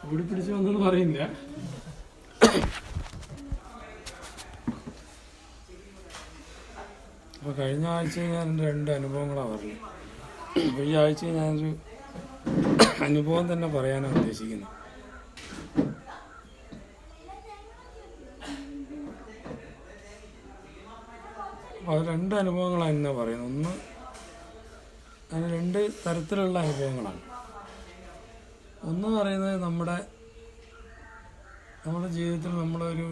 ഓടി പിടിച്ച് വന്നെന്ന് പറയുന്നില്ല. അപ്പോൾ കഴിഞ്ഞ ആഴ്ച ഞാൻ എൻ്റെ 2 അനുഭവങ്ങളാണ് പറഞ്ഞത്. അപ്പോൾ ഈ ആഴ്ച ഞാനൊരു അനുഭവം തന്നെ പറയാനാണ് ഉദ്ദേശിക്കുന്നത്. അപ്പോൾ അത് 2 അനുഭവങ്ങളാണ് എന്നാ പറയുന്നത്. ഒന്ന്, അതിന് 2 തരത്തിലുള്ള അനുഭവങ്ങളാണ്. ഒന്ന് പറയുന്നത് നമ്മുടെ ജീവിതത്തിൽ നമ്മളൊരു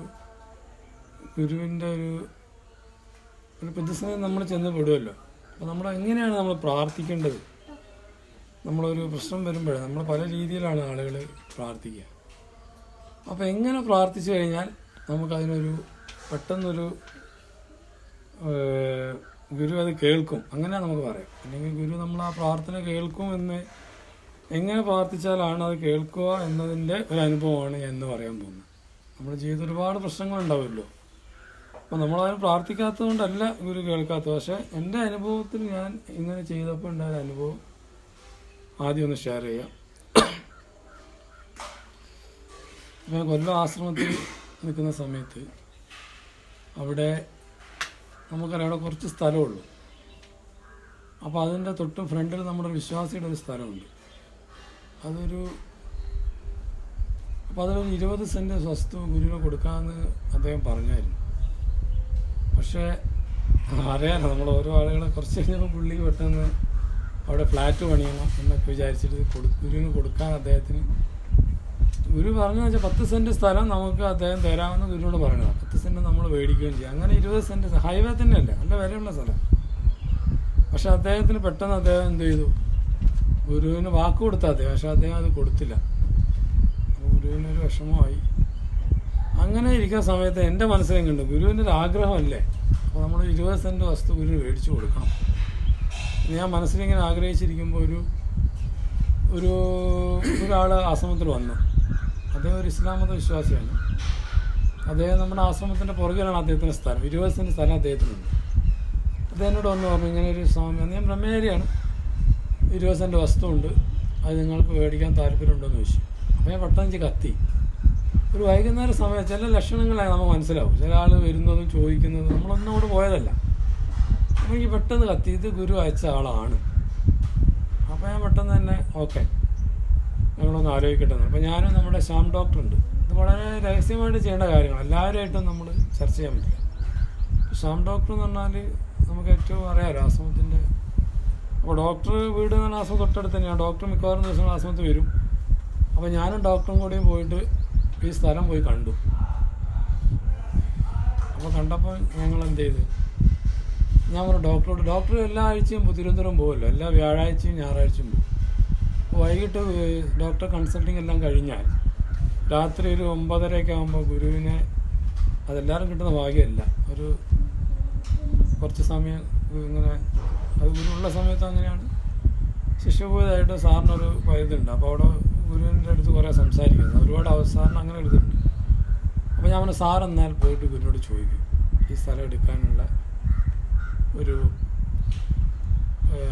ഗുരുവിൻ്റെ ഒരു പ്രതിസന്ധി നമ്മൾ ചെന്ന് പെടുമല്ലോ. അപ്പോൾ നമ്മൾ എങ്ങനെയാണ് നമ്മൾ പ്രാർത്ഥിക്കേണ്ടത്? നമ്മളൊരു പ്രശ്നം വരുമ്പോഴേ നമ്മൾ പല രീതിയിലാണ് ആളുകൾ പ്രാർത്ഥിക്കുക. അപ്പോൾ എങ്ങനെ പ്രാർത്ഥിച്ചു കഴിഞ്ഞാൽ നമുക്കതിനൊരു പെട്ടെന്നൊരു ഗുരു അത് കേൾക്കും, അങ്ങനെ നമുക്ക് പറയാം. അല്ലെങ്കിൽ ഗുരു നമ്മൾ ആ പ്രാർത്ഥന കേൾക്കും എന്ന് എങ്ങനെ പ്രാർത്ഥിച്ചാലാണ് അത് കേൾക്കുക എന്നതിൻ്റെ ഒരു അനുഭവമാണ് ഞാൻ എന്ന് പറയാൻ പോകുന്നത്. നമ്മുടെ ജീവിതത്തിൽ ഒരുപാട് പ്രശ്നങ്ങളുണ്ടാവുമല്ലോ. അപ്പോൾ നമ്മളതിന് പ്രാർത്ഥിക്കാത്തത് കൊണ്ടല്ല ഗുരു കേൾക്കാത്തത്. പക്ഷേ എൻ്റെ അനുഭവത്തിൽ ഞാൻ ഇങ്ങനെ ചെയ്തപ്പോൾ ഉണ്ടായ അനുഭവം ആദ്യം ഒന്ന് ഷെയർ ചെയ്യാം. ഞാൻ കൊല്ലം ആശ്രമത്തിൽ നിൽക്കുന്ന സമയത്ത് അവിടെ നമുക്കറിയാം അവിടെ കുറച്ച് സ്ഥലമുള്ളൂ. അപ്പോൾ അതിൻ്റെ തൊട്ടും ഫ്രണ്ടിൽ നമ്മുടെ വിശ്വാസിയുടെ ഒരു സ്ഥലമുണ്ട്. അതിലൊരു 20 സെൻറ്റ് വസ്തു ഗുരുവിന് കൊടുക്കാമെന്ന് അദ്ദേഹം പറഞ്ഞായിരുന്നു. പക്ഷേ അറിയാലോ, നമ്മൾ ഓരോ ആളുകളെ കുറച്ച് കഴിഞ്ഞപ്പോൾ പുള്ളി പെട്ടെന്ന് അവിടെ ഫ്ലാറ്റ് പണിയണം എന്നൊക്കെ വിചാരിച്ചിട്ട് ഗുരുവിന് കൊടുക്കാൻ അദ്ദേഹത്തിന് ഗുരു പറഞ്ഞതെന്ന് വെച്ചാൽ 10 സെൻറ്റ് സ്ഥലം നമുക്ക് അദ്ദേഹം തരാമെന്ന് ഗുരുവിനോട് പറയണം. 10 സെൻറ്റ് നമ്മൾ മേടിക്കുകയും ചെയ്യും. അങ്ങനെ 20 സെൻറ്റ് ഹൈവേ തന്നെയല്ല, നല്ല വിലയുള്ള സ്ഥലം. പക്ഷെ അദ്ദേഹത്തിന് പെട്ടെന്ന് അദ്ദേഹം എന്ത് ചെയ്തു, ഗുരുവിന് വാക്ക് കൊടുത്താൽ അദ്ദേഹം, പക്ഷെ അദ്ദേഹം അത് കൊടുത്തില്ല. അപ്പോൾ ഗുരുവിനൊരു വിഷമമായി. അങ്ങനെ ഇരിക്കുന്ന സമയത്ത് എൻ്റെ മനസ്സിലും കണ്ടു ഗുരുവിൻ്റെ ഒരു ആഗ്രഹമല്ലേ, അപ്പോൾ നമ്മൾ 20 സെൻറ്റ് വസ്തു ഗുരു മേടിച്ചു കൊടുക്കണം. ഞാൻ മനസ്സിലിങ്ങനെ ആഗ്രഹിച്ചിരിക്കുമ്പോൾ ഒരാൾ ആശ്രമത്തിൽ വന്നു. അദ്ദേഹം ഒരു ഇസ്ലാം മത വിശ്വാസിയാണ്. അദ്ദേഹം നമ്മുടെ ആശ്രമത്തിൻ്റെ പുറകിലാണ് അദ്ദേഹത്തിൻ്റെ സ്ഥലം. 20 സെൻറ്റ് സ്ഥലം അദ്ദേഹത്തിനുണ്ട്. അദ്ദേഹം എന്നോട് വന്ന് പറഞ്ഞു, ഇങ്ങനെ ഒരു സ്വാമി, ഞാൻ ബ്രഹ്മചാരിയാണ്, 20 സെൻറ്റ് വസ്തു ഉണ്ട്, അത് നിങ്ങൾക്ക് മേടിക്കാൻ താല്പര്യമുണ്ടോയെന്ന് ചോദിച്ചു. അപ്പോൾ ഞാൻ പെട്ടെന്ന് കത്തി. ഒരു വൈകുന്നേര സമയം ചില ലക്ഷണങ്ങളായി നമുക്ക് മനസ്സിലാവും. ചില ആൾ വരുന്നതും ചോദിക്കുന്നതും നമ്മളൊന്നും അവിടെ പോയതല്ല. അപ്പോൾ എനിക്ക് പെട്ടെന്ന് കത്തി, ഇത് ഗുരു അയച്ച ആളാണ്. അപ്പോൾ ഞാൻ പെട്ടെന്ന് തന്നെ ഓക്കെ, ഞങ്ങളൊന്ന് ആലോചിക്കട്ടെ. അപ്പോൾ ഞാനും നമ്മുടെ ശ്യാം ഡോക്ടറുണ്ട്. ഇത് വളരെ രഹസ്യമായിട്ട് ചെയ്യേണ്ട കാര്യങ്ങൾ, എല്ലാവരുമായിട്ടും നമ്മൾ ചർച്ച ചെയ്യാൻ പറ്റില്ല. ശ്യാം ഡോക്ടർ എന്ന് പറഞ്ഞാൽ നമുക്ക് ഏറ്റവും അറിയാമല്ലോ ആശ്രമത്തിൻ്റെ. അപ്പോൾ ഡോക്ടർ വീട് എന്ന് പറഞ്ഞാൽ ആശ്രമം തൊട്ടടുത്ത് തന്നെയാണ്. ഡോക്ടർ മിക്കവാറും ദിവസങ്ങൾ ആശ്രമത്തിൽ വരും. അപ്പോൾ ഞാനും ഡോക്ടറും കൂടിയും പോയിട്ട് ഈ സ്ഥലം പോയി കണ്ടു. അപ്പോൾ കണ്ടപ്പോൾ ഞങ്ങൾ എന്ത് ചെയ്തു, ഞാൻ പറഞ്ഞു ഡോക്ടർ എല്ലാ ആഴ്ചയും തിരുവനന്തപുരം പോകുമല്ലോ, എല്ലാ വ്യാഴാഴ്ചയും ഞായറാഴ്ചയും പോകും. അപ്പോൾ വൈകിട്ട് ഡോക്ടർ കൺസൾട്ടിങ് എല്ലാം കഴിഞ്ഞാൽ രാത്രി ഒരു 9:30 ആകുമ്പോൾ ഗുരുവിനെ, അതെല്ലാവരും കിട്ടുന്ന ഭാഗ്യമല്ല, ഒരു കുറച്ച് സമയം ഇങ്ങനെ അത് ഗുരുവുള്ള സമയത്ത് അങ്ങനെയാണ്, ശിഷ്യഭൂതമായിട്ട് സാറിനൊരു പരിധിയുണ്ട്. അപ്പോൾ അവിടെ ഗുരുവിൻ്റെ അടുത്ത് കുറേ സംസാരിക്കുന്നത് ഒരുപാട് അവസാനം അങ്ങനെ ഒരു ഇതുണ്ട്. അപ്പോൾ ഞാൻ പറഞ്ഞു, സാർ എന്നാൽ പോയിട്ട് ഗുരുവിനോട് ചോദിക്കും ഈ സ്ഥലം എടുക്കാനുള്ള ഒരു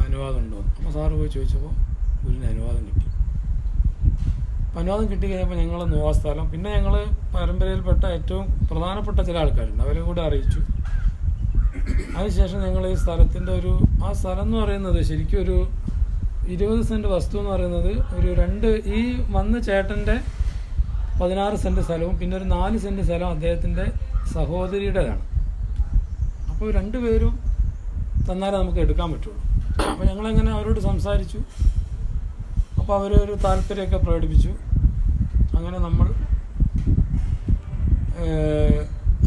അനുവാദം ഉണ്ടോ. അപ്പോൾ സാറ് പോയി ചോദിച്ചപ്പോൾ ഗുരുവിന് അനുവാദം കിട്ടി. അപ്പം അനുവാദം കിട്ടി കഴിഞ്ഞപ്പോൾ ഞങ്ങൾ നോവാ സ്ഥലം, പിന്നെ ഞങ്ങൾ പരമ്പരയിൽപ്പെട്ട ഏറ്റവും പ്രധാനപ്പെട്ട ചില ആൾക്കാരുണ്ട്, അവരെ കൂടെ അറിയിച്ചു. അതിനുശേഷം ഞങ്ങൾ ഈ സ്ഥലത്തിൻ്റെ ആ സ്ഥലം എന്ന് പറയുന്നത് ശരിക്കും ഒരു 20 സെൻറ്റ് വസ്തു എന്ന് പറയുന്നത് ഈ വന്ന ചേട്ടൻ്റെ 16 സെൻറ്റ് സ്ഥലവും പിന്നെ ഒരു 4 സെൻറ്റ് സ്ഥലം അദ്ദേഹത്തിൻ്റെ സഹോദരിയുടേതാണ്. അപ്പോൾ 2 പേരും തന്നാലേ നമുക്ക് എടുക്കാൻ പറ്റുള്ളൂ. അപ്പോൾ ഞങ്ങളങ്ങനെ അവരോട് സംസാരിച്ചു. അപ്പോൾ അവരൊരു താല്പര്യമൊക്കെ പ്രകടിപ്പിച്ചു. അങ്ങനെ നമ്മൾ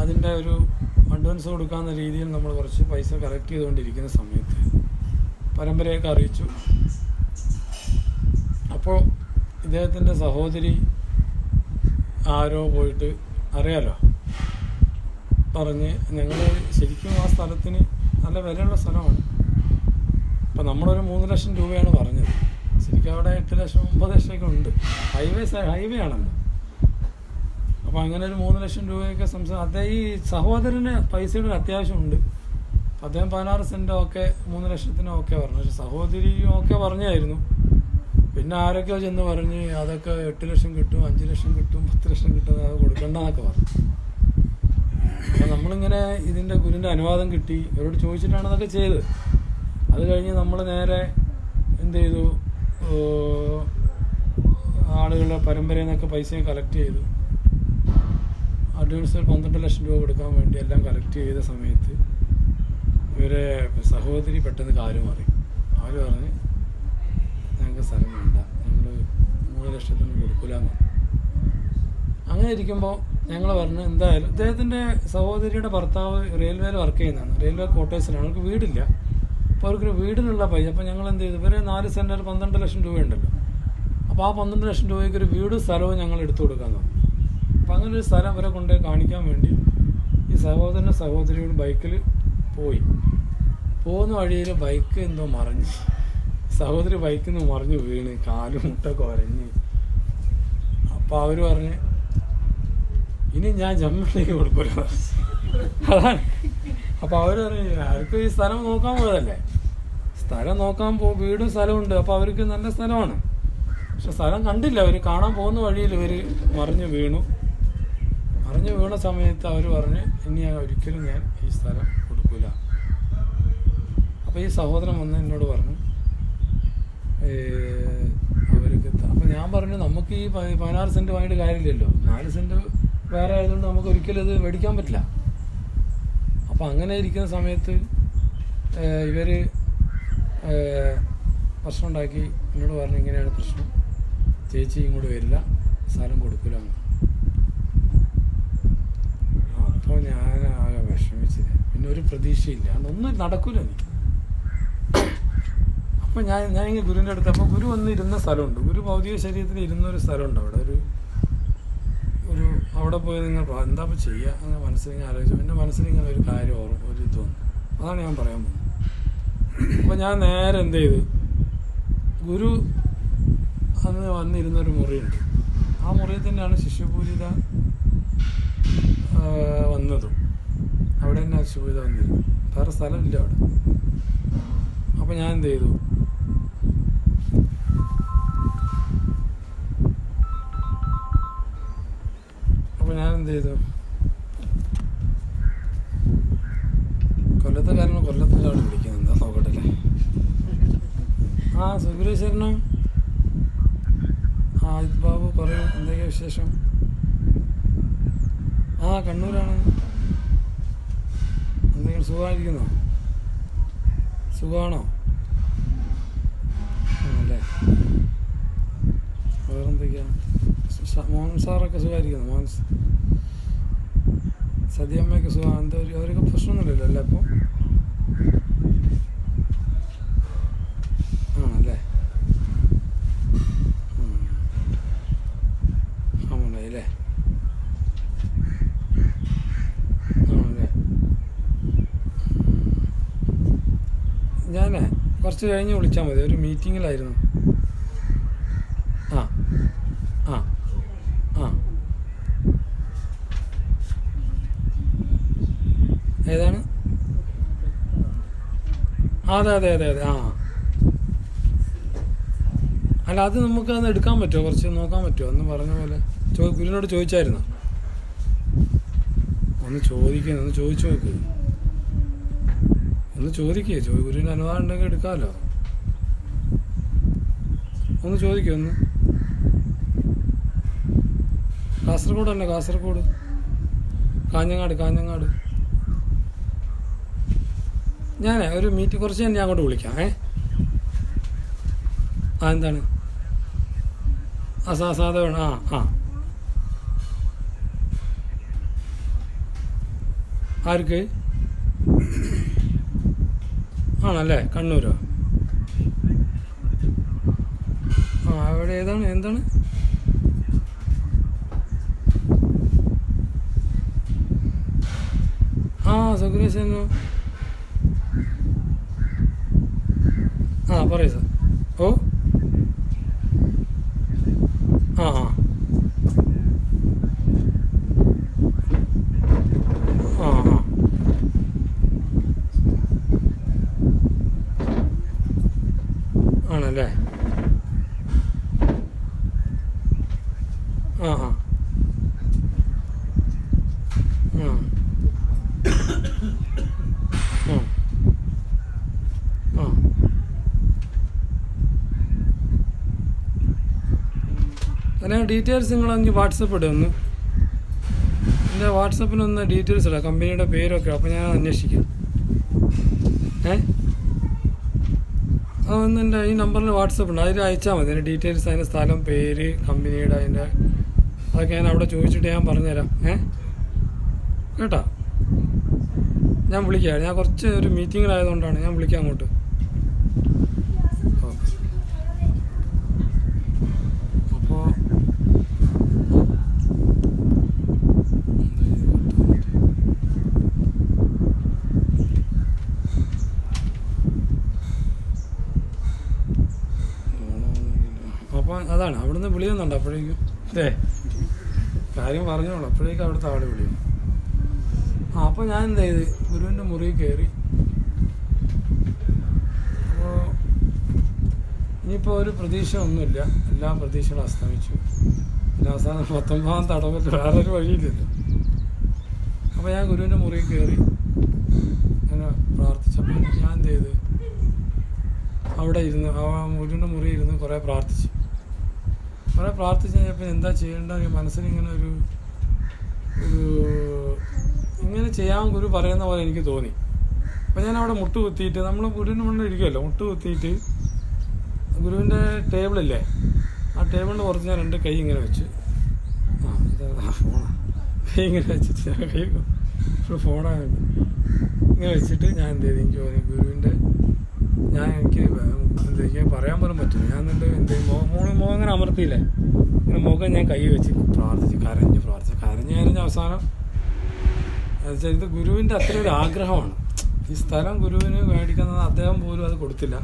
അതിൻ്റെ ഒരു അഡ്വാൻസ് കൊടുക്കാവുന്ന രീതിയിൽ നമ്മൾ കുറച്ച് പൈസ കളക്ട് ചെയ്തുകൊണ്ടിരിക്കുന്ന സമയത്ത് പരമ്പരയൊക്കെ അറിയിച്ചു. അപ്പോൾ ഇദ്ദേഹത്തിൻ്റെ സഹോദരി ആരോ പോയിട്ട് അറിയാലോ പറഞ്ഞ്, ഞങ്ങൾ ശരിക്കും ആ സ്ഥലത്തിന് നല്ല വിലയുള്ള സ്ഥലമാണ്. അപ്പോൾ നമ്മളൊരു 3 ലക്ഷം രൂപയാണ് പറഞ്ഞത്. ശരിക്കും അവിടെ 8 ലക്ഷം 9 ലക്ഷമൊക്കെ ഉണ്ട്. ഹൈവേ ആണല്ലോ. അപ്പോൾ അങ്ങനെ ഒരു 3 ലക്ഷം രൂപയൊക്കെ അദ്ദേഹം ഈ സഹോദരന് പൈസയുടെ ഒരു അത്യാവശ്യമുണ്ട്. അദ്ദേഹം 16 സെൻറ്റ് ഒക്കെ 3 ലക്ഷത്തിന് ഒക്കെ പറഞ്ഞു. പക്ഷെ സഹോദരി ഒക്കെ പറഞ്ഞായിരുന്നു. പിന്നെ ആരൊക്കെയോ ചെന്ന് പറഞ്ഞ് അതൊക്കെ 8 ലക്ഷം കിട്ടും, 5 ലക്ഷം കിട്ടും, 10 ലക്ഷം കിട്ടും, അത് കൊടുക്കണ്ടെന്നൊക്കെ പറഞ്ഞു. അപ്പം നമ്മളിങ്ങനെ ഇതിൻ്റെ ഗുരുവിൻ്റെ അനുവാദം കിട്ടി, ഇവരോട് ചോദിച്ചിട്ടാണ് അതൊക്കെ ചെയ്തത്. അത് കഴിഞ്ഞ് നമ്മൾ നേരെ എന്ത് ചെയ്തു, ആളുകളുടെ പരമ്പരയിൽ നിന്നൊക്കെ പൈസയും കളക്ട് ചെയ്തു. അഡ്വാൻസ് 12 ലക്ഷം രൂപ കൊടുക്കാൻ വേണ്ടി എല്ലാം കളക്ട് ചെയ്ത സമയത്ത് ഇവരെ സഹോദരി പെട്ടെന്ന് കാല് മാറി. അവർ പറഞ്ഞ് ഞങ്ങൾക്ക് സ്ഥലം വേണ്ട, ഞങ്ങൾ 3 ലക്ഷത്തിന് കൊടുക്കില്ലെന്ന്. അങ്ങനെ ഇരിക്കുമ്പോൾ ഞങ്ങൾ പറഞ്ഞു എന്തായാലും അദ്ദേഹത്തിൻ്റെ സഹോദരിയുടെ ഭർത്താവ് റെയിൽവേയിൽ വർക്ക് ചെയ്യുന്നതാണ്, റെയിൽവേ ക്വാർട്ടേഴ്സിലാണ്, അവർക്ക് വീടില്ല. അപ്പോൾ അവർക്കൊരു വീടിനുള്ള പൈസ. അപ്പോൾ ഞങ്ങൾ എന്ത് ചെയ്തു, ഇവരെ 4 സെൻറ്റ് 12 ലക്ഷം രൂപയുണ്ടല്ലോ, അപ്പോൾ ആ 12 ലക്ഷം രൂപയ്ക്ക് ഒരു വീടും സ്ഥലവും ഞങ്ങൾ എടുത്തു കൊടുക്കാമെന്ന് പറഞ്ഞു. അപ്പം അങ്ങനെ ഒരു സ്ഥലം അവരെ കൊണ്ട് കാണിക്കാൻ വേണ്ടി ഈ സഹോദരനും സഹോദരിയോട് ബൈക്കിൽ പോയി. പോകുന്ന വഴിയിൽ ബൈക്ക് എന്തോ മറിഞ്ഞ്, സഹോദരി ബൈക്കിൽ നിന്ന് മറിഞ്ഞ് വീണ് കാലും മുട്ടൊക്കെ വരഞ്ഞ്. അപ്പോൾ അവർ പറഞ്ഞ് ഇനി ഞാൻ ജമ്മലേക്ക് കൊടുക്കില്ല, അതാണ്. അപ്പോൾ അവർ പറഞ്ഞു അവർക്ക് ഈ സ്ഥലം നോക്കാൻ പോയതല്ലേ, സ്ഥലം നോക്കാൻ വീടും സ്ഥലമുണ്ട്, അപ്പോൾ അവർക്ക് നല്ല സ്ഥലമാണ്. പക്ഷെ സ്ഥലം കണ്ടില്ല, അവർ കാണാൻ പോകുന്ന വഴിയിൽ ഇവർ മറിഞ്ഞ് വീണു. മറിഞ്ഞ് വീണ സമയത്ത് അവർ പറഞ്ഞ് ഇനി ഒരിക്കലും ഞാൻ ഈ സ്ഥലം കൊടുക്കില്ല. അപ്പോൾ ഈ സഹോദരൻ വന്ന് എന്നോട് പറഞ്ഞു അവർക്ക്. അപ്പം ഞാൻ പറഞ്ഞു നമുക്ക് ഈ 16 സെൻറ്റ് വാങ്ങിയിട്ട് കാര്യമില്ലല്ലോ, 4 സെൻറ്റ് വേറെ ആയതുകൊണ്ട് നമുക്ക് ഒരിക്കലും ഇത് മേടിക്കാൻ പറ്റില്ല. അപ്പം അങ്ങനെ ഇരിക്കുന്ന സമയത്ത് ഇവർ പ്രശ്നം ഉണ്ടാക്കി എന്നോട് പറഞ്ഞു ഇങ്ങനെയാണ് പ്രശ്നം, ചേച്ചി ഇങ്ങോട്ട് വരില്ല, സ്ഥലം കൊടുക്കില്ല. അപ്പോൾ ഞാൻ ആകെ വിഷമിച്ചില്ല, പിന്നെ ഒരു പ്രതീക്ഷയില്ല, അതൊന്നും നടക്കില്ല എനിക്ക്. അപ്പോൾ ഞാനിങ്ങനെ ഗുരുവിൻ്റെ അടുത്ത്, അപ്പോൾ ഗുരു വന്ന് ഇരുന്ന സ്ഥലമുണ്ട്, ഗുരു ഭൗതിക ശരീരത്തിൽ ഇരുന്നൊരു സ്ഥലമുണ്ട് അവിടെ, ഒരു അവിടെ പോയി നിങ്ങൾ എന്താ ഇപ്പോൾ ചെയ്യുക അങ്ങനെ മനസ്സിലിങ്ങനെ ആലോചിച്ചു. എൻ്റെ മനസ്സിലിങ്ങനെ ഒരു കാര്യം ഒരു ഇത് വന്നു, അതാണ് ഞാൻ പറയാൻ പോകുന്നത്. അപ്പോൾ ഞാൻ നേരെ എന്ത് ചെയ്തു, ഗുരു അന്ന് വന്നിരുന്നൊരു മുറിയുണ്ട്, ആ മുറിയിൽ തന്നെയാണ് ശിഷ്യപൂജിത വന്നതും, അവിടെ തന്നെ ശിഷ്യപൂജിത വന്നിരുന്നു, വേറെ സ്ഥലമില്ല അവിടെ. അപ്പോൾ ഞാൻ എന്ത് ചെയ്തു, കൊല്ലത്തെ കാരണം കൊല്ലത്തിൻ്റെ അവിടെ വിളിക്കുന്നത് എന്താ നോക്കട്ടല്ലേ. ആ സുഗ്രേശ്വരനോ, ആ ബാബു പറയൂ, എന്തൊക്കെയാ വിശേഷം? ആ കണ്ണൂരാണ്. എന്തെങ്കിലും സുഖമായിരിക്കുന്നോ? സുഖമാണോ? ആണല്ലേ. വേറെന്തൊക്കെയാണ്? മോഹൻ സാറൊക്കെ സുഖമായിരിക്കുന്നു? മോഹൻ സതിയമ്മയൊക്കെ സുഖം? എന്താ അവരൊക്കെ പ്രശ്നമൊന്നുമില്ലല്ലോ അല്ലേ അപ്പോൾ? ആണല്ലേ. ആണല്ലേ. ആണല്ലേ. ഞാനേ കുറച്ച് കഴിഞ്ഞ് വിളിച്ചാൽ മതി, ഒരു മീറ്റിങ്ങിലായിരുന്നു. ആ ആ ആ ഏതാണ്? അതെ അതെ അതെ അതെ. ആ അല്ല, അത് നമുക്കത് എടുക്കാൻ പറ്റുമോ? കുറച്ച് നോക്കാൻ പറ്റുമോ? അന്ന് പറഞ്ഞ പോലെ ഗുരുവിനോട് ചോദിച്ചായിരുന്നു. ഒന്ന് ചോദിക്കുന്നു, ഒന്ന് ചോദിച്ചു നോക്ക്, ഒന്ന് ചോദിക്കേ. ഗുരുവിന് അനുവാദം ഉണ്ടെങ്കിൽ എടുക്കാമല്ലോ. ഒന്ന് ചോദിക്കൂ. ഒന്ന് കാസർഗോഡ് അല്ലേ? കാസർഗോഡ് കാഞ്ഞങ്ങാട്. ഞാനേ ഒരു മീറ്റ് കുറച്ച് ഞാൻ അങ്ങോട്ട് വിളിക്കാം. ആ എന്താണ്? ആ സാധാ വേണം. ആ ആർക്ക്? ആണല്ലേ. കണ്ണൂരോ? ആ അവിടെ ഏതാണ്? എന്താണ്? ആ സുഗ്രേശനോ? ആ പറയൂ സാർ. ഓ ആ ആ ആ ആ ആണല്ലേ. ആ ആ ആ ആ അങ്ങനെ ഡീറ്റെയിൽസ് നിങ്ങളൊന്ന് വാട്സപ്പ് ഇടുക ഒന്ന്. എൻ്റെ വാട്സപ്പിലൊന്ന് ഡീറ്റെയിൽസ് ഇടാം, കമ്പനിയുടെ പേരൊക്കെ. അപ്പോൾ ഞാൻ അന്വേഷിക്കാം. അതൊന്ന് എൻ്റെ ഈ നമ്പറിൽ വാട്സപ്പ് ഉണ്ട്, അതിൽ അയച്ചാൽ മതി. അതിൻ്റെ ഡീറ്റെയിൽസ്, അതിൻ്റെ സ്ഥലം, പേര്, കമ്പനിയുടെ അതിൻ്റെ അതൊക്കെ ഞാൻ അവിടെ ചോദിച്ചിട്ട് ഞാൻ പറഞ്ഞുതരാം. കേട്ടോ, ഞാൻ വിളിക്കാം. ഞാൻ കുറച്ച് ഒരു മീറ്റിങ്ങിലായതുകൊണ്ടാണ് ഞാൻ വിളിക്കാം അങ്ങോട്ട്. ഓക്കെ. അപ്പോൾ അപ്പം അതാണ് അവിടുന്ന് വിളിയുന്നുണ്ട്. അപ്പോഴേക്കും കാര്യം പറഞ്ഞോളൂ. അപ്പോഴേക്കും അവിടുത്തെ ആൾ വിളിയും. അപ്പോൾ ഞാൻ എന്ത് ചെയ്ത് ഗുരുവിൻ്റെ മുറിയിൽ കയറി. അപ്പോൾ ഇനിയിപ്പോൾ ഒരു പ്രതീക്ഷ ഒന്നുമില്ല, എല്ലാ പ്രതീക്ഷകളും അസ്തമിച്ചു. പിന്നെ അവസാനം 19 തടവിൽ വേറൊരു വഴിയില്ലല്ലോ. അപ്പോൾ ഞാൻ ഗുരുവിൻ്റെ മുറിയിൽ കയറി അങ്ങനെ പ്രാർത്ഥിച്ചപ്പോൾ ഞാൻ എന്ത് ചെയ്ത് അവിടെ ഇരുന്ന് ഗുരുവിൻ്റെ മുറിയിൽ ഇരുന്ന് കുറേ പ്രാർത്ഥിച്ചു കഴിഞ്ഞപ്പോൾ എന്താ ചെയ്യേണ്ടത് മനസ്സിലിങ്ങനെ ഒരു ഇങ്ങനെ ചെയ്യാൻ ഗുരു പറയുന്ന പോലെ എനിക്ക് തോന്നി. അപ്പോൾ ഞാൻ അവിടെ മുട്ട് കുത്തിയിട്ട്, നമ്മൾ ഗുരുവിൻ്റെ മുന്നിൽ ഇരിക്കുമല്ലോ, മുട്ട് കുത്തിയിട്ട് ഗുരുവിൻ്റെ ടേബിളില്ലേ, ആ ടേബിളിൻ്റെ പുറത്ത് ഞാൻ 2 കൈ ഇങ്ങനെ വെച്ച്, കൈ ഇങ്ങനെ വെച്ചിട്ട് ഞാൻ കൈ ഫോണാണ് ഇങ്ങനെ വെച്ചിട്ട് ഞാൻ എന്ത് ചെയ്തു, എനിക്ക് തോന്നി ഗുരുവിൻ്റെ എനിക്ക് പറയാൻ പോലും പറ്റില്ല. ഞാൻ എന്നിട്ട് മുഖം ഇങ്ങനെ അമർത്തിയില്ലേ, ഇങ്ങനെ മുഖം ഞാൻ കൈ വെച്ച് പ്രാർത്ഥിച്ച് കരഞ്ഞ് അവസാനം ഇത് ഗുരുവിൻ്റെ അത്ര ഒരു ആഗ്രഹമാണ്. ഈ സ്ഥലം ഗുരുവിന് മേടിക്കുന്നത് അദ്ദേഹം പോലും അത് കൊടുത്തില്ല.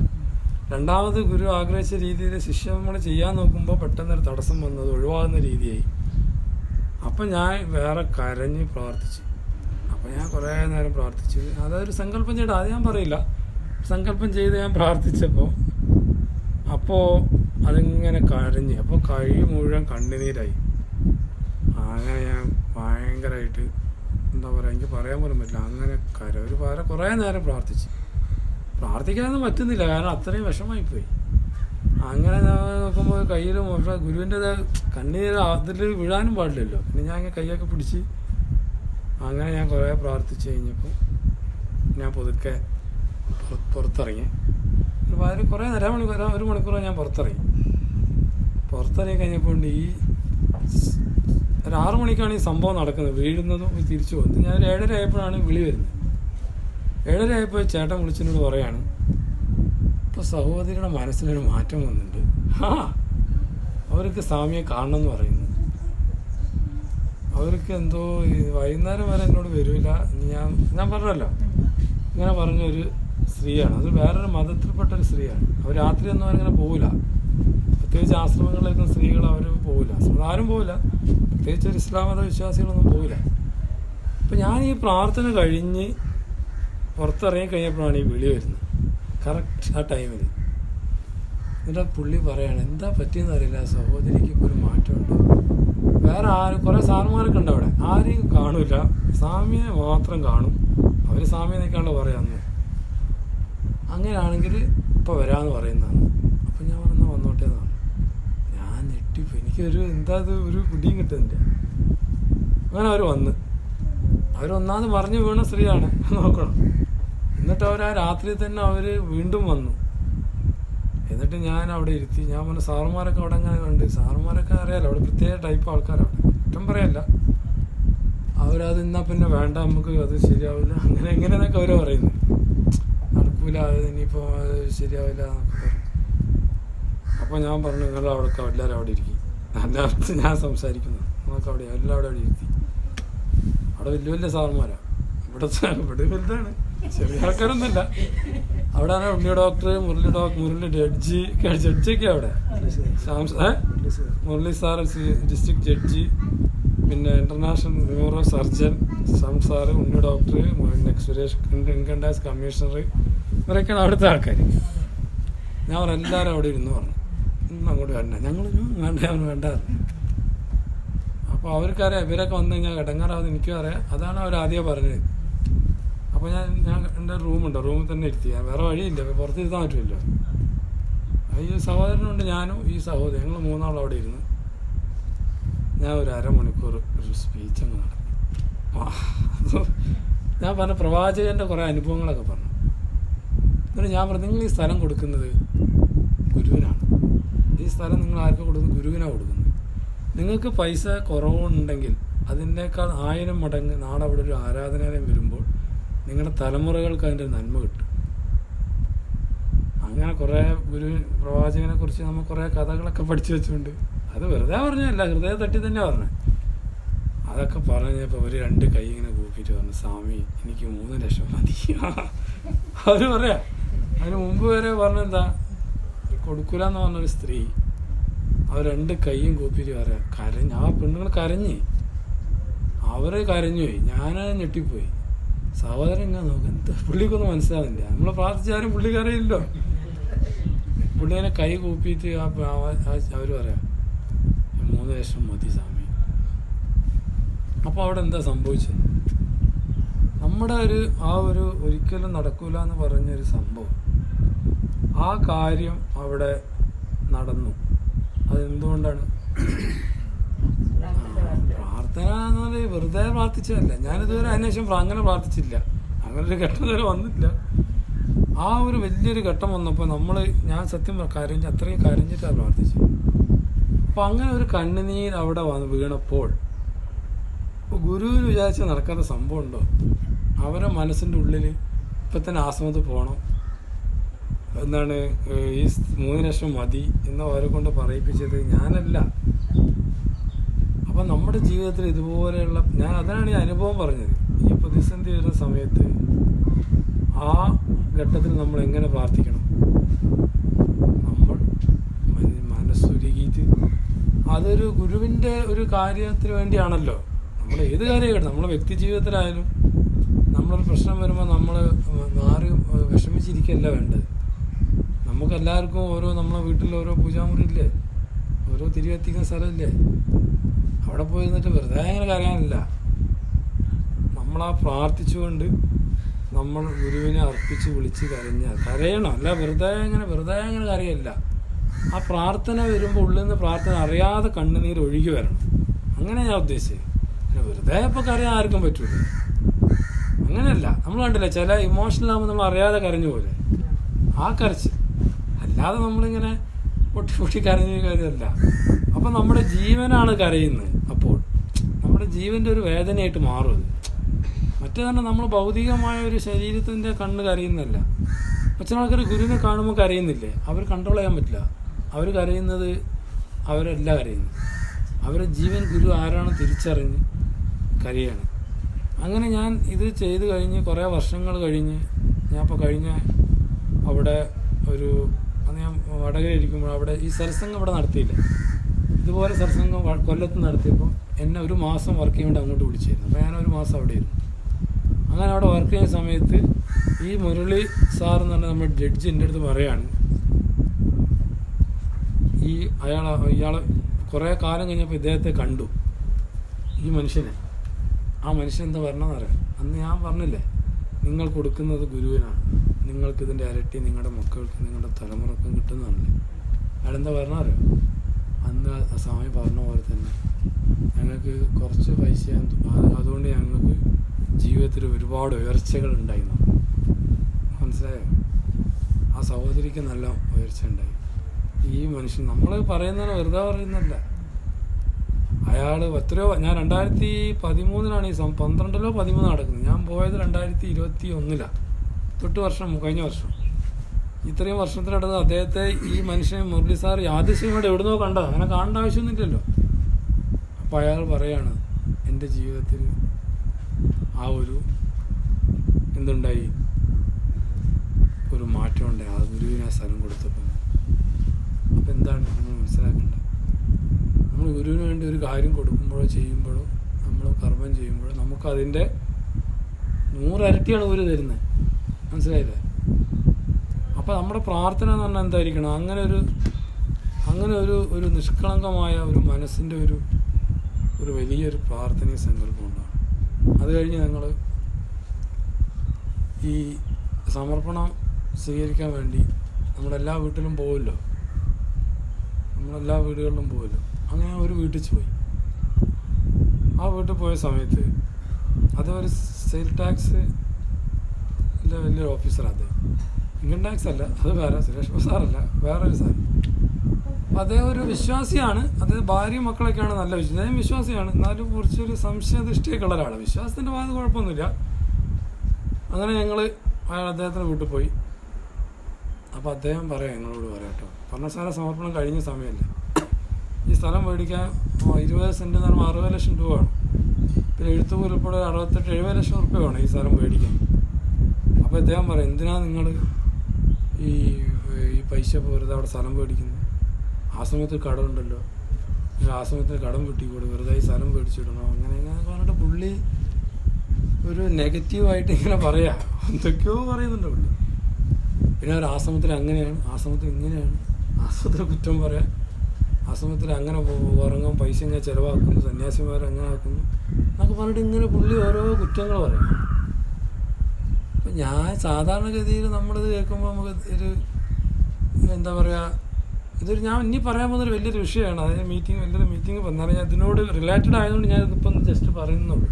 രണ്ടാമത് ഗുരു ആഗ്രഹിച്ച രീതിയിൽ ശിഷ്യങ്ങൾ ചെയ്യാൻ നോക്കുമ്പോൾ പെട്ടെന്നൊരു തടസ്സം വന്നത് ഒഴിവാകുന്ന രീതിയായി. അപ്പം ഞാൻ വേറെ കരഞ്ഞ് പ്രാർത്ഥിച്ചു. അപ്പം ഞാൻ കുറേ നേരം പ്രാർത്ഥിച്ചു. അതൊരു സങ്കല്പം ചെയ്ത് അത് ഞാൻ പറയില്ല, സങ്കല്പം ചെയ്ത് ഞാൻ പ്രാർത്ഥിച്ചപ്പോൾ അപ്പോൾ അതിങ്ങനെ കരഞ്ഞ്, അപ്പോൾ കൈ മുഴുവൻ കണ്ണുനീരായി. അങ്ങനെ ഞാൻ ഭയങ്കരമായിട്ട് എന്താ പറയുക, എനിക്ക് പറയാൻ പോലും പറ്റില്ല. അങ്ങനെ കുറേ നേരം പ്രാർത്ഥിക്കാനൊന്നും പറ്റുന്നില്ല, കാരണം അത്രയും വിഷമമായിപ്പോയി. അങ്ങനെ ഞാൻ നോക്കുമ്പോൾ കയ്യിൽ ഗുരുവിൻ്റെ കണ്ണീര് അതിൽ വീഴാനും പാടില്ലല്ലോ. പിന്നെ ഞാൻ അങ്ങനെ കൈയൊക്കെ പിടിച്ച് അങ്ങനെ ഞാൻ കുറേ പ്രാർത്ഥിച്ച് കഴിഞ്ഞപ്പോൾ ഞാൻ പതുക്കെ പുറത്തിറങ്ങി. കുറേ ഒരു മണിക്കൂർ ഞാൻ പുറത്തിറങ്ങി കഴിഞ്ഞപ്പോൾ ഈ ഒരു 6 മണിക്കാണ് ഈ സംഭവം നടക്കുന്നത്, വീഴുന്നതും തിരിച്ചു പോകുന്നത്. ഞാൻ 7:30 ആയപ്പോഴാണ് വിളി വരുന്നത്. 7:30 ആയപ്പോൾ ചേട്ടൻ വിളിച്ചതിനോട് പറയാണ്, ഇപ്പോൾ സഹോദരിയുടെ മനസ്സിലൊരു മാറ്റം വന്നിട്ടുണ്ട്, അവർക്ക് സ്വാമിയെ കാണണമെന്ന് പറയുന്നു. അവർക്ക് എന്തോ വൈകുന്നേരം വരെ എന്നോട് വരില്ല. ഞാൻ പറഞ്ഞല്ലോ, ഇങ്ങനെ പറഞ്ഞൊരു സ്ത്രീയാണ്, അത് വേറൊരു മതത്തിൽപ്പെട്ടൊരു സ്ത്രീയാണ്. അവർ രാത്രിയൊന്നും അവരിങ്ങനെ പോവില്ല, പ്രത്യേകിച്ച് ആശ്രമങ്ങളിലേക്കും സ്ത്രീകൾ അവർ പോവില്ല, ആരും പോവില്ല, പ്രത്യേകിച്ച് ഒരു ഇസ്ലാം മത വിശ്വാസികളൊന്നും പോവില്ല. അപ്പം ഞാൻ ഈ പ്രാർത്ഥന കഴിഞ്ഞ് പുറത്തിറങ്ങി കഴിഞ്ഞപ്പോഴാണ് ഈ വിളി വരുന്നത്, കറക്റ്റ് ആ ടൈമിൽ. എന്നിട്ട് പുള്ളി പറയാണ്, എന്താ പറ്റിയെന്ന് അറിയില്ല, സഹോദരിക്ക് ഇപ്പോൾ ഒരു മാറ്റമുണ്ട്. വേറെ കുറേ സാറന്മാരൊക്കെ ഉണ്ട് അവിടെ, ആരെയും കാണില്ല, സ്വാമിയെ മാത്രം കാണും. അവർ സ്വാമിയെ നിൽക്കാണ്ട് പറയാമെന്ന്. അങ്ങനെയാണെങ്കിൽ ഇപ്പോൾ വരാമെന്ന് പറയുന്നതാണ്. അപ്പം ഞാൻ പറഞ്ഞാൽ വന്നോട്ടെ എന്നാണ്. ഞാൻ ഞെട്ടിപ്പോൾ, എനിക്കൊരു ഒരു പിടിയും കിട്ടുന്നില്ല. അങ്ങനെ അവർ ഒന്നാമത് പറഞ്ഞു വീണ സ്ത്രീയാണ്, നോക്കണം. എന്നിട്ട് അവർ ആ രാത്രി തന്നെ അവർ വീണ്ടും വന്നു. എന്നിട്ട് ഞാൻ അവിടെ ഇരുത്തി. ഞാൻ പറഞ്ഞു, സാറുമാരൊക്കെ അവിടെ അങ്ങനെ ഉണ്ട്, സാറുമാരൊക്കെ അറിയാലോ, അവിടെ പ്രത്യേക ടൈപ്പ് ആൾക്കാരവിടെ, കുറ്റം പറയല്ല. അവരത് എന്നാൽ പിന്നെ വേണ്ട, നമുക്ക് അത് ശരിയാവില്ല, എങ്ങനെയെന്നൊക്കെ അവർ പറയുന്നു, നടക്കൂല, അത് ഇനിയിപ്പോൾ അത് ശരിയാവില്ല എന്നൊക്കെ പറയും. അപ്പോൾ ഞാൻ പറഞ്ഞു, നിങ്ങളവിടെ എല്ലാവരും അവിടെ ഇരിക്കും, എല്ലാവർക്കും ഞാൻ സംസാരിക്കുന്നു, നമുക്ക് അവിടെ എല്ലാവരും അവിടെ ഇരുത്തി. അവിടെ വലിയ സാറുമാരാണ്, ഇവിടെ വലുതാണ്, ചെറിയ ആൾക്കാരൊന്നുമല്ല. അവിടെ ആണ് ഉണ്ണി ഡോക്ടർ, മുരളി ജഡ്ജിയൊക്കെ അവിടെ, മുരളി സാർ ഡിസ്ട്രിക്ട് ജഡ്ജി, പിന്നെ international neuro surgeon sir, Unni doctor, Suresh income tax commissioner, ഇവരൊക്കെയാണ് അവിടുത്തെ ആൾക്കാർ. ഞാൻ എല്ലാവരും അവിടെ ഇരുന്ന് പറഞ്ഞു, ഇന്ന് അങ്ങോട്ട് വരണ്ട, ഞങ്ങൾ വേണ്ട. അപ്പോൾ അവർക്കറിയാം ഇവരൊക്കെ വന്നു കഴിഞ്ഞാൽ ഇടങ്ങാറാവുന്ന എനിക്കും അറിയാം. അതാണ് അവർ ആദ്യം പറഞ്ഞത്. അപ്പോൾ ഞാൻ എൻ്റെ റൂമുണ്ട്, റൂമിൽ തന്നെ ഇരുത്തി, വേറെ വഴിയില്ല, അപ്പോൾ പുറത്തിരുത്താൻ പറ്റുമല്ലോ. ഈ സഹോദരനുണ്ട്, ഞാനും ഈ സഹോദരൻ, ഞങ്ങൾ മൂന്നാളും അവിടെ ഇരുന്ന് ഞാൻ ഒരു അരമണിക്കൂർ ഒരു സ്പീച്ചങ്ങ് നടത്തി. ഞാൻ പറഞ്ഞ പ്രവാചകൻ്റെ കുറേ അനുഭവങ്ങളൊക്കെ പറഞ്ഞു. എന്നിട്ട് ഞാൻ പറഞ്ഞു, നിങ്ങൾ ഈ സ്ഥലം കൊടുക്കുന്നത് ഗുരുവിനാണ്. ഈ സ്ഥലം നിങ്ങൾ ആർക്കും കൊടുക്കുന്നത്? ഗുരുവിനാണ് കൊടുക്കുന്നത്. നിങ്ങൾക്ക് പൈസ കുറവുണ്ടെങ്കിൽ അതിൻ്റെക്കാൾ 1000 മടങ്ങ് നാളെ അവിടെ ഒരു ആരാധനാലയം വരുമ്പോൾ നിങ്ങളുടെ തലമുറകൾക്ക് അതിൻ്റെ നന്മ കിട്ടും. അങ്ങനെ കുറേ പ്രവാചകനെ കുറിച്ച് നമ്മൾ കുറേ കഥകളൊക്കെ പഠിച്ചു വെച്ചുകൊണ്ട്, അത് വെറുതെ പറഞ്ഞല്ല, ഹൃദയം തട്ടി തന്നെ പറഞ്ഞു. അതൊക്കെ പറഞ്ഞപ്പോൾ ഒരു 2 കൈ ഇങ്ങനെ കൂപ്പിയിട്ട് പറഞ്ഞു, സ്വാമി എനിക്ക് 3 ലക്ഷം മതി. അവർ പറയാം. അതിന് മുമ്പ് വരെ പറഞ്ഞെന്താ കൊടുക്കൂലെന്ന് പറഞ്ഞൊരു സ്ത്രീ, അവർ 2 കൈയും കൂപ്പിയിട്ട് പറയാം, കരഞ്ഞ്. ആ പെണ്ണുങ്ങൾ കരഞ്ഞ്, അവർ കരഞ്ഞുപോയി. ഞാൻ ഞെട്ടിപ്പോയി. സഹോദരൻ ഇങ്ങനെ നോക്കാം, എന്താ പുള്ളിക്കൊന്നും മനസ്സിലാവില്ല. നമ്മൾ പ്രാർത്ഥിച്ചാലും പുള്ളി കരയില്ലോ. പുള്ളിനെ കൈ കൂപ്പിയിട്ട് അവർ പറയാം, 3 ലക്ഷം മതി സ്വാമി. അപ്പോൾ അവിടെ എന്താ സംഭവിച്ചത്? നമ്മുടെ ഒരു ഒരിക്കലും നടക്കൂല എന്ന് പറഞ്ഞൊരു സംഭവം, ആ കാര്യം അവിടെ നടന്നു. അതെന്തുകൊണ്ടാണ്? പ്രാർത്ഥന എന്നാൽ വെറുതെ പ്രാർത്ഥിച്ചതല്ല. ഞാനിതുവരെ അതിനുശേഷം അങ്ങനെ പ്രാർത്ഥിച്ചില്ല. അങ്ങനെ ഒരു ഘട്ടം ഇതുവരെ വന്നില്ല. ആ ഒരു വലിയൊരു ഘട്ടം വന്നപ്പോൾ ഞാൻ സത്യം കരഞ്ഞ്, അത്രയും കരഞ്ഞിട്ടാണ് പ്രാർത്ഥിച്ചത്. അപ്പോൾ അങ്ങനെ ഒരു കണ്ണുനീർ അവിടെ വീണപ്പോൾ ഗുരുവിന് വിചാരിച്ച് നടക്കാത്ത സംഭവം ഉണ്ടോ? അവരെ മനസ്സിൻ്റെ ഉള്ളിൽ ഇപ്പം തന്നെ ആശ്രമത്തിൽ പോകണം, എന്താണ് ഈ 3 ലക്ഷം മതി എന്ന് അവരെ കൊണ്ട് പറയിപ്പിച്ചത് ഞാനല്ല. അപ്പം നമ്മുടെ ജീവിതത്തിൽ ഇതുപോലെയുള്ള, അതാണ് ഈ അനുഭവം പറഞ്ഞത്. ഈ പ്രതിസന്ധി വരുന്ന സമയത്ത് ആ ഘട്ടത്തിൽ നമ്മൾ എങ്ങനെ പ്രാർത്ഥിക്കണം? നമ്മൾ മനസ്സുരുകിയിട്ട്, അതൊരു ഗുരുവിൻ്റെ ഒരു കാര്യത്തിന് വേണ്ടിയാണല്ലോ. നമ്മൾ ഏത് കാര്യമായിട്ട്, നമ്മളെ വ്യക്തി ജീവിതത്തിലായാലും നമ്മളൊരു പ്രശ്നം വരുമ്പോൾ നമ്മൾ ആരും വിഷമിച്ചിരിക്കുകയല്ല വേണ്ടത്. നമുക്കെല്ലാവർക്കും നമ്മളെ വീട്ടിൽ ഓരോ പൂജാമുറി ഇല്ലേ, ഓരോ തിരികെത്തിക്കുന്ന സ്ഥലമില്ലേ, അവിടെ പോയി നിന്നിട്ട് വെറുതെ അങ്ങനെ കരയാനില്ല. നമ്മളാ പ്രാർത്ഥിച്ചുകൊണ്ട് നമ്മൾ ഗുരുവിനെ അർപ്പിച്ച് വിളിച്ച് കരയണം. അല്ല വെറുതെ അങ്ങനെ കരയല്ല. ആ പ്രാർത്ഥന വരുമ്പോൾ ഉള്ളിൽ നിന്ന് പ്രാർത്ഥന അറിയാതെ കണ്ണുനീര് ഒഴുകി വരണം. അങ്ങനെ ഞാൻ ഉദ്ദേശിച്ചത്. പിന്നെ വെറുതെ ഇപ്പോൾ കരയാൻ ആർക്കും പറ്റൂല, അങ്ങനെയല്ല. നമ്മൾ കണ്ടില്ല, ചില ഇമോഷണൽ ആകുമ്പോൾ നമ്മൾ അറിയാതെ കരഞ്ഞു പോലെ, ആ കരച്ച്. അല്ലാതെ നമ്മളിങ്ങനെ പൊട്ടി കരഞ്ഞ കാര്യമല്ല. അപ്പം നമ്മുടെ ജീവനാണ് കരയുന്നത്. അപ്പോൾ നമ്മുടെ ജീവൻ്റെ ഒരു വേദനയായിട്ട് മാറും അത്. മറ്റേ തന്നെ നമ്മൾ ഭൗതികമായ ഒരു ശരീരത്തിൻ്റെ കണ്ണ് കരയുന്നതല്ല. ചില ആൾക്കാർ ഗുരുവിനെ കാണുമ്പോൾ കരയുന്നില്ലേ, അവർ കൺട്രോൾ ചെയ്യാൻ പറ്റില്ല. അവർ കരയുന്നത് അവരല്ല കരയുന്നത്, അവരുടെ ജീവൻ ഗുരു ആരാണ് തിരിച്ചറിഞ്ഞ് കരയാണ്. അങ്ങനെ ഞാൻ ഇത് ചെയ്ത് കഴിഞ്ഞ് കുറേ വർഷങ്ങൾ കഴിഞ്ഞ്, ഞാൻ ഇപ്പോൾ അവിടെ അന്ന് ഞാൻ വടകരയിരിക്കുമ്പോൾ അവിടെ ഈ സത്സംഗം ഇവിടെ നടത്തിയില്ല. ഇതുപോലെ സത്സംഗം കൊല്ലത്ത് നടത്തിയപ്പോൾ എന്നെ 1 മാസം വർക്ക് ചെയ്യാൻ വേണ്ടി അങ്ങോട്ട് വിളിച്ചായിരുന്നു. അപ്പോൾ ഞാൻ 1 മാസം അവിടെ ഇരുന്നു. അങ്ങനെ അവിടെ വർക്ക് ചെയ്യുന്ന സമയത്ത് ഈ മുരളി സാർ എന്ന് പറഞ്ഞാൽ നമ്മുടെ ജഡ്ജി എൻ്റെ അടുത്ത് പറയാണ്, ഇയാളെ കുറേ കാലം കഴിഞ്ഞപ്പോൾ ഇദ്ദേഹത്തെ കണ്ടു, ഈ മനുഷ്യനെ. ആ മനുഷ്യൻ എന്താ പറഞ്ഞതെന്നറിയാം? അന്ന് ഞാൻ പറഞ്ഞില്ലേ, നിങ്ങൾ കൊടുക്കുന്നത് ഗുരുവിനാണ്, നിങ്ങൾക്കിതിൻ്റെ ഇരട്ടി നിങ്ങളുടെ മക്കൾക്ക് നിങ്ങളുടെ തലമുറക്കും കിട്ടുന്നതാണല്ലേ. അയാളെന്താ പറഞ്ഞറിയാം? അന്ന് സ്വാമി പറഞ്ഞ പോലെ തന്നെ ഞങ്ങൾക്ക് കുറച്ച് പൈസ, അതുകൊണ്ട് ഞങ്ങൾക്ക് ജീവിതത്തിൽ ഒരുപാട് ഉയർച്ചകൾ ഉണ്ടായിരുന്നു. മനസ്സിലായോ? ആ സഹോദരിക്ക് നല്ല ഉയർച്ച ഉണ്ടായി. ഈ മനുഷ്യൻ നമ്മൾ പറയുന്നത് വെറുതെ പറയുന്നല്ല. അയാൾ എത്രയോ, ഞാൻ 2013 ഈ 12-13 നടക്കുന്നത്. ഞാൻ പോയത് 2021 കഴിഞ്ഞ വർഷം. ഇത്രയും വർഷത്തിനടുത്ത് അദ്ദേഹത്തെ, ഈ മനുഷ്യൻ മുരളി സാർ യാദൃശ്യമായിട്ട് എവിടുന്നോ കണ്ടത്, അങ്ങനെ കാണേണ്ട ആവശ്യമൊന്നുമില്ലല്ലോ. അപ്പം അയാൾ പറയാണ്, എൻ്റെ ജീവിതത്തിൽ ആ എന്തുണ്ടായി, ഒരു മാറ്റം ഉണ്ടായി ആ ഗുരുവിനെ സ്ഥലം കൊടുത്തപ്പോൾ. അപ്പം എന്താണ് നമ്മൾ മനസ്സിലാക്കേണ്ടത്? നമ്മൾ ഗുരുവിന് വേണ്ടി ഒരു കാര്യം കൊടുക്കുമ്പോഴോ ചെയ്യുമ്പോഴോ, നമ്മൾ കർമ്മം ചെയ്യുമ്പോഴോ നമുക്കതിൻ്റെ 100 ഇരട്ടിയാണ് ഗുരു തരുന്നത്. മനസ്സിലായില്ലേ? അപ്പോൾ നമ്മുടെ പ്രാർത്ഥന എന്ന് പറഞ്ഞാൽ എന്തായിരിക്കണം? അങ്ങനെ ഒരു നിഷ്കളങ്കമായ ഒരു മനസ്സിൻ്റെ ഒരു ഒരു വലിയൊരു പ്രാർത്ഥനയും സങ്കല്പം ഉണ്ടാകും. അത് കഴിഞ്ഞ് ഞങ്ങൾ ഈ സമർപ്പണം സ്വീകരിക്കാൻ വേണ്ടി നമ്മളെല്ലാ വീട്ടിലും പോകുമല്ലോ, നമ്മളെല്ലാ വീടുകളിലും പോകുമല്ലോ. അങ്ങനെ ഒരു വീട്ടിൽ പോയി. ആ വീട്ടിൽ പോയ സമയത്ത് അത് ഒരു സെയിൽ ടാക്സിൻ്റെ വലിയൊരു ഓഫീസറാണ്. അത് ഇൻകം ടാക്സ് അല്ല, അത് വേറെ സുരേഷ് സാറല്ല, വേറൊരു സാർ. അദ്ദേഹം ഒരു വിശ്വാസിയാണ്. അദ്ദേഹം ഭാര്യയും മക്കളൊക്കെയാണ് നല്ല അദ്ദേഹം വിശ്വാസിയാണ്. എന്നാലും കുറച്ചൊരു സംശയദൃഷ്ടിയൊക്കെ ഉള്ള ഒരാളാണ്. വിശ്വാസത്തിൻ്റെ ഭാഗത്ത് കുഴപ്പമൊന്നുമില്ല. അങ്ങനെ ഞങ്ങൾ അദ്ദേഹത്തിന് വീട്ടിൽ പോയി. അപ്പോൾ അദ്ദേഹം പറയാം, ഞങ്ങളോട് പറയാം കേട്ടോ, ഭരണശാല സമർപ്പണം കഴിഞ്ഞ സമയമല്ലേ, ഈ സ്ഥലം മേടിക്കാൻ 20 സെൻറ്റ് എന്ന് പറയുമ്പോൾ 60 ലക്ഷം രൂപ വേണം. പിന്നെ എഴുത്തുകൂലി ഉൾപ്പെടെ 68-70 ലക്ഷം റുപ്യ വേണം ഈ സ്ഥലം മേടിക്കാൻ. അപ്പോൾ അദ്ദേഹം പറയും, എന്തിനാണ് നിങ്ങൾ ഈ പൈസ വെറുതെ അവിടെ സ്ഥലം മേടിക്കുന്നത്? ആശ്രമത്തിൽ കടമുണ്ടല്ലോ, ആശ്രമത്തിന് കടം കിട്ടിക്കൂടെ, വെറുതെ ഈ സ്ഥലം മേടിച്ചിടണോ, അങ്ങനെ ഇങ്ങനെ പറഞ്ഞിട്ട് പുള്ളി ഒരു നെഗറ്റീവായിട്ട് ഇങ്ങനെ പറയാം, എന്തൊക്കെയോ പറയുന്നുണ്ട് പുള്ളി. പിന്നെ ഒരു ആശ്രമത്തിൽ അങ്ങനെയാണ്, ആശ്രമത്തിൽ ഇങ്ങനെയാണ്, ആശ്രമത്തിൽ കുറ്റം പറയാം, ആശ്രമത്തിൽ അങ്ങനെ ഉറങ്ങാൻ പൈസ ഇങ്ങനെ ചിലവാക്കുന്നു, സന്യാസിമാർ അങ്ങനെ ആക്കുന്നു എന്നൊക്കെ പറഞ്ഞിട്ട് ഇങ്ങനെ പുള്ളി ഓരോ കുറ്റങ്ങൾ പറയും. അപ്പം ഞാൻ സാധാരണഗതിയിൽ നമ്മളിത് കേൾക്കുമ്പോൾ നമുക്ക് ഒരു എന്താ പറയുക, ഇതൊരു ഞാൻ ഇനി പറയാൻ പോകുന്നൊരു വലിയൊരു വിഷയമാണ്. അതിന് വലിയൊരു മീറ്റിംഗ് വന്നാലും ഞാൻ ഇതിനോട് റിലേറ്റഡ് ആയതുകൊണ്ട് ഞാൻ ഇതിപ്പം ജസ്റ്റ് പറയുന്നുള്ളൂ.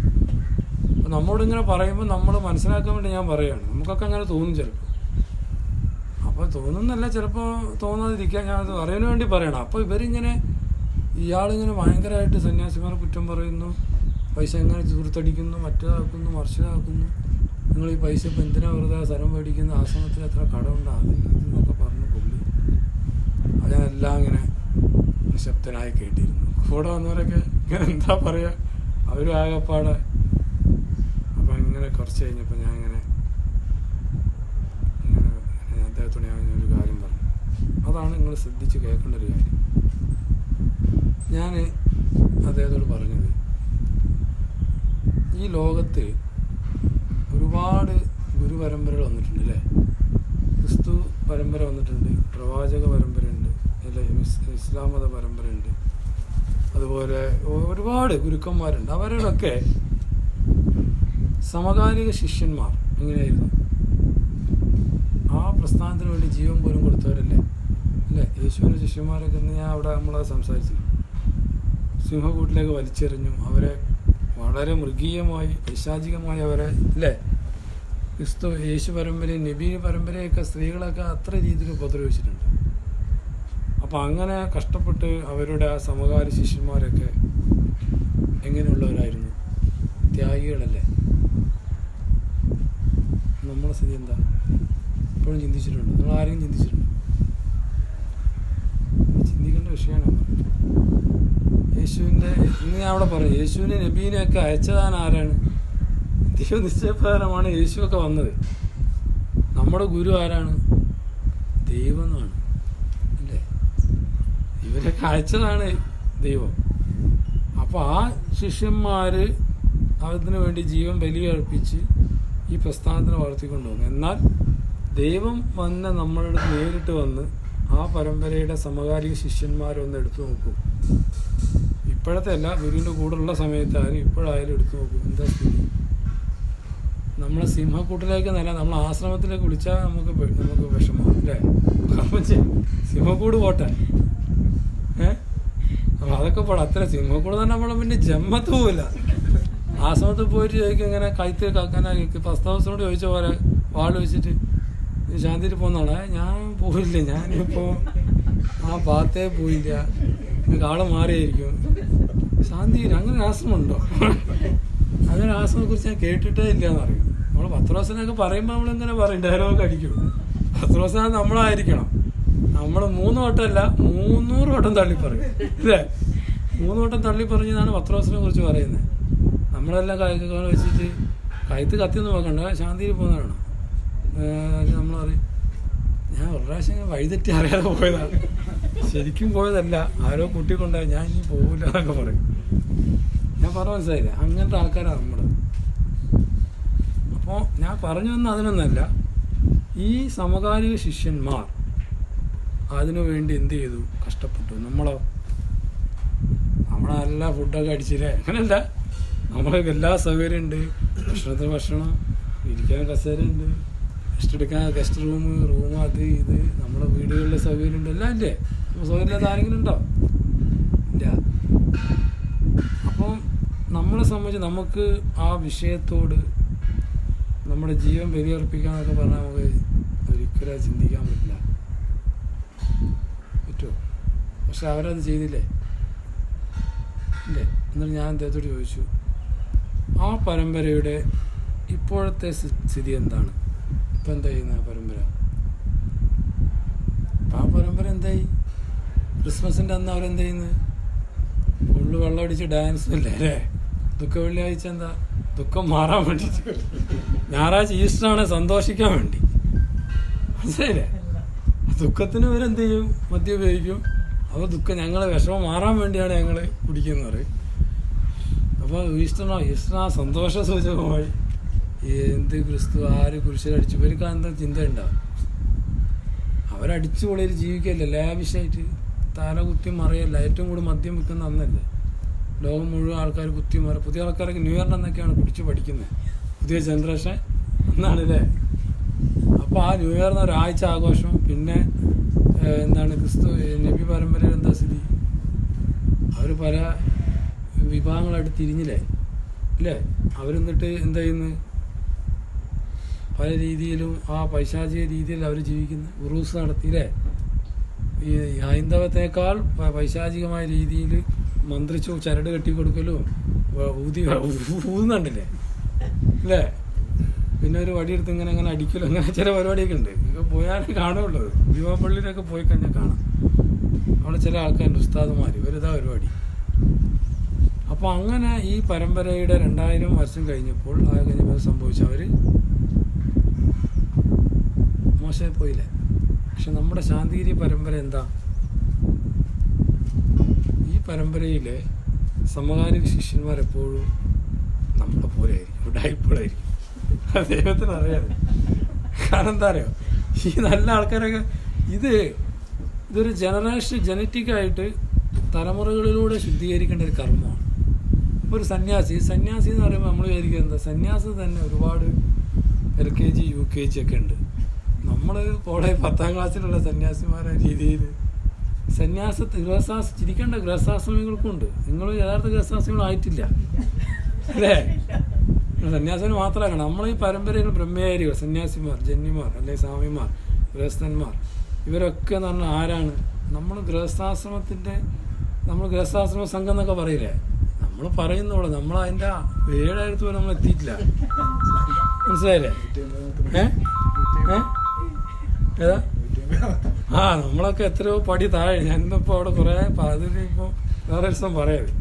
അപ്പം നമ്മോടിങ്ങനെ പറയുമ്പോൾ നമ്മൾ മനസ്സിലാക്കാൻ വേണ്ടി ഞാൻ പറയുകയാണ്. നമുക്കൊക്കെ അങ്ങനെ തോന്നും ചിലപ്പോൾ. അപ്പോൾ തോന്നുന്നല്ല, ചിലപ്പോൾ തോന്നാതിരിക്കാൻ ഞാൻ അത് അറിയാൻ വേണ്ടി പറയണം. അപ്പോൾ ഇവരിങ്ങനെ ഇയാളിങ്ങനെ ഭയങ്കരമായിട്ട് സന്യാസിമാരെ കുറ്റം പറയുന്നു, പൈസ എങ്ങനെ ചൂർത്തടിക്കുന്നു, മറ്റേതാക്കുന്നു, മറിച്ചതാക്കുന്നു, നിങ്ങൾ ഈ പൈസ ഇപ്പം എന്തിനാണ് വെറുതെ സ്ഥലം മേടിക്കുന്ന, ആശ്രമത്തിൽ എത്ര കടമുണ്ട്, അത് ഇതെന്നൊക്കെ പറഞ്ഞു പുള്ളി. അത് ഞാനെല്ലാം ഇങ്ങനെ നിശബ്ദനായി കേട്ടിരുന്നു. കൂടെ വന്നവരൊക്കെ ഇങ്ങനെ എന്താ പറയുക, അവരും ആകെപ്പാടെ. അപ്പം ഇങ്ങനെ കുറച്ച് കഴിഞ്ഞപ്പോൾ ഞാൻ ഇങ്ങനെ അദ്ദേഹത്തോട് ഞാൻ ഒരു കാര്യം പറഞ്ഞു. അതാണ് നിങ്ങൾ ശ്രദ്ധിച്ച് കേൾക്കേണ്ട ഒരു കാര്യം. ഞാൻ അദ്ദേഹത്തോട് പറഞ്ഞത്, ഈ ലോകത്ത് ഒരുപാട് ഗുരുപരമ്പരകൾ വന്നിട്ടുണ്ട് അല്ലേ. ക്രിസ്തു പരമ്പര വന്നിട്ടുണ്ട്, പ്രവാചക പരമ്പരയുണ്ട് അല്ലേ, ഇസ്ലാം മത പരമ്പരയുണ്ട്, അതുപോലെ ഒരുപാട് ഗുരുക്കന്മാരുണ്ട്. അവരുടെയൊക്കെ സമകാലിക ശിഷ്യന്മാർ എങ്ങനെയായിരുന്നു? ആ പ്രസ്ഥാനത്തിന് വേണ്ടി ജീവൻ പോലും കൊടുത്തവരല്ലേ അല്ലേ. യേശുവിൻ്റെ ശിഷ്യന്മാരൊക്കെ ഇന്ന് ഞാൻ അവിടെ നമ്മളത് സംസാരിച്ചു, സിംഹക്കൂട്ടിലേക്ക് വലിച്ചെറിഞ്ഞു, അവരെ വളരെ മൃഗീയമായി പൈശാചികമായി അവരെ അല്ലേ, ക്രിസ്തു യേശു പരമ്പരയും നബി പരമ്പരയൊക്കെ സ്ത്രീകളൊക്കെ അത്ര രീതിയിൽ ഉപദ്രവിച്ചിട്ടുണ്ട്. അപ്പോൾ അങ്ങനെ കഷ്ടപ്പെട്ട് അവരുടെ ആ സമകാലി ശിഷ്യന്മാരൊക്കെ എങ്ങനെയുള്ളവരായിരുന്നു? ത്യാഗികളല്ലേ. നമ്മളെ സ്ഥിതി എന്താ? എപ്പോഴും ചിന്തിച്ചിട്ടുണ്ട്? നിങ്ങൾ ആരെങ്കിലും ചിന്തിച്ചിട്ടുണ്ട്? ചിന്തിക്കേണ്ട വിഷയമാണ്. യേശുവിൻ്റെ ഇന്ന് ഞാൻ അവിടെ പറയും, യേശുവിനെ നബീനെയൊക്കെ അയച്ചതാൻ ആരാണ്? ദൈവ നിശ്ചയപ്രകാരമാണ് യേശുവൊക്കെ വന്നത്. നമ്മുടെ ഗുരു ആരാണ്? ദൈവം എന്നാണ് അല്ലേ. ഇവരൊക്കെ അയച്ചതാണ് ദൈവം. അപ്പോൾ ആ ശിഷ്യന്മാർ അതിനു വേണ്ടി ജീവൻ ബലിയർപ്പിച്ച് ഈ പ്രസ്ഥാനത്തിനെ വളർത്തിക്കൊണ്ടുവന്നു. എന്നാൽ ദൈവം വന്ന നമ്മളുടെ നേരിട്ട് വന്ന് ആ പരമ്പരയുടെ സമകാലിക ശിഷ്യന്മാരൊന്ന് എടുത്തു നോക്കൂ. ഇപ്പോഴത്തെ അല്ല, ഗുരുവിൻ്റെ കൂടെയുള്ള സമയത്തായാലും ഇപ്പോഴായാലും എടുത്തു നോക്കൂ, എന്താ സ്ഥിതി? നമ്മളെ സിംഹക്കൂട്ടിലേക്ക് നല്ല നമ്മൾ ആശ്രമത്തിലേക്ക് വിളിച്ചാൽ നമുക്ക് വിഷമം അല്ലേ. കാരണം സിംഹക്കൂട് പോട്ടെ, അപ്പോൾ അതൊക്കെ പോട്ടെ. അത്ര സിംഹക്കൂട് തന്നെ നമ്മളെ പിന്നെ ജമ്മത്ത് പോവില്ല. ആശ്രമത്തിൽ പോയിട്ട് ചോദിക്കും, ഇങ്ങനെ കൈത്തിൽ കാക്കാനാ പസ്താവസിനോട് ചോദിച്ച പോലെ വാൾ വെച്ചിട്ട് ശാന്തിയിൽ പോകുന്നതാണ്. ഞാൻ പോയില്ല, ഞാനിപ്പോൾ ആ ഭാഗത്തേ പോയില്ല, ആളെ മാറിയായിരിക്കും. ശാന്തിയിൽ അങ്ങനെ ആശ്രമമുണ്ടോ? അങ്ങനെ ആശ്രമത്തെക്കുറിച്ച് ഞാൻ കേട്ടിട്ടേ ഇല്ല എന്ന് പറയും. നമ്മൾ പത്രോസിനൊക്കെ പറയുമ്പോൾ നമ്മളിങ്ങനെ പറയും, ഡയലോഗ് അടിക്കും. പത്രോസിനെ നമ്മളായിരിക്കണം. നമ്മൾ 3 വട്ടമല്ല 300 വട്ടം തള്ളിപ്പറയും അല്ലേ. 3 വട്ടം തള്ളിപ്പറഞ്ഞതാണ് പത്രോസിനെ കുറിച്ച് പറയുന്നത്. നമ്മളെല്ലാം കൈകൾ വെച്ചിട്ട് കഴുത്ത് കത്തിയൊന്നും നോക്കണ്ട, ശാന്തിയിൽ പോകുന്നതാണ്. നമ്മൾ പറയും, ഞാൻ ഒരു പ്രാവശ്യം വഴിതെറ്റി അറിയാതെ പോയതാണ്, ശരിക്കും പോയതല്ല, ആരോ കൂട്ടിക്കൊണ്ടായി, ഞാൻ ഇനി പോകില്ല എന്നൊക്കെ പറയും. ഞാൻ പറഞ്ഞ മനസ്സിലായില്ലേ, അങ്ങനത്തെ ആൾക്കാരാണ് നമ്മൾ. അപ്പോൾ ഞാൻ പറഞ്ഞു വന്ന അതിനൊന്നല്ല, ഈ സമകാലിക ശിഷ്യന്മാർ അതിനു വേണ്ടി എന്ത് ചെയ്തു? കഷ്ടപ്പെട്ടു. നമ്മളെ നമ്മളെല്ലാ ഫുഡൊക്കെ അടിച്ചില്ലേ, അങ്ങനെയല്ല. നമ്മൾക്ക് എല്ലാ സൗകര്യം ഉണ്ട്. ഭക്ഷണത്തിന് ഭക്ഷണം, ഇരിക്കാൻ കസേരയുണ്ട്, ഗസ്റ്റ് എടുക്കാൻ ഗസ്റ്റ് റൂം, അത് ഇത്, നമ്മുടെ വീടുകളിലെ സൗകര്യം ഉണ്ട്, എല്ലാം ഇല്ലേ? അപ്പോൾ സൗകര്യമില്ലാത്ത ആരെങ്കിലും ഉണ്ടോ? ഇല്ല. അപ്പം നമ്മളെ സംബന്ധിച്ച് നമുക്ക് ആ വിഷയത്തോട് നമ്മുടെ ജീവൻ ബലിയർപ്പിക്കാന്നൊക്കെ പറഞ്ഞാൽ നമുക്ക് ഒരിക്കലും ചിന്തിക്കാൻ പറ്റില്ല. പറ്റുമോ? പക്ഷെ അവരത് ചെയ്തില്ലേ? ഇല്ലേ? എന്നിട്ട് ഞാൻ അദ്ദേഹത്തോട് ചോദിച്ചു, ആ പരമ്പരയുടെ ഇപ്പോഴത്തെ സ്ഥിതി എന്താണ്? ഇപ്പം എന്താ ചെയ്യുന്നത് ആ പരമ്പര? ആ പരമ്പര എന്തായി? ക്രിസ്മസിൻ്റെ അന്ന് അവരെന്താ ചെയ്യുന്നത്? ഫുള്ള് വെള്ളം അടിച്ച് ഡാൻസും ഇല്ലേ അല്ലേ? ദുഃഖ വെള്ളിയാഴ്ച എന്താ? ദുഃഖം മാറാൻ വേണ്ടിയിട്ട്. ഞായറാഴ്ച ഈസ്റ്ററാണ് സന്തോഷിക്കാൻ വേണ്ടി. മനസ്സിലായില്ലേ? ദുഃഖത്തിന് ഇവരെന്ത് ചെയ്യും? മദ്യം ഉപയോഗിക്കും. അപ്പോൾ ഞങ്ങളെ വിഷമം മാറാൻ വേണ്ടിയാണ് ഞങ്ങൾ കുടിക്കുന്നത്. അപ്പോൾ ഈസ്റ്റർ ആ സന്തോഷ സൂചകമായി എന്ത് ക്രിസ്തു ആര് കുരിശിലടിച്ചു, ഇവർക്ക് എന്താ ചിന്ത ഉണ്ടാവും? അവരടിച്ചു പൊളിയിൽ ജീവിക്കല്ലേ, ലാവിഷായിട്ട് തല കുത്തി മറിയല്ല. ഏറ്റവും കൂടുതൽ മദ്യം വിൽക്കുന്ന അന്നല്ലേ ലോകം മുഴുവൻ ആൾക്കാർ കുത്തി മറി. പുതിയ ആൾക്കാരൊക്കെ ന്യൂ ഇയറിന് എന്നൊക്കെയാണ് കുടിച്ച് പഠിക്കുന്നത്, പുതിയ ജനറേഷൻ എന്നാണല്ലേ. അപ്പോൾ ആ ന്യൂ ഇയറിന് ഒരാഴ്ച ആഘോഷം. പിന്നെ എന്താണ് ക്രിസ്തു നബി പരമ്പരയിൽ എന്താ സ്ഥിതി? അവർ പല വിഭാഗങ്ങളായിട്ട് തിരിഞ്ഞില്ലേ അല്ലേ? അവരെന്നിട്ട് എന്താ ചെയ്യുന്നത്? പല രീതിയിലും ആ പൈശാചിക രീതിയിൽ അവർ ജീവിക്കുന്നത്. ഉറൂസ് നടത്തിയില്ലേ? ഈ ഹൈന്ദവത്തേക്കാൾ പൈശാചികമായ രീതിയിൽ മന്ത്രിച്ചു ചരട് കെട്ടിക്കൊടുക്കലും ഊതുന്നുണ്ടല്ലേ അല്ലേ? പിന്നെ ഒരു വടിയെടുത്ത് ഇങ്ങനെ അടിക്കലും അങ്ങനെ ചില പരിപാടിയൊക്കെ ഉണ്ട്. ഇതൊക്കെ പോയാലേ കാണുള്ളൂ. ഭീമാപ്പള്ളിയിലൊക്കെ പോയി കഴിഞ്ഞാൽ കാണാം. അവിടെ ചില ആൾക്കാരുണ്ട് ഉസ്താദുമാർ, ഇവരിതാ പരിപാടി. അപ്പോൾ അങ്ങനെ ഈ പരമ്പരയുടെ 2000 വർഷം കഴിഞ്ഞപ്പോൾ സംഭവിച്ചു, അവർ മോശമായി പോയില്ലേ? പക്ഷെ നമ്മുടെ ശാന്തിഗിരി പരമ്പര എന്താ? ഈ പരമ്പരയിലെ സമകാലിക ശിഷ്യന്മാരെപ്പോഴും നമ്മളെ പോലെ ആയിരിക്കും, ഉടായിപ്പോഴായിരിക്കും. ദൈവത്തിന് അറിയാതെ. കാരണം എന്താ അറിയോ? ഈ നല്ല ആൾക്കാരൊക്കെ ഇതൊരു ജനറ്റിക്കായിട്ട് തലമുറകളിലൂടെ ശുദ്ധീകരിക്കേണ്ട ഒരു കർമ്മമാണ്. ഇപ്പോൾ ഒരു സന്യാസി എന്ന് പറയുമ്പോൾ നമ്മൾ വിചാരിക്കുക എന്താ? സന്യാസം തന്നെ ഒരുപാട് LKG UKG ഒക്കെ ഉണ്ട്. നമ്മൾ കോളേജ് 10ാം ക്ലാസ്സിലുള്ള സന്യാസിമാരുടെ രീതിയിൽ ചിരിക്കേണ്ട ഗൃഹസ്ഥാശ്രമികൾക്കും ഉണ്ട്. നിങ്ങൾ യഥാർത്ഥ ഗൃഹസ്ഥാശ്രമികളായിട്ടില്ല അല്ലേ? സന്യാസിന് മാത്രമാണ്. നമ്മൾ ഈ പരമ്പരയിൽ ബ്രഹ്മചാരികൾ, സന്യാസിമാർ, ജന്യമാർ അല്ലെങ്കിൽ സ്വാമിമാർ, ഗൃഹസ്ഥന്മാർ, ഇവരൊക്കെ എന്ന് പറഞ്ഞാൽ ആരാണ്? നമ്മൾ ഗൃഹസ്ഥാശ്രമ സംഘം എന്നൊക്കെ പറയില്ലേ? നമ്മൾ പറയുന്നോളൂ, നമ്മൾ അതിൻ്റെ 7 വരെ നമ്മൾ എത്തിയിട്ടില്ല. മനസ്സിലായില്ലേ? ഏതാ? നമ്മളൊക്കെ എത്രയോ പടി താഴെ. ഞാനിന്നിപ്പോൾ അവിടെ കുറേ അതിലിപ്പോൾ വേറെ ദിവസം പറയാത്.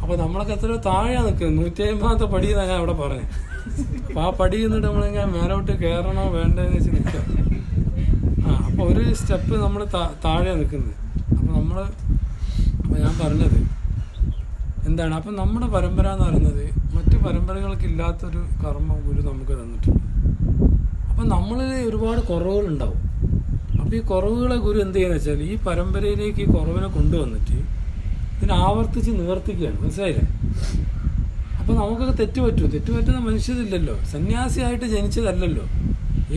അപ്പോൾ നമ്മളൊക്കെ എത്രയോ താഴെയാണ് നിൽക്കുന്നത്. 150ാമത്തെ പടി എന്നാണ് ഞാൻ അവിടെ പറഞ്ഞത്. അപ്പോൾ ആ പടി നിന്നിട്ട് നമ്മളിങ്ങനെ മേലോട്ട് കയറണോ വേണ്ടതെന്ന് വെച്ച് നിൽക്കാം. അപ്പോൾ ഒരു സ്റ്റെപ്പ് നമ്മൾ താഴെയാണ് നിൽക്കുന്നത്. അപ്പോൾ ഞാൻ പറഞ്ഞത് എന്താണ്? അപ്പം നമ്മുടെ പരമ്പര എന്ന് പറയുന്നത് മറ്റു പരമ്പരകൾക്കില്ലാത്തൊരു കർമ്മം ഗുരു നമുക്ക് തന്നിട്ടുണ്ട്. അപ്പം നമ്മളിൽ ഒരുപാട് കുറവുകളുണ്ടാവും. അപ്പോൾ ഈ കുറവുകളെ ഗുരു എന്ത് ചെയ്യുന്നത് വെച്ചാൽ ഈ പരമ്പരയിലേക്ക് ഈ കുറവിനെ കൊണ്ടുവന്നിട്ട് ഇതിനെ ആവർത്തിച്ച് നിവർത്തിക്കുകയാണ്. മനസ്സിലായില്ലേ? അപ്പോൾ നമുക്കൊക്കെ തെറ്റുപറ്റുന്ന മനുഷ്യരില്ലല്ലോ. സന്യാസിയായിട്ട് ജനിച്ചതല്ലല്ലോ.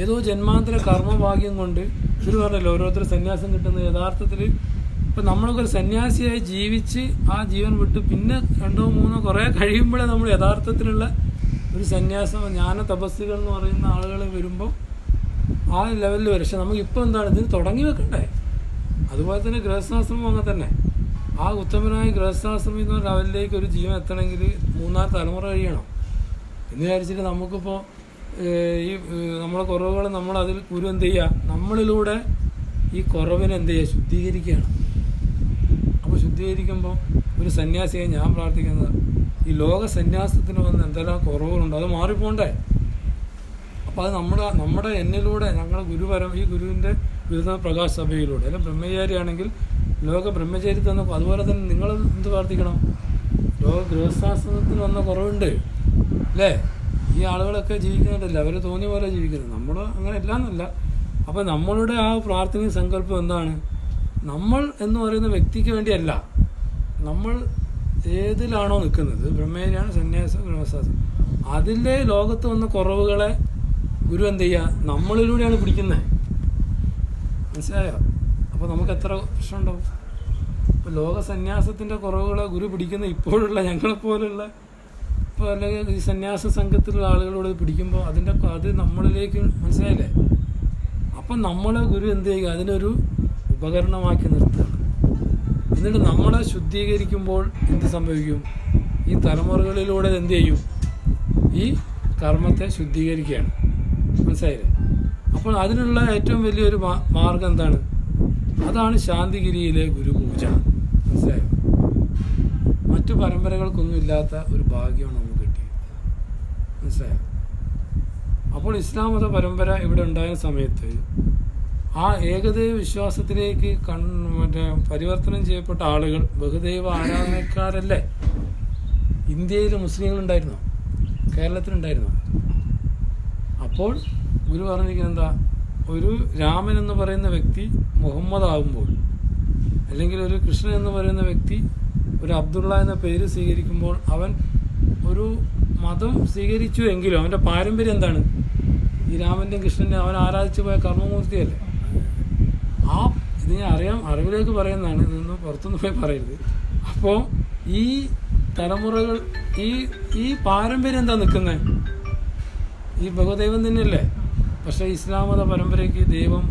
ഏതോ ജന്മാന്തര കർമ്മഭാഗ്യം കൊണ്ട് ഗുരു പറഞ്ഞല്ലോ ഓരോരുത്തർ സന്യാസം കിട്ടുന്നത് യഥാർത്ഥത്തിൽ. ഇപ്പം നമ്മളൊക്കെ ഒരു സന്യാസിയായി ജീവിച്ച് ആ ജീവൻ വിട്ട് പിന്നെ 2 or 3 കുറേ കഴിയുമ്പോഴേ നമ്മൾ യഥാർത്ഥത്തിലുള്ള ഒരു സന്യാസം ജ്ഞാന തപസ്സുകൾ എന്ന് പറയുന്ന ആളുകൾ വരുമ്പോൾ ആ ലെവലിൽ വരും. പക്ഷെ നമുക്കിപ്പോൾ എന്താണ് ഇതിന് തുടങ്ങി വെക്കണ്ടേ? അതുപോലെ തന്നെ ഗൃഹസ്ഥാശ്രമം അങ്ങനെ തന്നെ. ആ ഉത്തമനായ ഗൃഹസ്ഥാശ്രമം എന്ന ലെവലിലേക്ക് ഒരു ജീവൻ എത്തണമെങ്കിൽ 3-4 തലമുറ കഴിയണം എന്ന് വിചാരിച്ചിട്ട് നമുക്കിപ്പോൾ ഈ നമ്മളെ കുറവുകൾ നമ്മളതിൽ ഗുരു എന്ത് ചെയ്യുക? നമ്മളിലൂടെ ഈ കുറവിനെ എന്ത് ചെയ്യുക? ശുദ്ധീകരിക്കുകയാണ്. അപ്പോൾ ശുദ്ധീകരിക്കുമ്പോൾ ഒരു സന്യാസിയെ ഞാൻ പ്രാർത്ഥിക്കുന്നത് ഈ ലോക സന്യാസത്തിന് വന്ന് എന്തെല്ലാം കുറവുകളുണ്ട് അത് മാറിപ്പോണ്ടേ? അപ്പോൾ അത് നമ്മുടെ എന്നിലൂടെ ഞങ്ങളുടെ ഈ ഗുരുവിൻ്റെ ഗുരുത പ്രകാശ് സഭയിലൂടെ അല്ലെങ്കിൽ ബ്രഹ്മചാരിയാണെങ്കിൽ ലോക ബ്രഹ്മചാരി തന്നെ. അതുപോലെ തന്നെ നിങ്ങൾ എന്ത് പ്രാർത്ഥിക്കണം? ലോക ഗൃഹസ്ഥാശ്രമത്തിന് വന്ന കുറവുണ്ട് അല്ലേ? ഈ ആളുകളൊക്കെ ജീവിക്കുന്നുണ്ടല്ലോ, അവർ തോന്നിയ പോലെ ജീവിക്കുന്നത്. നമ്മൾ അങ്ങനെ എല്ലാം എന്നല്ല. അപ്പോൾ നമ്മളുടെ ആ പ്രാർത്ഥനയും സങ്കല്പം എന്താണ്? നമ്മൾ എന്ന് പറയുന്ന വ്യക്തിക്ക് വേണ്ടിയല്ല, നമ്മൾ ഏതിലാണോ നിൽക്കുന്നത്, ബ്രഹ്മചര്യാണ്, സന്യാസം, ഗൃഹസ്ഥാശ്രമം, അതിലെ ലോകത്ത് വന്ന കുറവുകളെ ഗുരു എന്ത് ചെയ്യുക, നമ്മളിലൂടെയാണ് പിടിക്കുന്നത്. മനസ്സിലായോ? അപ്പോൾ നമുക്ക് എത്ര പ്രശ്നമുണ്ടാവും? ഇപ്പോൾ ലോക സന്യാസത്തിൻ്റെ കുറവുകളെ ഗുരു പിടിക്കുന്ന ഇപ്പോഴുള്ള ഞങ്ങളെപ്പോലുള്ള ഇപ്പോൾ അല്ലെങ്കിൽ ഈ സന്യാസ സംഘത്തിലുള്ള ആളുകളോട് പിടിക്കുമ്പോൾ അത് നമ്മളിലേക്ക്, മനസ്സിലായില്ലേ? അപ്പം നമ്മളെ ഗുരു എന്ത് ചെയ്യുക, അതിനൊരു ഉപകരണമാക്കി നിർത്തുകയാണ്. എന്നിട്ട് നമ്മളെ ശുദ്ധീകരിക്കുമ്പോൾ എന്ത് സംഭവിക്കും? ഈ തലമുറകളിലൂടെ എന്ത് ചെയ്യും? ഈ കർമ്മത്തെ ശുദ്ധീകരിക്കുകയാണ്. മനസ്സിലായില്ലേ? അപ്പോൾ അതിനുള്ള ഏറ്റവും വലിയൊരു മാർഗം എന്താണ്? അതാണ് ശാന്തിഗിരിയിലെ ഗുരുപൂജ. മനസ്സിലായോ? മറ്റു പരമ്പരകൾക്കൊന്നും ഇല്ലാത്ത ഒരു ഭാഗ്യമാണ് നമുക്ക് കിട്ടിയത്. മനസ്സിലായോ? അപ്പോൾ ഇസ്ലാം മത പരമ്പര ഇവിടെ ഉണ്ടായ സമയത്ത് ആ ഏകദൈവ വിശ്വാസത്തിലേക്ക് പരിവർത്തനം ചെയ്യപ്പെട്ട ആളുകൾ ബഹുദൈവ ആരാധനക്കാരല്ലേ? ഇന്ത്യയിൽ മുസ്ലിങ്ങളുണ്ടായിരുന്നോ? കേരളത്തിലുണ്ടായിരുന്നോ? അപ്പോൾ ഗുരു പറഞ്ഞിരിക്കുന്നത് എന്താ? ഒരു രാമൻ എന്ന് പറയുന്ന വ്യക്തി മുഹമ്മദ് ആകുമ്പോൾ, അല്ലെങ്കിൽ ഒരു കൃഷ്ണൻ എന്ന് പറയുന്ന വ്യക്തി ഒരു അബ്ദുള്ള എന്ന പേര് സ്വീകരിക്കുമ്പോൾ അവൻ ഒരു മതം സ്വീകരിച്ചു എങ്കിലും അവൻ്റെ പാരമ്പര്യം എന്താണ്? ഈ രാമൻ്റെയും കൃഷ്ണൻ്റെയും അവൻ ആരാധിച്ചു പോയ കർമ്മമൂർത്തിയല്ലേ? ഇത് ഞാൻ അറിവിലേക്ക് പറയുന്നതാണ്, ഇതൊന്നും പുറത്തൊന്നും പോയി പറയരുത്. അപ്പോൾ ഈ തലമുറകൾ ഈ പാരമ്പര്യം എന്താ നിൽക്കുന്നത്? ഈ ബഹുദൈവം തന്നെയല്ലേ? പക്ഷേ ഇസ്ലാം മത പരമ്പരയ്ക്ക് ദൈവം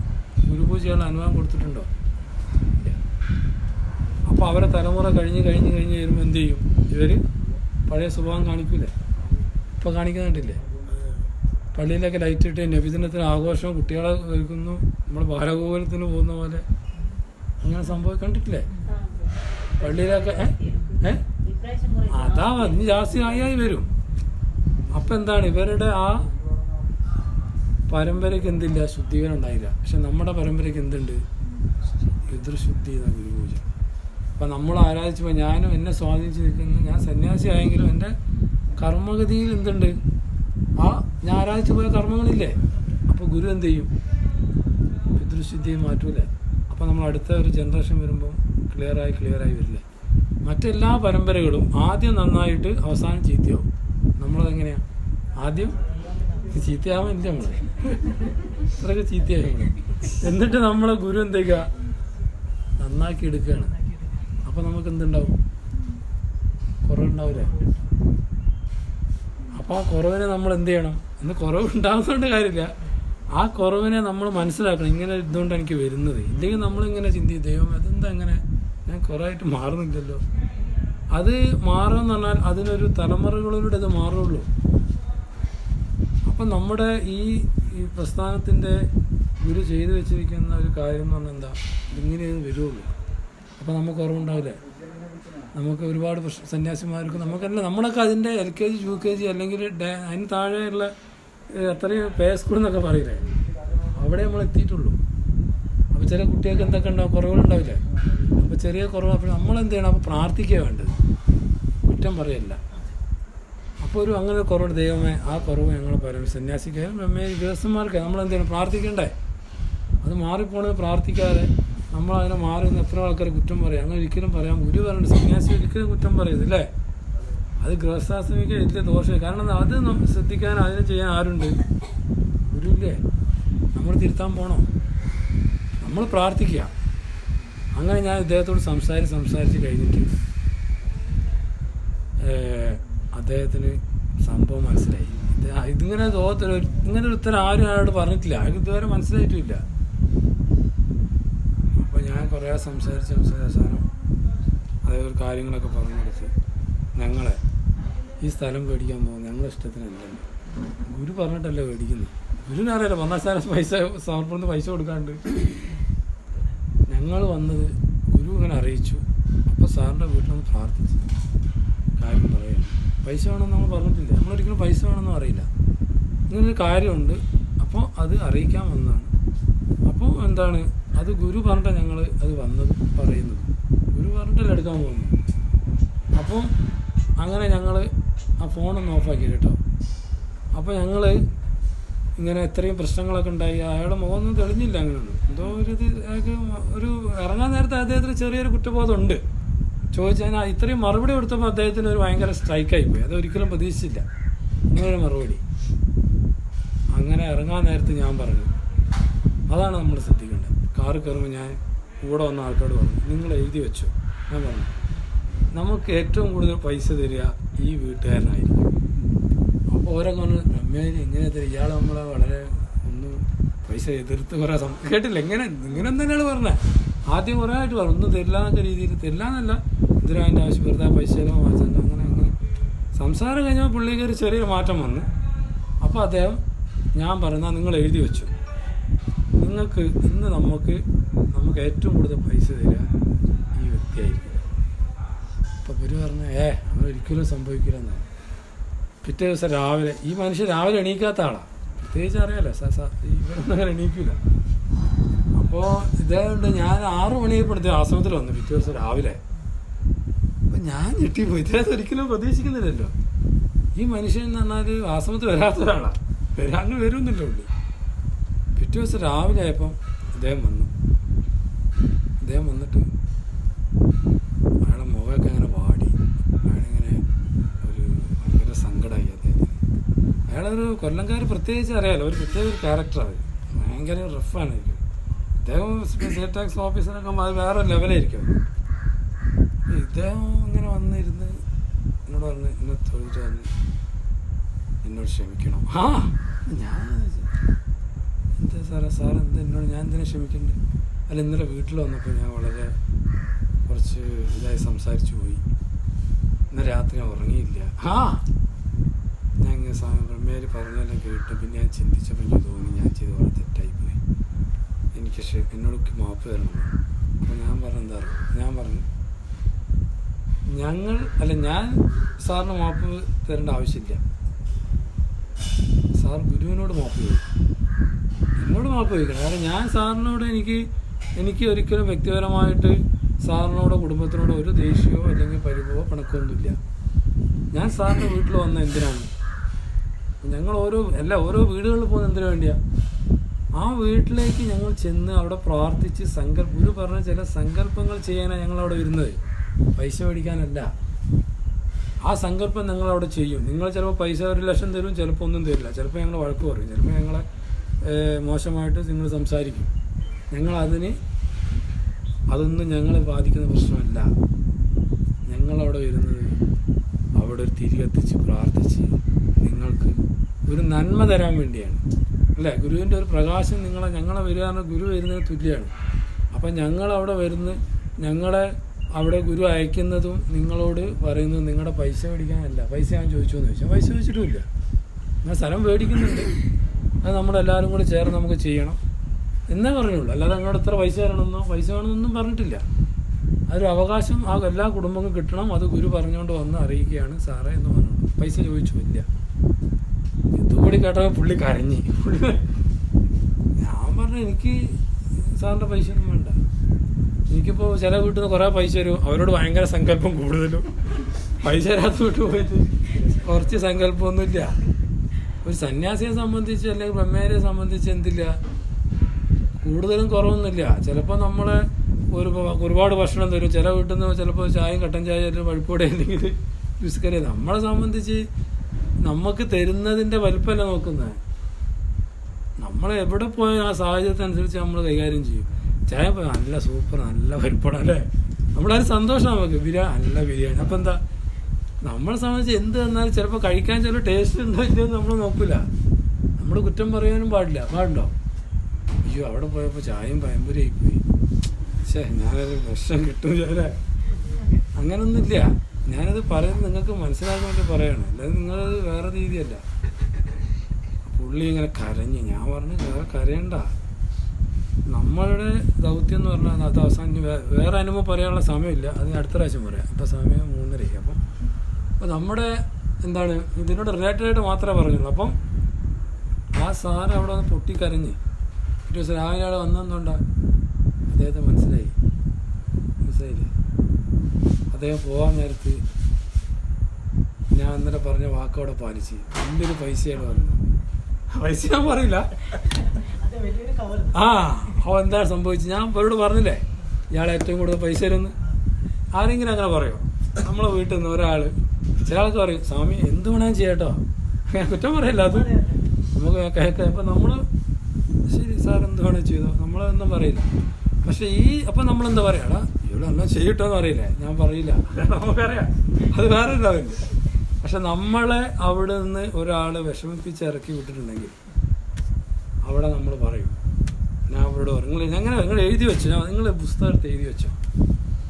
ഗുരുപൂജയുള്ള അനുഭവം കൊടുത്തിട്ടുണ്ടോ? ഇല്ല. അപ്പോൾ അവരെ തലമുറ കഴിഞ്ഞ് വരുമ്പോൾ എന്ത് ചെയ്യും? ഇവർ പഴയ സ്വഭാവം കാണിക്കൂലേ? ഇപ്പോൾ കാണിക്കുന്നുണ്ടില്ലേ? പള്ളിയിലൊക്കെ ലൈറ്റ് ഇട്ട് നബിദിനത്തിന് ആഘോഷം, കുട്ടികളെ കേൾക്കുന്നു, നമ്മൾ ബാലഗോകുലത്തിന് പോകുന്ന പോലെ അങ്ങനെ സംഭവം കണ്ടിട്ടില്ലേ? പള്ളിയിലൊക്കെ അതാ ഇനി ജാസ്തി ആയി വരും. അപ്പം എന്താണ്? ഇവരുടെ ആ പരമ്പരയ്ക്ക് എന്തില്ല? ശുദ്ധീകരണം ഉണ്ടായില്ല. പക്ഷെ നമ്മുടെ പരമ്പരയ്ക്ക് എന്തുണ്ട്? പിതൃശുദ്ധി എന്ന ഗുരുപൂജ. അപ്പം നമ്മൾ ആരാധിച്ചപ്പോൾ ഞാനും എന്നെ സ്വാധീനിച്ച് നിൽക്കുന്നു, ഞാൻ സന്യാസി ആയെങ്കിലും എൻ്റെ കർമ്മഗതിയിൽ എന്തുണ്ട്? ഞാൻ ആരാധിച്ചു പോയ കർമ്മങ്ങളില്ലേ? അപ്പോൾ ഗുരു എന്ത് ചെയ്യും? പിതൃശുദ്ധിയെ മാറ്റൂലേ? അപ്പോൾ നമ്മൾ അടുത്ത ഒരു ജനറേഷൻ വരുമ്പം ക്ലിയറായി വരില്ലേ? മറ്റെല്ലാ പരമ്പരകളും ആദ്യം നന്നായിട്ട് അവസാനം ചീത്തയാവും. നമ്മളതെങ്ങനെയാണ്? ആദ്യം ചീത്തയാവാൻ ഇല്ല, നമ്മൾ ഇത്രയൊക്കെ ചീത്തയായി നമ്മൾ. എന്നിട്ട് നമ്മളെ ഗുരു എന്തൊക്കെയാ നന്നാക്കി എടുക്കുകയാണ്. അപ്പോൾ നമുക്ക് എന്തുണ്ടാവും? കുറവുണ്ടാവില്ലേ? അപ്പോൾ ആ കുറവിനെ നമ്മൾ എന്ത് ചെയ്യണം? ഇന്ന് കുറവ് ഉണ്ടാകുന്നതുകൊണ്ട് കാര്യമില്ല, ആ കുറവിനെ നമ്മൾ മനസ്സിലാക്കണം. ഇങ്ങനെ ഇതുകൊണ്ട് എനിക്ക് വരുന്നത്, ഇല്ലെങ്കിൽ നമ്മളിങ്ങനെ ചിന്തിക്കും, ദൈവം അതെന്താ അങ്ങനെ ഞാൻ കുറവായിട്ട് മാറുന്നില്ലല്ലോ. അത് മാറുമെന്ന് പറഞ്ഞാൽ അതിനൊരു തലമുറകളിലൂടെ അത് മാറുള്ളൂ. അപ്പം നമ്മുടെ ഈ പ്രസ്ഥാനത്തിൻ്റെ ഗുരു ചെയ്തു വെച്ചിരിക്കുന്ന ഒരു കാര്യം എന്ന് പറഞ്ഞാൽ എന്താ? ഇങ്ങനെ വരുള്ളൂ. അപ്പോൾ നമുക്ക് കുറവുണ്ടാവില്ലേ? നമുക്ക് ഒരുപാട് സന്യാസിമാർക്ക് നമുക്കല്ല, നമ്മളൊക്കെ അതിൻ്റെ LKG UKG അല്ലെങ്കിൽ അതിന് താഴെയുള്ള അത്രയും പേ സ്കൂൾ എന്നൊക്കെ പറയില്ലേ, അവിടെ നമ്മൾ എത്തിയിട്ടുള്ളൂ. അപ്പോൾ ചില കുട്ടികൾക്ക് എന്തൊക്കെ ഉണ്ടാവും? കുറവുകളുണ്ടാവില്ലേ? അപ്പോൾ ചെറിയ കുറവ്. അപ്പോൾ നമ്മളെന്ത് ചെയ്യണം? അപ്പോൾ പ്രാർത്ഥിക്കുക വേണ്ടത്, കുറ്റം പറയല്ല. അപ്പോൾ അങ്ങനെ കുറവ്, ദൈവമേ ആ കുറവ് ഞങ്ങൾ പറയും സന്യാസിക്കാരും ഗൃഹസ്ഥന്മാർക്ക് നമ്മളെന്ത് ചെയ്യണം? പ്രാർത്ഥിക്കണ്ടേ? അത് മാറിപ്പോണത് പ്രാർത്ഥിക്കാതെ നമ്മളതിനെ മാറുന്ന എത്ര ആൾക്കാർ കുറ്റം പറയും? അങ്ങനെ ഒരിക്കലും പറയാം. ഗുരു പറയുന്നുണ്ട് സന്യാസി ഒരിക്കലും കുറ്റം പറയുന്നില്ലേ? അത് ഗൃഹസ്ഥാശ്രമിക്ക് വലിയ ദോഷമായി. കാരണം അത് ശ്രദ്ധിക്കാൻ, അതിനെ ചെയ്യാൻ ആരുണ്ട്? ഗുരു ഇല്ലേ? നമ്മൾ തിരുത്താൻ പോണോ? നമ്മൾ പ്രാർത്ഥിക്കുക. അങ്ങനെ ഞാൻ ഇദ്ദേഹത്തോട് സംസാരിച്ച് കഴിഞ്ഞിട്ട് അദ്ദേഹത്തിന് സംഭവം മനസ്സിലായി. ഇതിങ്ങനെ ഇങ്ങനെ ഒരു ഉത്തരം ആരും അയാളോട് പറഞ്ഞിട്ടില്ല, അയാൾക്ക് ഇതുവരെ മനസ്സിലായിട്ടുമില്ല. അപ്പോൾ ഞാൻ കുറേ സംസാരിച്ച് അവസാനം അതേപോലെ കാര്യങ്ങളൊക്കെ പറഞ്ഞു കൊടുത്ത്, ഞങ്ങളെ ഈ സ്ഥലം മേടിക്കാൻ പോകും ഞങ്ങളുടെ ഇഷ്ടത്തിനല്ല, ഗുരു പറഞ്ഞിട്ടല്ലേ മേടിക്കുന്നത്. ഗുരുവിനറിയാലോ 1 സ്ഥാനം സമർപ്പണത്തിന് പൈസ കൊടുക്കാണ്ട്. ഞങ്ങൾ വന്നത് ഗുരു ഇങ്ങനെ അറിയിച്ചു. അപ്പോൾ സാറിൻ്റെ വീട്ടിലൊന്ന് പ്രാർത്ഥിച്ചു കാര്യം പറയാം. പൈസ വേണമെന്ന് നമ്മൾ പറഞ്ഞിട്ടില്ല, നമ്മളൊരിക്കലും പൈസ വേണമെന്നും അറിയില്ല. ഇങ്ങനൊരു കാര്യമുണ്ട്, അപ്പോൾ അത് അറിയിക്കാൻ വന്നതാണ്. അപ്പോൾ എന്താണ് അത് ഗുരു പറഞ്ഞിട്ടാണ് ഞങ്ങൾ അത് വന്നത് പറയുന്നത്. ഗുരു പറഞ്ഞിട്ടല്ലേ എടുക്കാൻ പോകുന്നത്. അപ്പോൾ അങ്ങനെ ഞങ്ങൾ ആ ഫോണൊന്ന് ഓഫാക്കി കേട്ടോ. അപ്പോൾ ഞങ്ങൾ ഇങ്ങനെ എത്രയും പ്രശ്നങ്ങളൊക്കെ ഉണ്ടായി. അയാളുടെ മുഖമൊന്നും തെളിഞ്ഞില്ല. അങ്ങനെയൊന്നും എന്തോ ഒരു ഇറങ്ങാൻ നേരത്തെ അദ്ദേഹത്തിന് ചെറിയൊരു കുറ്റബോധമുണ്ട്. ചോദിച്ചാൽ ഇത്രയും മറുപടി കൊടുത്തപ്പോൾ അദ്ദേഹത്തിന് ഒരു ഭയങ്കര സ്ട്രൈക്കായിപ്പോയി. അതൊരിക്കലും പ്രതീക്ഷിച്ചില്ല ഇങ്ങനൊരു മറുപടി. അങ്ങനെ ഇറങ്ങാൻ നേരത്ത് ഞാൻ പറഞ്ഞു, അതാണ് നമ്മൾ ശ്രദ്ധിക്കേണ്ടത്. കാറ് കയറുമ്പോൾ ഞാൻ കൂടെ വന്ന ആൾക്കാരോട് പറഞ്ഞു, നിങ്ങൾ എഴുതി വെച്ചോ. ഞാൻ പറഞ്ഞു, നമുക്ക് ഏറ്റവും കൂടുതൽ പൈസ തരിക ഈ വീട്ടുകാരനായിരിക്കും. അപ്പോൾ ഓരോ പറഞ്ഞു, അമ്മേരി എങ്ങനെ തരിക, ഇയാൾ നമ്മളെ വളരെ ഒന്ന് പൈസ എതിർത്ത് കുറേ കേട്ടില്ല. ഇങ്ങനെ തന്നെയാണ് പറഞ്ഞത്. ആദ്യം കുറേ ആയിട്ട് പറഞ്ഞു, ഒന്നും തരില്ല എന്നൊക്കെ രീതിയിൽ. തരില്ല എന്നല്ല, എന്തിനാ അതിൻ്റെ ആവശ്യം, വെറുതെ പൈസയിലോ മാറ്റണ്ട, അങ്ങനെ സംസാരം കഴിഞ്ഞപ്പോൾ പുള്ളിക്ക് ചെറിയൊരു മാറ്റം വന്നു. അപ്പോൾ അദ്ദേഹം ഞാൻ പറഞ്ഞാൽ നിങ്ങൾ എഴുതി വെച്ചു, നിങ്ങൾക്ക് ഇന്ന് നമുക്ക് ഏറ്റവും കൂടുതൽ പൈസ തരിക ഈ വ്യക്തിയായിരിക്കും. അപ്പോൾ ഇവർ പറഞ്ഞ അങ്ങനെ ഒരിക്കലും സംഭവിക്കില്ല എന്നാണ്. പിറ്റേ ദിവസം രാവിലെ, ഈ മനുഷ്യൻ രാവിലെ എണീക്കാത്ത ആളാണ്, പ്രത്യേകിച്ച് അറിയാലോ, ഇവരൊന്നും അങ്ങനെ എണീക്കില്ല. അപ്പോൾ ഇതേകൊണ്ട് ഞാൻ 6 മണിയപ്പെടുത്തി ആശ്രമത്തിൽ വന്നു പിറ്റേ ദിവസം രാവിലെ. അപ്പം ഞാൻ ഞെട്ടിപ്പോയി. ഇദ്ദേഹത്തെ ഒരിക്കലും പ്രതീക്ഷിക്കുന്നില്ലല്ലോ. ഈ മനുഷ്യൻ എന്ന് പറഞ്ഞാൽ ആശ്രമത്തിൽ വരാത്ത ഒരാളാണ്, അങ്ങനെ വരുമെന്നില്ല ഉള്ളു. പിറ്റേ ദിവസം രാവിലെ ആയപ്പം അദ്ദേഹം വന്നു. അദ്ദേഹം വന്നിട്ട് അയാളെ മുഖമൊക്കെ അങ്ങനെ വാടി, അയാളിങ്ങനെ ഒരു ഭയങ്കര സങ്കടമായി അദ്ദേഹത്തിന്. അയാളൊരു കൊല്ലംകാർ പ്രത്യേകിച്ച് അറിയാലോ, ഒരു പ്രത്യേക ഒരു ക്യാരക്ടറാണ്, ഭയങ്കര റഫാണ്. അദ്ദേഹം സ്റ്റേറ്റ് ടാക്സ് ഓഫീസറൊക്കെ അത് വേറെ ലെവലായിരിക്കും. ഇദ്ദേഹം ഇങ്ങനെ വന്നിരുന്ന് എന്നോട് പറഞ്ഞ്, എന്നെ തൊഴിലിട്ട് വന്ന് എന്നോട് ക്ഷമിക്കണം. ഞാൻ എന്താ സാർ എന്താ എന്നോട്, ഞാൻ എന്തിനാ ക്ഷമിക്കണ്ടേ? അല്ല, ഇന്നലെ വീട്ടിൽ വന്നപ്പോൾ ഞാൻ വളരെ കുറച്ച് ഇതായി സംസാരിച്ചു പോയി, ഇന്നലെ രാത്രി ഞാൻ ഉറങ്ങിയില്ല. ഞാൻ ഇങ്ങനെ ബ്രഹ്മേരി പറഞ്ഞെല്ലാം കേട്ടു. പിന്നെ ഞാൻ ചിന്തിച്ചപ്പോൾ എനിക്ക് തോന്നി ഞാൻ ചെയ്ത് വളരെ തെറ്റായിപ്പോയി, എനിക്ക് എന്നോട് മാപ്പ് തരണം. അപ്പോൾ ഞാൻ പറഞ്ഞു, എന്താ പറയുക, ഞാൻ പറഞ്ഞു ഞാൻ സാറിന് മാപ്പ് തരേണ്ട ആവശ്യമില്ല. സാർ ഗുരുവിനോട് മാപ്പ് ചോദിക്കും, എന്നോട് മാപ്പ് ചോദിക്കണം. കാരണം ഞാൻ സാറിനോട് എനിക്ക് ഒരിക്കലും വ്യക്തിപരമായിട്ട് സാറിനോടോ കുടുംബത്തിനോടോ ഒരു ദേഷ്യമോ അല്ലെങ്കിൽ പരിഭവോ പിണക്കമൊന്നുമില്ല. ഞാൻ സാറിൻ്റെ വീട്ടിൽ വന്ന എന്തിനാണ്? ഞങ്ങൾ ഓരോ വീടുകളിൽ പോകുന്നത് എന്തിനു വേണ്ടിയാണ്? ആ വീട്ടിലേക്ക് ഞങ്ങൾ ചെന്ന് അവിടെ പ്രാർത്ഥിച്ച് ഗുരു പറഞ്ഞ ചില സങ്കല്പങ്ങൾ ചെയ്യാനാണ് ഞങ്ങളവിടെ വരുന്നത്, പൈസ മേടിക്കാനല്ല. ആ സങ്കല്പം ഞങ്ങളവിടെ ചെയ്യും. നിങ്ങൾ ചിലപ്പോൾ പൈസ 1 ലക്ഷം തരും, ചിലപ്പോൾ ഒന്നും തരില്ല, ചിലപ്പോൾ ഞങ്ങൾ വഴക്ക് പറയും, ചിലപ്പോൾ ഞങ്ങളെ മോശമായിട്ട് നിങ്ങൾ സംസാരിക്കും. അതൊന്നും ഞങ്ങളെ ബാധിക്കുന്ന പ്രശ്നമല്ല. ഞങ്ങളവിടെ വരുന്നത് അവിടെ ഒരു തിരി കത്തിച്ച് പ്രാർത്ഥിച്ച് നിങ്ങൾക്ക് ഒരു നന്മ തരാൻ വേണ്ടിയാണ്, അല്ലേ? ഗുരുവിൻ്റെ ഒരു പ്രകാശം ഞങ്ങളെ വരിക എന്ന് ഗുരു വരുന്നതിന് തുല്യമാണ്. അപ്പം ഞങ്ങളവിടെ ഞങ്ങളെ അവിടെ ഗുരു അയക്കുന്നതും നിങ്ങളോട് പറയുന്നത് നിങ്ങളുടെ പൈസ മേടിക്കാനല്ല. പൈസ ഞാൻ ചോദിച്ചു എന്ന് ചോദിച്ചാൽ പൈസ ചോദിച്ചിട്ടുമില്ല. നിങ്ങൾ സ്ഥലം മേടിക്കുന്നുണ്ട്, അത് നമ്മളെല്ലാവരും കൂടി ചേർന്ന് നമുക്ക് ചെയ്യണം എന്നേ പറഞ്ഞുള്ളൂ. അല്ലാതെ അങ്ങോട്ട് എത്ര പൈസ തരണമെന്നോ പൈസ വേണമെന്നൊന്നും പറഞ്ഞിട്ടില്ല. അതൊരു അവകാശം എല്ലാ കുടുംബങ്ങൾക്കും കിട്ടണം, അത് ഗുരു പറഞ്ഞുകൊണ്ട് വന്ന് അറിയിക്കുകയാണ് സാറേ എന്ന് പറഞ്ഞു. പൈസ ചോദിച്ചു ഇല്ല. ഇതുകൂടി കേട്ടപ്പോൾ പുള്ളി കരഞ്ഞി. ഞാൻ പറഞ്ഞു, എനിക്ക് സാറിൻ്റെ പൈസ ഒന്നും വേണ്ട. എനിക്കിപ്പോൾ ചില വീട്ടിൽ നിന്ന് കുറേ പൈസ തരും, അവരോട് ഭയങ്കര സങ്കല്പം കൂടുതലും. പൈസ തരാത്ത വീട്ടിൽ പോയിട്ട് കുറച്ച് സങ്കല്പമൊന്നുമില്ല. ഒരു സന്യാസിയെ സംബന്ധിച്ച് അല്ലെങ്കിൽ ബ്രഹ്മേരിയെ സംബന്ധിച്ച് എന്തില്ല, കൂടുതലും കുറവൊന്നുമില്ല. ചിലപ്പോൾ നമ്മളെ ഒരുപാട് ഭക്ഷണം തരും. ചില വീട്ടിൽ നിന്ന് ചിലപ്പോൾ ചായയും കട്ടൻ ചായ പഴുപ്പോടെ അല്ലെങ്കിൽ ബിസ്ക്കറ്റ്. നമ്മളെ സംബന്ധിച്ച് നമുക്ക് തരുന്നതിൻ്റെ വലിപ്പമല്ല നോക്കുന്നത്. നമ്മൾ എവിടെ പോയാൽ ആ സാഹചര്യത്തിനനുസരിച്ച് നമ്മൾ കൈകാര്യം ചെയ്യും. ചായ നല്ല സൂപ്പർ, നല്ല പരിപ്പടം, അല്ലേ? നമ്മളൊരു സന്തോഷം നമുക്ക്. നല്ല ബിരിയാണി. അപ്പം എന്താ, നമ്മളെ സംബന്ധിച്ച് എന്ത് തന്നാലും ചിലപ്പോൾ കഴിക്കാൻ ചില ടേസ്റ്റ് ഉണ്ടോ ഇല്ലയെന്ന് നമ്മൾ നോക്കില്ല. നമ്മൾ കുറ്റം പറയാനും പാടുണ്ടോ? അയ്യോ അവിടെ പോയപ്പോൾ ചായയും പയമ്പൂരി ആയിപ്പോയി, ഞാനൊരു വിഷം കിട്ടും ചില. അങ്ങനൊന്നുമില്ല. ഞാനത് പറയുന്നത് നിങ്ങൾക്ക് മനസ്സിലാക്കാൻ വേണ്ടി പറയണം, അല്ലാതെ നിങ്ങളത് വേറെ രീതിയല്ല. പുള്ളി ഇങ്ങനെ കരഞ്ഞ്. ഞാൻ പറഞ്ഞു, കരയണ്ട, നമ്മളുടെ ദൗത്യം എന്ന് പറഞ്ഞാൽ അത് അവസാനം വേറെ അനുഭവം പറയാനുള്ള സമയമില്ല, അത് അടുത്ത പ്രാവശ്യം പറയാം. ഇപ്പോൾ സമയം 3:30. അപ്പോൾ നമ്മുടെ എന്താണ് ഇതിനോട് റിലേറ്റഡായിട്ട് മാത്രമേ പറഞ്ഞുള്ളൂ. അപ്പം ആ സാറ് അവിടെ വന്ന് പൊട്ടിക്കരഞ്ഞ് പിറ്റേ ദിവസം രാവിലെ ആൾ വന്നെന്നുണ്ടാ അദ്ദേഹത്തെ മനസ്സിലായില്ലേ? അദ്ദേഹം പോകാൻ നേരത്ത് ഞാൻ ഇന്നലെ പറഞ്ഞ വാക്കവിടെ പാലിച്ച് വലിയൊരു പൈസയാണ് പറഞ്ഞത്. പൈസ ഞാൻ പറയില്ല. എന്താണ് സംഭവിച്ചത്? ഞാൻ അവരോട് പറഞ്ഞില്ലേ ഇയാൾ ഏറ്റവും കൂടുതൽ പൈസ തരുമെന്ന്. ആരെങ്കിലും അങ്ങനെ പറയോ? നമ്മളെ വീട്ടിൽ നിന്ന് ഒരാൾ, ചില ആൾക്ക് പറയും സ്വാമി എന്ത് വേണേലും ചെയ്യട്ടോ, കുറ്റം പറയില്ല, അത് നമുക്ക് കേൾക്കാം. അപ്പം നമ്മൾ ശരി സാർ എന്ത് വേണേൽ ചെയ്തോ, നമ്മളൊന്നും പറയില്ല. പക്ഷെ അപ്പം നമ്മളെന്താ പറയാടാ ഇവിടെ എല്ലാം ചെയ്യട്ടോ എന്ന് അറിയില്ലേ, ഞാൻ പറയില്ല, നമുക്കറിയാം അത് വേറെ ഉണ്ടാവില്ല. പക്ഷെ നമ്മളെ അവിടെ നിന്ന് ഒരാൾ വിഷമിപ്പിച്ച് ഇറക്കി വിട്ടിട്ടുണ്ടെങ്കിൽ അവിടെ നമ്മൾ പറയും, ഞാൻ അവരോട് പറയും നിങ്ങൾ എഴുതി വെച്ചോ, നിങ്ങൾ പുസ്തകത്തെ എഴുതി വെച്ചോ,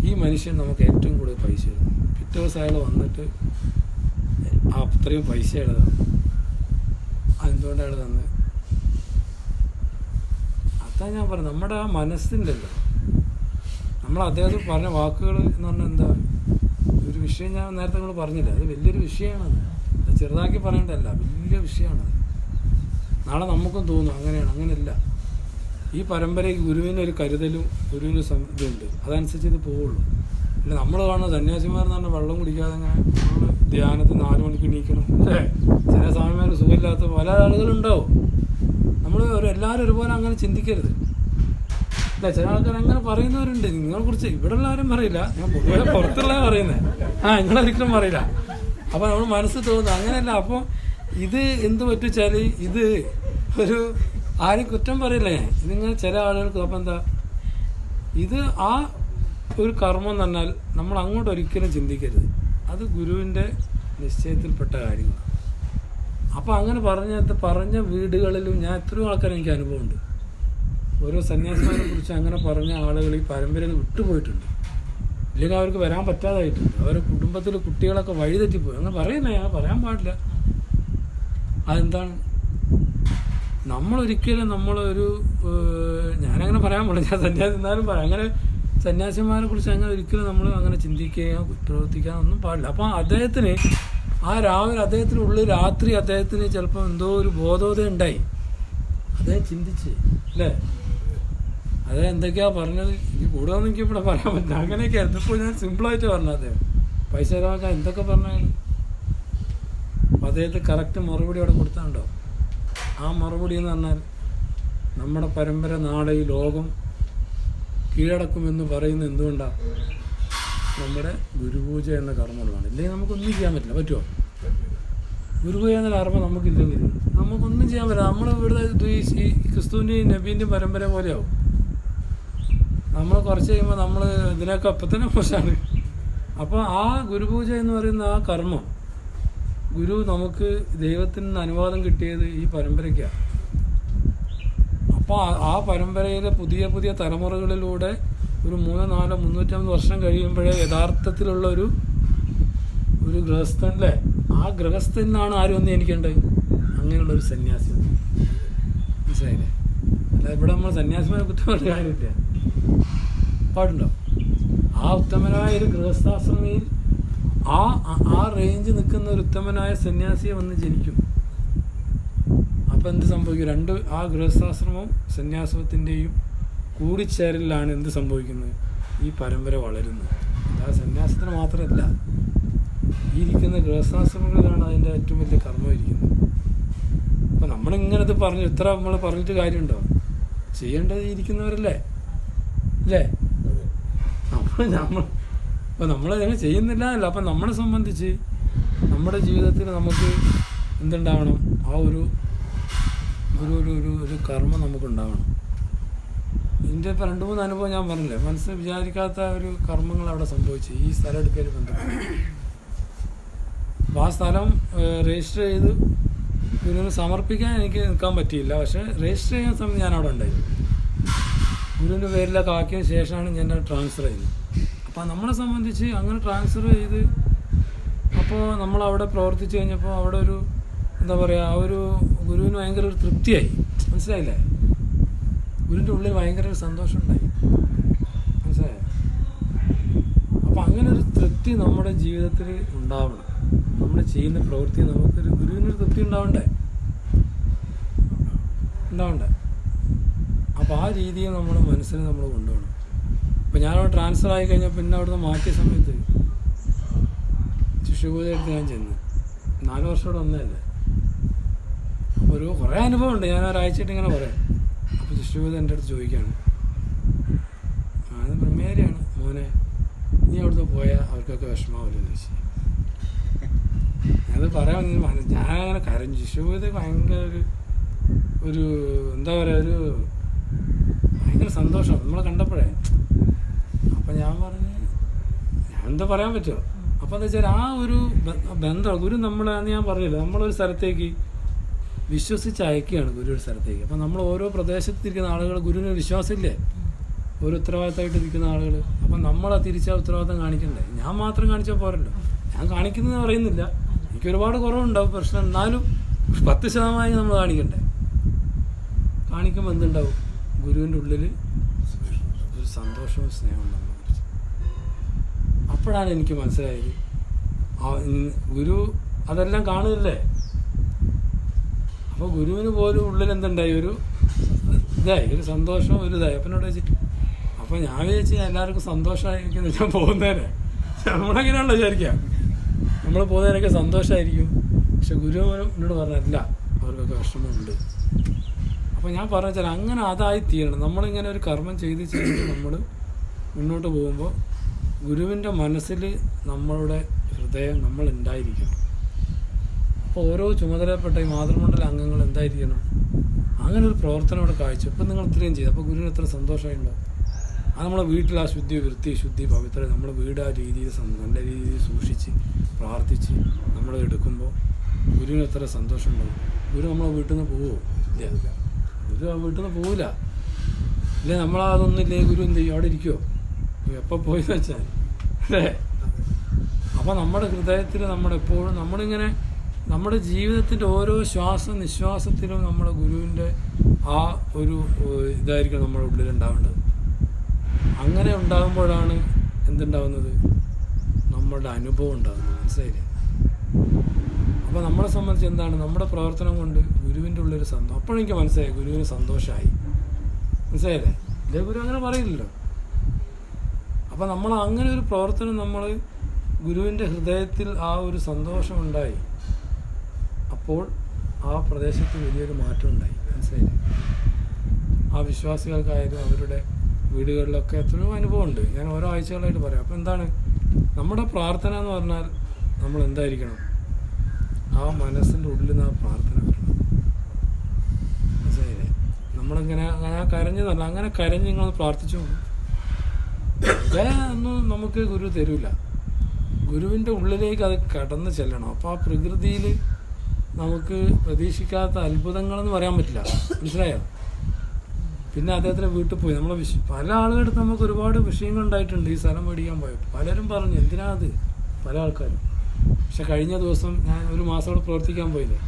ഈ മനുഷ്യൻ നമുക്ക് ഏറ്റവും കൂടുതൽ പൈസ തരും. പിറ്റേ ദിവസം അയാൾ വന്നിട്ട് അത്രയും പൈസ എഴുതാം, അതെന്തുകൊണ്ട് അയാൾ തന്നെ. അതാ ഞാൻ പറഞ്ഞു, നമ്മുടെ ആ മനസ്സിൻ്റെ അല്ലോ, നമ്മൾ അദ്ദേഹം പറഞ്ഞ വാക്കുകൾ എന്ന് പറഞ്ഞാൽ എന്താ ഒരു വിഷയം. ഞാൻ നേരത്തെ നിങ്ങൾ പറഞ്ഞില്ല, അത് വലിയൊരു വിഷയമാണത്, അത് ചെറുതാക്കി പറയേണ്ടതല്ല, വലിയ വിഷയമാണത്. നാളെ നമുക്കും തോന്നും അങ്ങനെയാണ്, അങ്ങനെയല്ല. ഈ പരമ്പരയ്ക്ക് ഗുരുവിനൊരു കരുതലും ഗുരുവിന് ഇതുണ്ട്, അതനുസരിച്ച് ഇത് പോവുള്ളൂ. അല്ല നമ്മൾ കാണുന്ന സന്യാസിമാരെന്ന് പറഞ്ഞാൽ വെള്ളം കുടിക്കാതെ അങ്ങനെ നമ്മൾ ധ്യാനത്തിൽ 4 മണിക്ക് എണീക്കണം അല്ലേ. ചില സ്വാമിമാർ സുഖമില്ലാത്ത പല ആളുകളുണ്ടാവും. നമ്മൾ എല്ലാവരും ഒരുപോലെ അങ്ങനെ ചിന്തിക്കരുത്. അല്ല, ചില ആൾക്കാർ അങ്ങനെ പറയുന്നവരുണ്ട്. നിങ്ങളെക്കുറിച്ച് ഇവിടെ ഉള്ള ആരും പറയില്ല, ഞാൻ പൊതുവെ പുറത്തുള്ള പറയുന്നത്. നിങ്ങളൊരിക്കലും പറയില്ല. അപ്പോൾ നമ്മൾ മനസ്സിൽ തോന്നുന്നു അങ്ങനെയല്ല. അപ്പോൾ ഇത് എന്ത് പറ്റിച്ചാൽ ഇത് ഒരു ആരും കുറ്റം പറയില്ല ഞാൻ. ഇതിങ്ങനെ ചില ആളുകൾക്ക് അപ്പം എന്താ ഇത് ആ ഒരു കർമ്മം എന്ന് പറഞ്ഞാൽ നമ്മൾ അങ്ങോട്ട് ഒരിക്കലും ചിന്തിക്കരുത്, അത് ഗുരുവിൻ്റെ നിശ്ചയത്തിൽപ്പെട്ട കാര്യങ്ങളാണ്. അപ്പോൾ അങ്ങനെ പറഞ്ഞ വീടുകളിലും ഞാൻ എത്രയോ ആൾക്കാർ എനിക്ക് അനുഭവമുണ്ട്. ഓരോ സന്യാസിമാരെ കുറിച്ച് അങ്ങനെ പറഞ്ഞ ആളുകൾ ഈ പരമ്പരയിൽ വിട്ടുപോയിട്ടുണ്ട്, ഇല്ലെങ്കിൽ അവർക്ക് വരാൻ പറ്റാതായിട്ടുണ്ട്. അവരുടെ കുടുംബത്തിൽ കുട്ടികളൊക്കെ വഴിതെറ്റിപ്പോയി. അങ്ങനെ പറയുന്നേ, ഞാൻ പറയാൻ പാടില്ല. അതെന്താണ്, നമ്മളൊരിക്കലും നമ്മളൊരു ഞാനങ്ങനെ പറയാൻ പാടില്ല, ഞാൻ സന്യാസി എന്നാലും പറയാം, അങ്ങനെ സന്യാസിമാരെ കുറിച്ച് അങ്ങനെ ഒരിക്കലും നമ്മൾ അങ്ങനെ ചിന്തിക്കുകയോ പ്രവർത്തിക്കാനോ ഒന്നും പാടില്ല. അപ്പം അദ്ദേഹത്തിന് ആ രാവിലെ അദ്ദേഹത്തിനുള്ളിൽ രാത്രി അദ്ദേഹത്തിന് ചിലപ്പോൾ എന്തോ ഒരു ബോധോദയം ഉണ്ടായി. അദ്ദേഹം ചിന്തിച്ച് അല്ലേ, അദ്ദേഹം എന്തൊക്കെയാ പറഞ്ഞത്, എനിക്ക് കൂടുതലൊന്നും എനിക്ക് ഇവിടെ പറയാൻ പറ്റില്ല. അങ്ങനെയൊക്കെ ഇപ്പോൾ ഞാൻ സിമ്പിളായിട്ട് പറഞ്ഞു, അദ്ദേഹം പൈസ ചിലവാക്കാൻ എന്തൊക്കെ പറഞ്ഞാലും അപ്പം അദ്ദേഹത്തെ കറക്റ്റ് മറുപടി അവിടെ കൊടുത്താണ്ടോ. ആ മറുപടി എന്ന് പറഞ്ഞാൽ നമ്മുടെ പരമ്പര നാളെ ഈ ലോകം കീഴടക്കുമെന്ന് പറയുന്നത് എന്തുകൊണ്ടാണ്? നമ്മുടെ ഗുരുപൂജ എന്ന കർമ്മങ്ങളാണ്. ഇല്ലെങ്കിൽ നമുക്കൊന്നും ചെയ്യാൻ പറ്റില്ല. പറ്റുമോ? ഗുരുപൂജ എന്ന കർമ്മം നമുക്കില്ലെങ്കിൽ നമുക്കൊന്നും ചെയ്യാൻ പറ്റില്ല. നമ്മൾ ഇവിടെ ഈ ക്രിസ്തുവിൻ്റെയും നബീൻ്റെയും പരമ്പര പോലെയാവും. നമ്മൾ കുറച്ച് കഴിയുമ്പോൾ നമ്മൾ ഇതിനൊക്കെ അപ്പം തന്നെ മോശമാണ്. അപ്പോൾ ആ ഗുരുപൂജ എന്ന് പറയുന്ന ആ കർമ്മം, ഗുരു നമുക്ക് ദൈവത്തിൽ നിന്ന് അനുവാദം കിട്ടിയത് ഈ പരമ്പരയ്ക്കാണ്. അപ്പോൾ ആ പരമ്പരയിലെ പുതിയ പുതിയ തലമുറകളിലൂടെ ഒരു 300, 400, 350 വർഷം കഴിയുമ്പോഴേ യഥാർത്ഥത്തിലുള്ള ഒരു ഗൃഹസ്ഥൻ അല്ലേ, ആ ഗൃഹസ്ഥനാണ് ആരും ഒന്നും എനിക്കുണ്ടായി അങ്ങനെയുള്ളൊരു സന്യാസി. മനസ്സിലായില്ലേ? അല്ല ഇവിടെ നമ്മൾ സന്യാസിമാരെ കുറ്റം പറഞ്ഞ കാര്യമില്ല, പാടുണ്ടോ? ആ ഉത്തമനായ ഒരു ഗൃഹസ്ഥാശ്രമിയിൽ ആ റേഞ്ച് നിൽക്കുന്ന ഒരു ഉത്തമനായ സന്യാസിയെ വന്ന് ജനിക്കും. അപ്പം എന്ത് സംഭവിക്കും? ആ ഗൃഹസ്ഥാശ്രമവും സന്യാസത്തിൻ്റെയും കൂടിച്ചേരലിലാണ് എന്ത് സംഭവിക്കുന്നത്? ഈ പരമ്പര വളരുന്നത്. ആ സന്യാസത്തിന് മാത്രമല്ല, ഈ ഇരിക്കുന്ന ഗൃഹസ്ഥാശ്രമങ്ങളിലാണ് അതിൻ്റെ ഏറ്റവും വലിയ കർമ്മം ഇരിക്കുന്നത്. അപ്പം നമ്മളിങ്ങനത് പറഞ്ഞു ഇത്ര നമ്മൾ പറഞ്ഞിട്ട് കാര്യമുണ്ടോ? ചെയ്യേണ്ടത് ഇരിക്കുന്നവരല്ലേ അല്ലേ? അപ്പം നമ്മളതിനെ ചെയ്യുന്നില്ല അല്ല. അപ്പം നമ്മളെ സംബന്ധിച്ച് നമ്മുടെ ജീവിതത്തിൽ നമുക്ക് എന്തുണ്ടാവണം? ആ ഒരു കർമ്മം നമുക്കുണ്ടാവണം. ഇതിൻ്റെ ഇപ്പം 2-3 അനുഭവം ഞാൻ പറഞ്ഞില്ലേ, മനസ്സിൽ വിചാരിക്കാത്ത ഒരു കർമ്മങ്ങൾ അവിടെ സംഭവിച്ചു ഈ സ്ഥലം എടുക്കൽ ബന്ധപ്പെട്ട്. അപ്പോൾ ആ സ്ഥലം രജിസ്റ്റർ ചെയ്ത് ഗുരുവിന് സമർപ്പിക്കാൻ എനിക്ക് നിൽക്കാൻ പറ്റിയില്ല. പക്ഷേ രജിസ്റ്റർ ചെയ്യുന്ന സമയത്ത് ഞാൻ അവിടെ ഉണ്ടായിരുന്നു. ഗുരുവിൻ്റെ പേരിലൊക്കെ ആക്കിയതിന് ശേഷമാണ് ഞാൻ ട്രാൻസ്ഫർ ചെയ്തത്. അപ്പോൾ നമ്മളെ സംബന്ധിച്ച് അങ്ങനെ ട്രാൻസ്ഫർ ചെയ്ത് അപ്പോൾ നമ്മളവിടെ പ്രവർത്തിച്ച് കഴിഞ്ഞപ്പോൾ അവിടെ ഒരു എന്താ പറയുക, ആ ഒരു ഗുരുവിന് ഭയങ്കര ഒരു തൃപ്തിയായി. മനസ്സിലായില്ലേ? ഗുരുവിൻ്റെ ഉള്ളിൽ ഭയങ്കര ഒരു സന്തോഷം ഉണ്ടായി. മനസ്സിലായോ? അപ്പം അങ്ങനെ ഒരു തൃപ്തി നമ്മുടെ ജീവിതത്തിൽ ഉണ്ടാവണം. നമ്മൾ ചെയ്യുന്ന പ്രവൃത്തി നമുക്കൊരു ഗുരുവിനൊരു തൃപ്തി ഉണ്ടാവണ്ടേ. അപ്പോൾ ആ രീതിയെ നമ്മൾ മനസ്സിൽ നമ്മൾ കൊണ്ടുപോകണം. അപ്പോൾ ഞാനവിടെ ട്രാൻസ്ഫർ ആയി കഴിഞ്ഞാൽ പിന്നെ അവിടുന്ന് മാറ്റിയ സമയത്ത് ശിശുപൂജ എടുത്ത് ഞാൻ ചെന്ന് 4 വർഷം ഇവിടെ വന്നതല്ലേ. അപ്പോൾ കുറേ അനുഭവമുണ്ട്. ഞാൻ ഒരാഴ്ചയായിട്ട് ഇങ്ങനെ പറയാം. അപ്പോൾ ശിശുപൂജ എൻ്റെ അടുത്ത് ചോദിക്കുകയാണ്, അത് ബ്രഹ്മചാരിയാണ് മോനെ, നീ അവിടുന്ന് പോയാൽ അവർക്കൊക്കെ വിഷമാവില്ലെന്ന് ചോദിച്ചു. ഞാനത് പറയാൻ ഞാനങ്ങനെ കരഞ്ഞു. ശിശുവിത് ഭയങ്കര ഒരു എന്താ പറയുക, ഒരു ഭയങ്കര സന്തോഷം നമ്മളെ കണ്ടപ്പോഴേ. അപ്പം ഞാൻ പറഞ്ഞു, ഞാൻ എന്താ പറയാൻ പറ്റുമോ. അപ്പം എന്താ വെച്ചാൽ ആ ഒരു ബന്ധം ഗുരു നമ്മളാന്ന് ഞാൻ പറഞ്ഞില്ല, നമ്മളൊരു സ്ഥലത്തേക്ക് വിശ്വസിച്ച് അയക്കുകയാണ് ഗുരു ഒരു സ്ഥലത്തേക്ക്. അപ്പം നമ്മൾ ഓരോ പ്രദേശത്തിരിക്കുന്ന ആളുകൾ ഗുരുവിന് വിശ്വാസമില്ലേ, ഒരു ഉത്തരവാദിത്തമായിട്ട് ഇരിക്കുന്ന ആളുകൾ. അപ്പം നമ്മളാ തിരിച്ചാ ഉത്തരവാദിത്തം കാണിക്കണ്ടേ. ഞാൻ മാത്രം കാണിച്ചാൽ പോരല്ലോ. ഞാൻ കാണിക്കുന്നതെന്ന് പറയുന്നില്ല, എനിക്ക് ഒരുപാട് കുറവുണ്ടാവും പ്രശ്നം, എന്നാലും 10% നമ്മൾ കാണിക്കണ്ടേ. കാണിക്കുമ്പോൾ എന്തുണ്ടാവും, ഗുരുവിൻ്റെ ഉള്ളിൽ ഒരു സന്തോഷവും സ്നേഹവും നമ്മളെ കുറിച്ച്. അപ്പോഴാണ് എനിക്ക് മനസ്സിലായത് ഗുരു അതെല്ലാം കാണുന്നില്ലേ. അപ്പോൾ ഗുരുവിന് പോലും ഉള്ളിൽ എന്തുണ്ടായി, ഒരു ഇതായി, ഒരു സന്തോഷവും ഒരു ഇതായി. അപ്പം എന്നോട് വെച്ച്, അപ്പം ഞാൻ വിചാരിച്ച് എല്ലാവർക്കും സന്തോഷമായിരിക്കും ഞാൻ പോകുന്നതിനെ. നമ്മളെങ്ങനെയാണല്ലോ വിചാരിക്കാം, നമ്മൾ പോകുന്നതിനൊക്കെ സന്തോഷമായിരിക്കും. പക്ഷെ ഗുരു എന്നോട് പറഞ്ഞല്ല, അവർക്കൊക്കെ വിഷമമുണ്ട്. അപ്പോൾ ഞാൻ പറഞ്ഞാൽ അങ്ങനെ അതായി തീരണം. നമ്മളിങ്ങനെ ഒരു കർമ്മം ചെയ്ത് നമ്മൾ മുന്നോട്ട് പോകുമ്പോൾ ഗുരുവിൻ്റെ മനസ്സിൽ നമ്മളുടെ ഹൃദയം നമ്മൾ ഉണ്ടായിരിക്കണം. അപ്പോൾ ഓരോ ചുമതലപ്പെട്ട ഈ മാതൃമണ്ഡല അംഗങ്ങൾ എന്തായിരിക്കണം, അങ്ങനെ ഒരു പ്രവർത്തനം അവിടെ കാഴ്ച. ഇപ്പം നിങ്ങൾ ഇത്രയും ചെയ്തു, അപ്പോൾ ഗുരുവിന് എത്ര സന്തോഷമായിട്ടുണ്ടോ. അത് നമ്മളെ വീട്ടിൽ ആ ശുദ്ധി, വൃത്തി, ശുദ്ധി, പവിത്ര, നമ്മുടെ വീട് ആ രീതിയിൽ നല്ല രീതിയിൽ സൂക്ഷിച്ച് പ്രാർത്ഥിച്ച് നമ്മൾ എടുക്കുമ്പോൾ ഗുരുവിന് എത്ര സന്തോഷമുണ്ടാവും. ഗുരു നമ്മളെ വീട്ടിൽ നിന്ന് പോവുമോ? ഇല്ല, ഗുരു ആ വീട്ടിൽ നിന്ന് പോവില്ല. ഇല്ല, നമ്മളതൊന്നുമില്ലേ ഗുരു എന്ത് ചെയ്യും, അവിടെ ഇരിക്കുമോ, എപ്പോൾ പോയെന്ന് വെച്ചാൽ അല്ലേ. അപ്പോൾ നമ്മുടെ ഹൃദയത്തിൽ നമ്മളെപ്പോഴും നമ്മളിങ്ങനെ നമ്മുടെ ജീവിതത്തിൻ്റെ ഓരോ നിശ്വാസത്തിലും നമ്മുടെ ഗുരുവിൻ്റെ ആ ഒരു ഇതായിരിക്കും നമ്മുടെ ഉള്ളിലുണ്ടാവേണ്ടത്. അങ്ങനെ ഉണ്ടാകുമ്പോഴാണ് എന്തുണ്ടാവുന്നത്, നമ്മളുടെ അനുഭവം ഉണ്ടാകുന്നത്. മനസ്സിലായില്ലേ. അപ്പോൾ നമ്മളെ സംബന്ധിച്ച് എന്താണ്, നമ്മുടെ പ്രവർത്തനം കൊണ്ട് ഗുരുവിൻ്റെ ഉള്ളൊരു സന്തോഷം. അപ്പോഴെനിക്ക് മനസ്സിലായി ഗുരുവിന് സന്തോഷമായി. മനസ്സിലായില്ലേ. ഇതേ ഗുരു അങ്ങനെ പറയില്ലല്ലോ. അപ്പം നമ്മൾ അങ്ങനെ ഒരു പ്രവർത്തനം, നമ്മൾ ഗുരുവിൻ്റെ ഹൃദയത്തിൽ ആ ഒരു സന്തോഷമുണ്ടായി, അപ്പോൾ ആ പ്രദേശത്ത് വലിയൊരു മാറ്റം ഉണ്ടായി. മനസ്സിലായില്ലേ. ആ വിശ്വാസികൾക്കായാലും അവരുടെ വീടുകളിലൊക്കെ എത്രയോ അനുഭവമുണ്ട്. ഞാൻ ഓരോ ആഴ്ചകളായിട്ട് പറയാം. അപ്പോൾ എന്താണ് നമ്മുടെ പ്രാർത്ഥന എന്ന് പറഞ്ഞാൽ, നമ്മൾ എന്തായിരിക്കണം, ആ മനസ്സിൻ്റെ ഉള്ളിൽ നിന്ന് ആ പ്രാർത്ഥന വരണം. മനസ്സിലായില്ലേ. നമ്മളിങ്ങനെ അങ്ങനെ കരഞ്ഞതല്ല, അങ്ങനെ കരഞ്ഞ് നിങ്ങൾ പ്രാർത്ഥിച്ചു പോകും. ഒന്നും നമുക്ക് ഗുരു തരൂല. ഗുരുവിൻ്റെ ഉള്ളിലേക്ക് അത് കടന്ന് ചെല്ലണം. അപ്പോൾ ആ പ്രകൃതിയിൽ നമുക്ക് പ്രതീക്ഷിക്കാത്ത അത്ഭുതങ്ങളെന്ന് പറയാൻ പറ്റില്ല. മനസ്സിലായോ. പിന്നെ അദ്ദേഹത്തിൻ്റെ വീട്ടിൽ പോയി നമ്മൾ പല ആളുകളടുത്ത് നമുക്ക് ഒരുപാട് വിഷയങ്ങളുണ്ടായിട്ടുണ്ട്. ഈ സ്ഥലം മേടിക്കാൻ പോയപ്പോൾ പലരും പറഞ്ഞു എന്തിനാ അത്, പല ആൾക്കാരും. പക്ഷെ കഴിഞ്ഞ ദിവസം ഞാൻ ഒരു മാസം അവിടെ പ്രവർത്തിക്കാൻ പോയില്ലേ,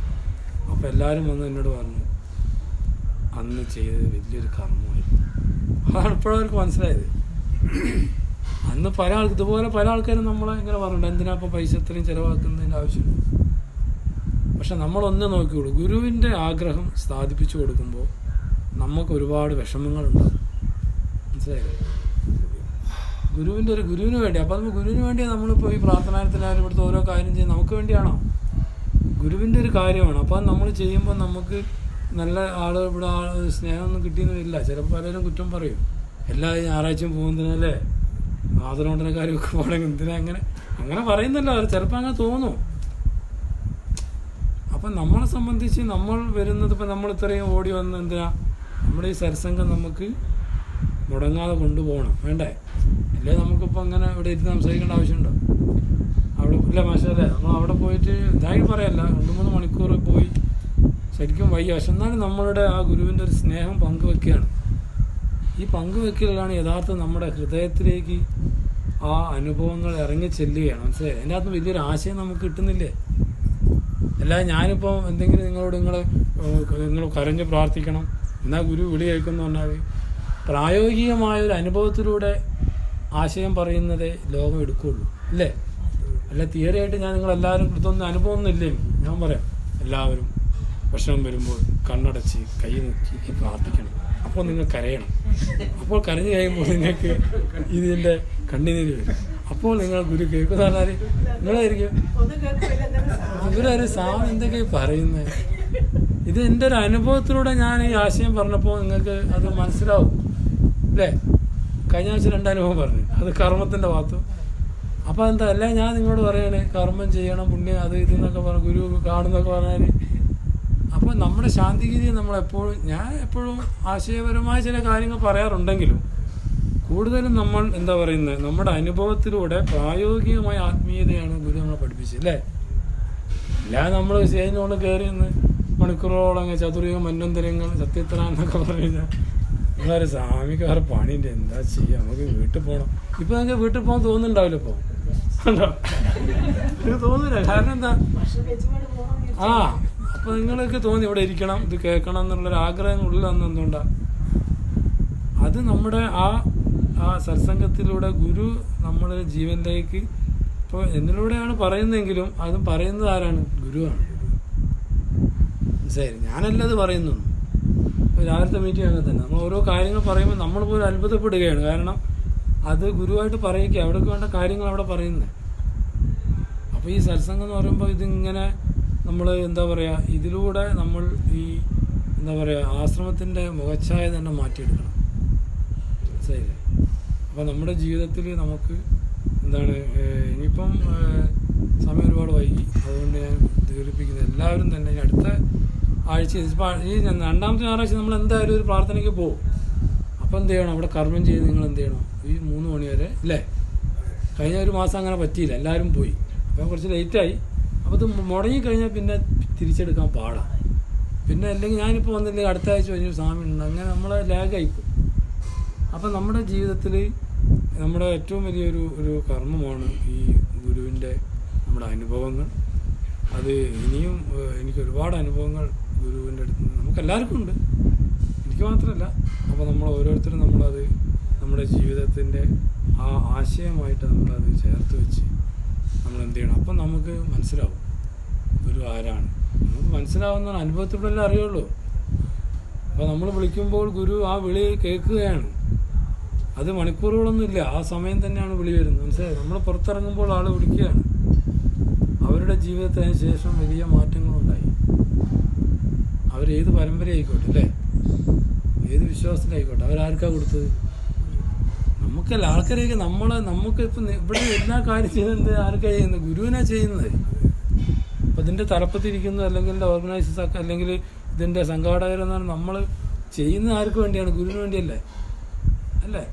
അപ്പോൾ എല്ലാവരും വന്ന് എന്നോട് പറഞ്ഞു അന്ന് ചെയ്തത് വലിയൊരു കർമ്മമായിരുന്നു. അതാണ് ഇപ്പോഴവർക്ക് മനസ്സിലായത്. അന്ന് പല ആൾക്ക് ഇതുപോലെ പല ആൾക്കാരും നമ്മളെ ഇങ്ങനെ പറഞ്ഞിട്ടുണ്ട്, എന്തിനാ ഇപ്പോൾ പൈസ ഇത്രയും ചിലവാക്കുന്നതിൻ്റെ ആവശ്യമില്ല. പക്ഷെ നമ്മളൊന്ന് നോക്കിയുള്ളൂ, ഗുരുവിൻ്റെ ആഗ്രഹം സാധിപ്പിച്ചു കൊടുക്കുമ്പോൾ നമുക്ക് ഒരുപാട് വിഷമങ്ങളുണ്ടാകും. മനസ്സിലായില്ലേ. ഗുരുവിന് വേണ്ടി. അപ്പോൾ നമ്മൾ ഗുരുവിന് വേണ്ടിയാണ് നമ്മളിപ്പോൾ ഈ പ്രാർത്ഥനാലയത്തിലായാലും ഇവിടുത്തെ ഓരോ കാര്യം ചെയ്യുന്നത് നമുക്ക് വേണ്ടിയാണോ, ഗുരുവിൻ്റെ ഒരു കാര്യമാണ്. അപ്പോൾ നമ്മൾ ചെയ്യുമ്പോൾ നമുക്ക് നല്ല ആളുകൾ ഇവിടെ സ്നേഹമൊന്നും കിട്ടിയെന്നില്ല. ചിലപ്പോൾ പലരും കുറ്റം പറയും, എല്ലാ ഞായറാഴ്ചയും പോകുന്നതിനല്ലേ ആദരവോണ്ടന കാര്യമൊക്കെ പോകണമെങ്കിൽ എന്തിനാ അങ്ങനെ പറയുന്നല്ലോ. ചിലപ്പോൾ അങ്ങനെ തോന്നും. അപ്പം നമ്മളെ സംബന്ധിച്ച് നമ്മൾ വരുന്നത്, ഇപ്പം നമ്മൾ ഇത്രയും ഓടി വന്ന് എന്തിനാ, നമ്മുടെ ഈ സത്സംഗം നമുക്ക് മുടങ്ങാതെ കൊണ്ടുപോകണം, വേണ്ടേ. അല്ലേ നമുക്കിപ്പോൾ അങ്ങനെ ഇവിടെ ഇരുന്ന് സംസാരിക്കേണ്ട ആവശ്യമുണ്ടോ. അവിടെ ഇല്ല മാഷല്ലേ, നമ്മൾ അവിടെ പോയിട്ട് ഇതായി പറയല്ല, 2-3 മണിക്കൂർ പോയി ശരിക്കും വയ്യ. പക്ഷെ എന്നാലും നമ്മളുടെ ആ ഗുരുവിൻ്റെ ഒരു സ്നേഹം പങ്കുവെക്കുകയാണ്. ഈ പങ്കുവെക്കലാണ് യഥാർത്ഥം നമ്മുടെ ഹൃദയത്തിലേക്ക് ആ അനുഭവങ്ങൾ ഇറങ്ങി ചെല്ലുകയാണ്. മനസ്സിലായി. അതിൻ്റെ അകത്ത് വലിയൊരു ആശയം നമുക്ക് കിട്ടുന്നില്ലേ. അല്ലാതെ ഞാനിപ്പോൾ എന്തെങ്കിലും നിങ്ങൾ കരഞ്ഞ് പ്രാർത്ഥിക്കണം എന്നാൽ ഗുരു വിളി കേൾക്കുമെന്ന് പറഞ്ഞാൽ പ്രായോഗികമായൊരു അനുഭവത്തിലൂടെ ആശയം പറയുന്നതേ ലോകം എടുക്കുകയുള്ളൂ, അല്ലേ. അല്ല തിയറിയായിട്ട് ഞാൻ നിങ്ങളെല്ലാവരും ഇതൊന്നും അനുഭവമൊന്നും ഇല്ലേ. ഞാൻ പറയാം, എല്ലാവരും ഭക്ഷണം വരുമ്പോൾ കണ്ണടച്ച് കൈ നോക്കി പ്രാർത്ഥിക്കണം. അപ്പോൾ നിങ്ങൾ കരയണം. അപ്പോൾ കരഞ്ഞു കഴിയുമ്പോൾ നിങ്ങൾക്ക് ഇതിൻ്റെ കണ്ണുനീര് വരും. അപ്പോൾ നിങ്ങൾ ഗുരു കേൾക്കുന്ന പറഞ്ഞാൽ നിങ്ങളായിരിക്കും ഇവരൊരു സാധനം എന്തൊക്കെയാ പറയുന്നത്. ഇത് എൻ്റെ ഒരു അനുഭവത്തിലൂടെ ഞാൻ ഈ ആശയം പറഞ്ഞപ്പോൾ നിങ്ങൾക്ക് അത് മനസ്സിലാവും, അല്ലേ. കഴിഞ്ഞ ആഴ്ച 2 അനുഭവം പറഞ്ഞു. അത് കർമ്മത്തിൻ്റെ ഭാഗത്തും അപ്പോൾ എന്താ അല്ല ഞാൻ നിങ്ങളോട് പറയണേ കർമ്മം ചെയ്യണം പുണ്യം അത് ഇതെന്നൊക്കെ പറഞ്ഞ് ഗുരു കാണുന്നൊക്കെ പറഞ്ഞാൽ അപ്പോൾ നമ്മുടെ ശാന്തിഗിരി നമ്മളെപ്പോഴും ഞാൻ എപ്പോഴും ആശയപരമായ ചില കാര്യങ്ങൾ പറയാറുണ്ടെങ്കിലും കൂടുതലും നമ്മൾ എന്താ പറയുന്നത് നമ്മുടെ അനുഭവത്തിലൂടെ പ്രായോഗികമായ ആത്മീയതയാണ് ഗുരു നമ്മളെ പഠിപ്പിച്ചത് അല്ലേ. അല്ലാതെ നമ്മൾ സ്റ്റേജിനോട് കയറി നിന്ന് മണിക്കൂറോളം ചതുർയുഗ മന്വന്തരങ്ങൾ സത്യത്ര എന്നൊക്കെ പറഞ്ഞു കഴിഞ്ഞാൽ നിങ്ങളൊരു സ്വാമിക്ക് വേറെ പണിയുണ്ട് എന്താ ചെയ്യുക നമുക്ക് വീട്ടിൽ പോകണം. ഇപ്പം നിങ്ങൾക്ക് വീട്ടിൽ പോകാൻ തോന്നുന്നുണ്ടാവില്ല. ഇപ്പോൾ തോന്നില്ല. കാരണം എന്താ അപ്പോൾ നിങ്ങൾക്ക് തോന്നി ഇവിടെ ഇരിക്കണം ഇത് കേൾക്കണം എന്നുള്ളൊരു ആഗ്രഹം ഉള്ളിൽ വന്ന് എന്തുകൊണ്ടാണ് അത് നമ്മുടെ ആ സത്സംഗത്തിലൂടെ ഗുരു നമ്മുടെ ജീവനിലേക്ക് ഇപ്പോൾ എന്നിലൂടെയാണ് പറയുന്നതെങ്കിലും അതും പറയുന്നത് ആരാണ്? ഗുരുവാണ്. ശരി, ഞാനല്ല അത് പറയുന്നു. രാവിലത്തെ മീറ്റിംഗ് അങ്ങനെ തന്നെ നമ്മൾ ഓരോ കാര്യങ്ങൾ പറയുമ്പോൾ നമ്മൾ പോലും അത്ഭുതപ്പെടുകയാണ്. കാരണം അത് ഗുരുവായിട്ട് പറയിക്കുക, അവിടേക്ക് വേണ്ട കാര്യങ്ങൾ അവിടെ പറയുന്നത്. അപ്പോൾ ഈ സത്സംഗം എന്ന് പറയുമ്പോൾ ഇതിങ്ങനെ നമ്മൾ എന്താ പറയുക ഇതിലൂടെ നമ്മൾ ഈ എന്താ പറയുക ആശ്രമത്തിൻ്റെ മുഖച്ഛായ തന്നെ മാറ്റിയെടുക്കണം. ശരി, അപ്പോൾ നമ്മുടെ ജീവിതത്തിൽ നമുക്ക് എന്താണ് ഇനിയിപ്പം സമയം ഒരുപാട് വൈകി, അതുകൊണ്ട് ഞാൻ ദീർഘിപ്പിക്കുന്നത് എല്ലാവരും തന്നെ അടുത്ത ആഴ്ച ഈ രണ്ടാമത്തെ ഞായറാഴ്ച നമ്മൾ എന്തായാലും ഒരു പ്രാർത്ഥനയ്ക്ക് പോകും. അപ്പോൾ എന്ത് ചെയ്യണം? അവിടെ കർമ്മം ചെയ്ത് നിങ്ങൾ എന്ത് ചെയ്യണം? ഈ 3 മണി വരെ അല്ലേ. കഴിഞ്ഞ ഒരു മാസം അങ്ങനെ പറ്റിയില്ല, എല്ലാവരും പോയി. അപ്പോൾ കുറച്ച് ലേറ്റായി. അപ്പോൾ ഇത് മുടങ്ങിക്കഴിഞ്ഞാൽ പിന്നെ തിരിച്ചെടുക്കാൻ പാടാണ്. പിന്നെ അല്ലെങ്കിൽ ഞാനിപ്പോൾ വന്നില്ലെങ്കിൽ അടുത്ത ആഴ്ച കഴിഞ്ഞ സ്വാമി ഉണ്ട്, അങ്ങനെ നമ്മളെ ലാഗായിപ്പോകും. അപ്പം നമ്മുടെ ജീവിതത്തിൽ നമ്മുടെ ഏറ്റവും വലിയൊരു കർമ്മമാണ് ഈ ഗുരുവിൻ്റെ നമ്മുടെ അനുഭവങ്ങൾ. അത് ഇനിയും എനിക്ക് ഒരുപാട് അനുഭവങ്ങൾ ഗുരുവിൻ്റെ അടുത്ത് നമുക്കെല്ലാവർക്കും ഉണ്ട്, എനിക്ക് മാത്രമല്ല. അപ്പോൾ നമ്മൾ ഓരോരുത്തരും നമ്മളത് നമ്മുടെ ജീവിതത്തിൻ്റെ ആ ആശയമായിട്ട് നമ്മളത് ചേർത്ത് വെച്ച് നമ്മൾ എന്ത് ചെയ്യണം? അപ്പം നമുക്ക് മനസ്സിലാവും ഗുരു ആരാണ്. നമുക്ക് മനസ്സിലാവുന്ന അനുഭവത്തിലൂടെ അറിയുള്ളൂ. അപ്പോൾ നമ്മൾ വിളിക്കുമ്പോൾ ഗുരു ആ വിളി കേൾക്കുകയാണ്. അത് മണിക്കൂറുകളൊന്നുമില്ല, ആ സമയം തന്നെയാണ് വിളി വരുന്നത്. മനസ്സിലായി? നമ്മൾ പുറത്തിറങ്ങുമ്പോൾ ആൾ വിളിക്കുകയാണ്. അവരുടെ ജീവിതത്തിന് ശേഷം വലിയ മാറ്റങ്ങളുണ്ടായി. അവരേത് പരമ്പരയായിക്കോട്ടെ അല്ലേ, ഏത് വിശ്വാസത്തിലായിക്കോട്ടെ, അവരാർക്കാണ് കൊടുത്തത്? നമുക്കല്ല, ആൾക്കാരെയൊക്കെ നമുക്കിപ്പം ഇവിടെ എല്ലാ കാര്യം ചെയ്യുന്നത് ആർക്കാണ് ചെയ്യുന്നത്? ഗുരുവിനാണ് ചെയ്യുന്നത്. അപ്പം ഇതിൻ്റെ തലപ്പത്തിരിക്കുന്നത് അല്ലെങ്കിൽ ഓർഗനൈസേഴ്സ് അല്ലെങ്കിൽ ഇതിൻ്റെ സംഘാടകരെന്നാണ് നമ്മൾ ചെയ്യുന്നത് ആർക്ക് വേണ്ടിയാണ്? ഗുരുവിന് വേണ്ടിയല്ലേ അല്ലേ?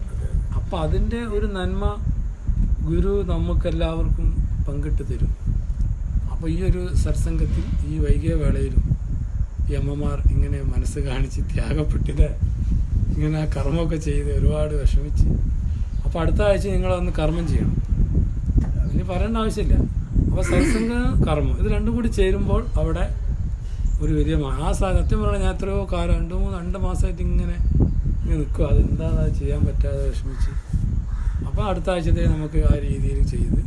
അപ്പം അതിൻ്റെ ഒരു നന്മ ഗുരു നമുക്കെല്ലാവർക്കും പങ്കിട്ട് തരും. അപ്പോൾ ഈ ഒരു സത്സംഗത്തിൽ ഈ വൈകിയ വേളയിലും ഈ അമ്മമാർ ഇങ്ങനെ മനസ്സ് കാണിച്ച് ത്യാഗപ്പെട്ടിട്ട് ഇങ്ങനെ ആ കർമ്മമൊക്കെ ചെയ്ത് ഒരുപാട് വിഷമിച്ച്, അപ്പോൾ അടുത്ത ആഴ്ച നിങ്ങളൊന്ന് കർമ്മം ചെയ്യണം. ഇനി പറയേണ്ട ആവശ്യമില്ല. അപ്പോൾ സത്സംഗ കർമ്മം ഇത് രണ്ടും കൂടി ചേരുമ്പോൾ അവിടെ ഒരു വലിയ സത്യം പറഞ്ഞാൽ ഞാൻ എത്രയോ കാലം 2 മാസമായിട്ട് ഇങ്ങനെ നിൽക്കുക. അതെന്താണ് അത് ചെയ്യാൻ പറ്റാതെ വിഷമിച്ച്. അപ്പോൾ അടുത്ത ആഴ്ചത്തേക്ക് നമുക്ക് ആ രീതിയിൽ ചെയ്ത്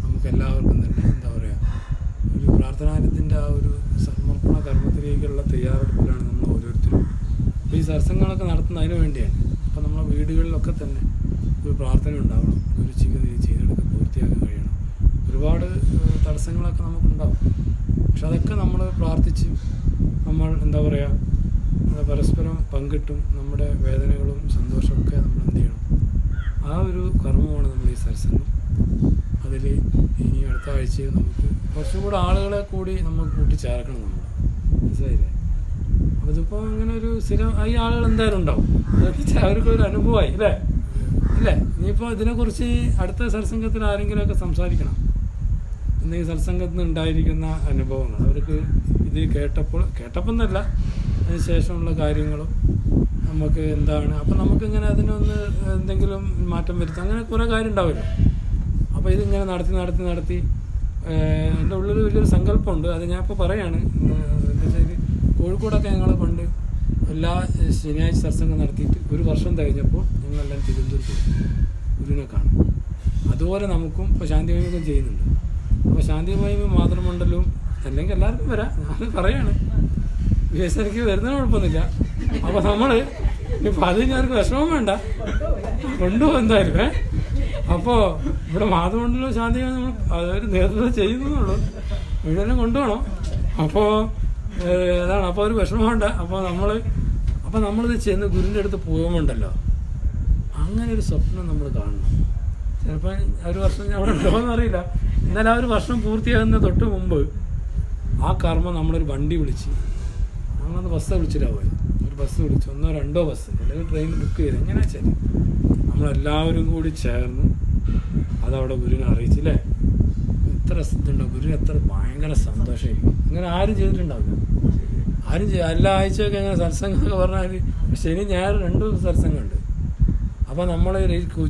നമുക്ക് എല്ലാവർക്കും തന്നെ എന്താ പറയുക ഒരു പ്രാർത്ഥനാലയത്തിൻ്റെ ആ ഒരു സമർപ്പണ കർമ്മത്തിലേക്കുള്ള തയ്യാറെടുപ്പിലാണ് നമ്മൾ ഓരോരുത്തരും. അപ്പോൾ ഈ സത്സംഗങ്ങളൊക്കെ നടത്തുന്നത് അതിന് വേണ്ടിയാണ്. അപ്പോൾ നമ്മളെ വീടുകളിലൊക്കെ തന്നെ ഒരു പ്രാർത്ഥന ഉണ്ടാവണം, ഒരു ചെയ്തെടുത്ത് പൂർത്തിയാക്കാൻ കഴിയണം. ഒരുപാട് തടസ്സങ്ങളൊക്കെ നമുക്കുണ്ടാവും, പക്ഷെ അതൊക്കെ നമ്മൾ പ്രാർത്ഥിച്ച് നമ്മൾ എന്താ പറയുക പരസ്പരം പങ്കിട്ടും നമ്മുടെ വേദനകളും സന്തോഷമൊക്കെ നമ്മൾ എന്ത് ചെയ്യണം? ആ ഒരു കർമ്മമാണ് നമ്മൾ ഈ സത്സംഗം. അതിൽ ഇനി അടുത്ത ആഴ്ചയിൽ നമുക്ക് കുറച്ചും കൂടെ ആളുകളെ കൂടി നമുക്ക് കൂട്ടിച്ചേർക്കണം. നമ്മൾ മനസ്സിലായില്ലേ? അപ്പോൾ ഇതിപ്പോൾ ഇങ്ങനെ ഒരു സ്ഥിരം ഈ ആളുകൾ എന്തായാലും ഉണ്ടാവും. അതൊക്കെ അവർക്കൊരു അനുഭവമായി അല്ലേ അല്ലേ? ഇനിയിപ്പോൾ ഇതിനെക്കുറിച്ച് അടുത്ത സത്സംഗത്തിൽ ആരെങ്കിലുമൊക്കെ സംസാരിക്കണം. എന്തെങ്കിലും സത്സംഗത്തിൽ നിന്ന് ഉണ്ടായിരിക്കുന്ന അനുഭവങ്ങൾ അവർക്ക് ഇത് കേട്ടപ്പോൾ എന്നല്ല, അതിന് ശേഷമുള്ള കാര്യങ്ങളും നമുക്ക് എന്താണ്. അപ്പം നമുക്കിങ്ങനെ അതിനൊന്ന് എന്തെങ്കിലും മാറ്റം വരുത്താം, അങ്ങനെ കുറേ കാര്യം ഉണ്ടാവുമല്ലോ. അപ്പോൾ ഇതിങ്ങനെ നടത്തി എൻ്റെ ഉള്ളിൽ വലിയൊരു സങ്കല്പമുണ്ട്. അത് ഞാൻ ഇപ്പോൾ പറയാണ്. എന്താ വെച്ചാൽ കോഴിക്കോടൊക്കെ ഞങ്ങൾ പണ്ട് എല്ലാ ശനിയാഴ്ച സത്സംഗം നടത്തിയിട്ട് 1 വർഷം കഴിഞ്ഞപ്പോൾ ഞങ്ങളെല്ലാം തിരുവനന്തപുരത്ത് ഗുരുവിനെ കാണും. അതുപോലെ നമുക്കും ഇപ്പോൾ ശാന്തിമയമൊക്കെ ചെയ്യുന്നുണ്ട്. അപ്പോൾ ശാന്തിമയമ മാതൃമണ്ഡലവും അല്ലെങ്കിൽ എല്ലാവർക്കും വരാം. ഞാൻ പറയാണ്, വിശേഷം എനിക്ക് വരുന്നതിന് കുഴപ്പമൊന്നുമില്ല. അപ്പോൾ നമ്മൾ ഇപ്പം അത് ഞാർക്ക് വിഷമം വേണ്ട, കൊണ്ടുപോകും എന്തായാലും. അപ്പോൾ ഇവിടെ മാതൃമണ്ഡലവും ശാന്തിമയം നമ്മൾ അതൊരു നേതൃത്വം ചെയ്യുന്നുള്ളൂ, വീടെല്ലാം കൊണ്ടുപോകണം. അപ്പോൾ അതാണ്. അപ്പോൾ ഒരു വിഷമം വേണ്ട. അപ്പോൾ നമ്മളിത് ചെന്ന് ഗുരുവിൻ്റെ അടുത്ത് പോകുമ്പോണ്ടല്ലോ അങ്ങനെ ഒരു സ്വപ്നം നമ്മൾ കാണണം. ചിലപ്പോൾ ഒരു വർഷം ഞാൻ അവിടെ ഉണ്ടോയെന്ന് അറിയില്ല. എന്നാലും ആ ഒരു വർഷം പൂർത്തിയാകുന്ന തൊട്ട് മുമ്പ് ആ കർമ്മം നമ്മളൊരു വണ്ടി വിളിച്ച്, നമ്മളന്ന് ബസ് വിളിച്ചിട്ടാണ് പോയത്. ഒരു ബസ് വിളിച്ച്, 1 or 2 ബസ് അല്ലെങ്കിൽ ട്രെയിൻ ബുക്ക് ചെയ്ത്, എങ്ങനെ വെച്ചാൽ നമ്മളെല്ലാവരും കൂടി ചേർന്ന് അതവിടെ ഗുരുവിനെ അറിയിച്ചില്ലേ. എത്ര ഇതുണ്ടോ ഗുരു, എത്ര ഭയങ്കര സന്തോഷമായി. ഇങ്ങനെ ആരും ചെയ്തിട്ടുണ്ടാവില്ല. ആരും എല്ലാ ആഴ്ചയൊക്കെ അങ്ങനെ സത്സംഗമൊക്കെ പറഞ്ഞാൽ ശനി ഞായർ 2 സത്സംഗമുണ്ട്. അപ്പോൾ നമ്മൾ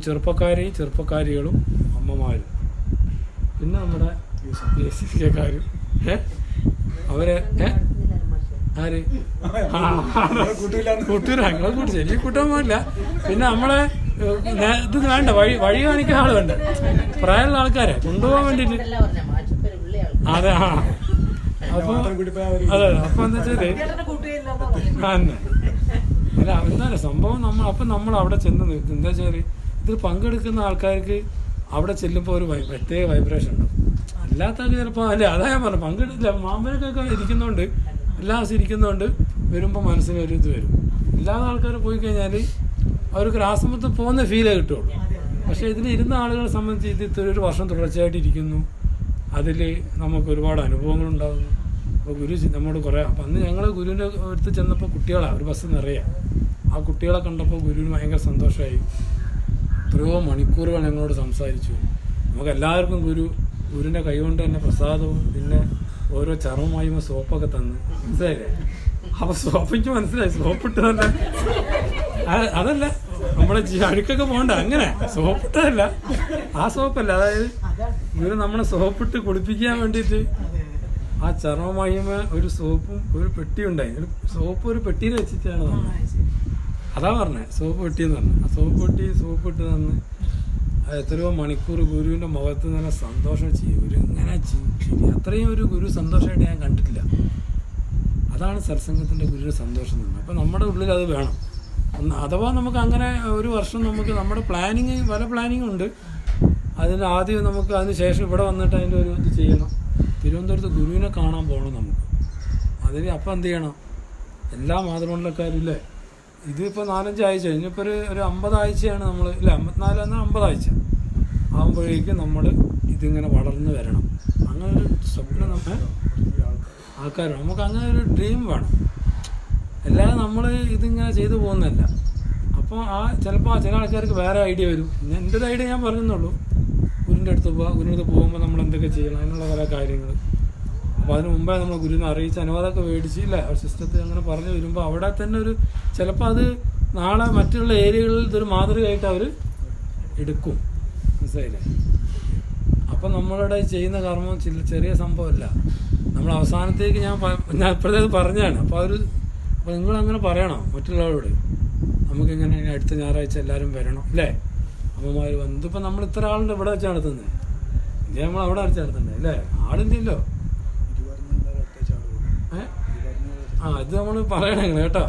ചെറുപ്പക്കാരികളും അമ്മമാരും പിന്നെ നമ്മുടെ PSCക്കാരും അവരെ ആര് കൂട്ടൂര ഞങ്ങളെ കൂട്ടി ശരി കൂട്ടാൻ പോകില്ല. പിന്നെ നമ്മളെ ഇത് വേണ്ട, വഴി കാണിക്കാൻ ആള് വേണ്ട, പ്രായമുള്ള ആൾക്കാരെ കൊണ്ടുപോകാൻ വേണ്ടിട്ട്. അതെ അപ്പൊ അതെ അപ്പൊ എന്താ വെച്ചാല് അല്ല എന്തായാലും സംഭവം നമ്മൾ അവിടെ ചെന്ന് നിർത്തും. എന്താ വെച്ചാല് ഇതിൽ പങ്കെടുക്കുന്ന ആൾക്കാർക്ക് അവിടെ ചെല്ലുമ്പോൾ ഒരു പ്രത്യേക വൈബ്രേഷൻ ഉണ്ടാവും. അല്ലാത്തവർക്ക് ചിലപ്പോൾ അല്ലേ, അതാ ഞാൻ പറഞ്ഞു, പങ്കെടുത്തില്ല മാമ്പഴക്കൊക്കെ ഇരിക്കുന്നതുകൊണ്ട് എല്ലാ ദിവസം ഇരിക്കുന്നതുകൊണ്ട് വരുമ്പോൾ മനസ്സിന് ഒരു ഇത് വരും. അല്ലാതെ ആൾക്കാർ പോയി കഴിഞ്ഞാൽ അവർക്ക് ആശ്രമത്തിൽ പോകുന്ന ഫീലേ കിട്ടുള്ളൂ. പക്ഷേ ഇതിലിരുന്ന ആളുകളെ സംബന്ധിച്ച് ഇത് ഒരു വർഷം തുടർച്ചയായിട്ട് ഇരിക്കുന്നു, അതിൽ നമുക്ക് ഒരുപാട് അനുഭവങ്ങളുണ്ടാകുന്നു. അപ്പോൾ ഗുരു നമ്മോട് കുറേ, അപ്പം അന്ന് ഞങ്ങൾ ഗുരുവിൻ്റെ അടുത്ത് ചെന്നപ്പോൾ കുട്ടികളാണ്, ഒരു ബസ് നിറയെ. ആ കുട്ടികളെ കണ്ടപ്പോൾ ഗുരുവിന് ഭയങ്കര സന്തോഷമായി. എത്രയോ മണിക്കൂറുകൾ ഞങ്ങളോട് സംസാരിച്ചു. നമുക്ക് എല്ലാവർക്കും ഗുരുവിൻ്റെ കൈകൊണ്ട് തന്നെ പ്രസാദവും പിന്നെ ഓരോ ചർമ്മമായും സോപ്പൊക്കെ തന്ന്, മനസ്സിലായില്ലേ. അപ്പോൾ സോപ്പിക്ക് മനസ്സിലായി, സോപ്പിട്ട് തന്നെ അതല്ല നമ്മുടെ അഴുക്കൊക്കെ പോകണ്ട, അങ്ങനെ സോപ്പിട്ടതല്ല, ആ സോപ്പല്ല. അതായത് ഗുരു നമ്മളെ സോപ്പിട്ട് കുളിപ്പിക്കാൻ വേണ്ടിയിട്ട് ആ ചർമ്മമായ്മ ഒരു സോപ്പും ഒരു പെട്ടിയും ഉണ്ടായി. സോപ്പ് ഒരു പെട്ടിയിൽ വെച്ചിട്ടാണ് തന്നെ, അതാ പറഞ്ഞത് സോപ്പ് പെട്ടിയെന്ന് പറഞ്ഞു. ആ സോപ്പിട്ട് തന്ന് എത്രയോ മണിക്കൂർ ഗുരുവിൻ്റെ മുഖത്ത് തന്നെ സന്തോഷം ചെയ്യും. ഗുരു ഇങ്ങനെ ചിരി, അത്രയും ഒരു ഗുരു സന്തോഷമായിട്ട് ഞാൻ കണ്ടിട്ടില്ല. അതാണ് സത്സംഗത്തിൻ്റെ ഗുരുവിൻ്റെ സന്തോഷം തന്നെ. അപ്പം നമ്മുടെ ഉള്ളിൽ അത് വേണം. അഥവാ നമുക്ക് അങ്ങനെ ഒരു വർഷം നമുക്ക് നമ്മുടെ പല പ്ലാനിങ്ങും ഉണ്ട്. അതിന് ആദ്യം നമുക്ക് അതിന് ശേഷം ഇവിടെ വന്നിട്ട് അതിൻ്റെ ഒരു ഇത് ചെയ്യണം. തിരുവനന്തപുരത്ത് ഗുരുവിനെ കാണാൻ പോകണം നമുക്ക്. അതിന് അപ്പം എന്ത് ചെയ്യണം, എല്ലാ മാതൃമണ്ഡലക്കാരും ഇല്ലേ, ഇതിപ്പോൾ 4-5 ആഴ്ച കഴിഞ്ഞപ്പോൾ ഒരു 50 ആഴ്ചയാണ് നമ്മൾ, ഇല്ല 54 എന്നാൽ 50 ആഴ്ച ആകുമ്പോഴേക്കും നമ്മൾ ഇതിങ്ങനെ വളർന്നു വരണം. അങ്ങനെ ഒരു സ്വപ്നം നമ്മൾ ആൾക്കാർ, നമുക്ക് അങ്ങനെ ഒരു ഡ്രീം വേണം. അല്ലാതെ നമ്മൾ ഇതിങ്ങനെ ചെയ്തു പോകുന്നതല്ല. അപ്പോൾ ചിലപ്പോൾ ചില ആൾക്കാർക്ക് വേറെ ഐഡിയ വരും. എൻ്റെ ഒരു ഐഡിയ ഞാൻ പറഞ്ഞെന്നുള്ളൂ. ഗുരുവിൻ്റെ അടുത്ത് പോകുമ്പോൾ നമ്മൾ എന്തൊക്കെ ചെയ്യണം, അതിനുള്ള പല കാര്യങ്ങൾ. അപ്പോൾ അതിന് മുമ്പേ നമ്മൾ ഗുരുവിനെ അറിയിച്ച് അനുവാദമൊക്കെ മേടിച്ച് ഇല്ല സിസ്റ്റത്തിൽ അങ്ങനെ പറഞ്ഞു വരുമ്പോൾ അവിടെ തന്നെ ഒരു ചിലപ്പോൾ അത് നാളെ മറ്റുള്ള ഏരിയകളിൽ ഇതൊരു മാതൃകയായിട്ട് അവർ എടുക്കും, മനസ്സിലായില്ലേ. അപ്പം നമ്മളിവിടെ ചെയ്യുന്ന കർമ്മം ചെറിയ സംഭവമല്ല. നമ്മൾ അവസാനത്തേക്ക് ഞാൻ ഇപ്പോഴത്തേക്ക് പറഞ്ഞതാണ്. അപ്പോൾ നിങ്ങളങ്ങനെ പറയണം മറ്റുള്ളവരോട്, നമുക്കിങ്ങനെ അടുത്ത ഞായറാഴ്ച എല്ലാവരും വരണം അല്ലേ, അമ്മമാർ വന്ന്. ഇതിപ്പോൾ നമ്മൾ ഇത്ര ആളുണ്ട് ഇവിടെ വെച്ച് നടത്തുന്നത്, ഇല്ലേ നമ്മൾ അവിടെ വെച്ച് നടത്തുന്നത് അല്ലേ, ആളില്ലല്ലോ. ഇത് നമ്മൾ പറയണേ കേട്ടോ.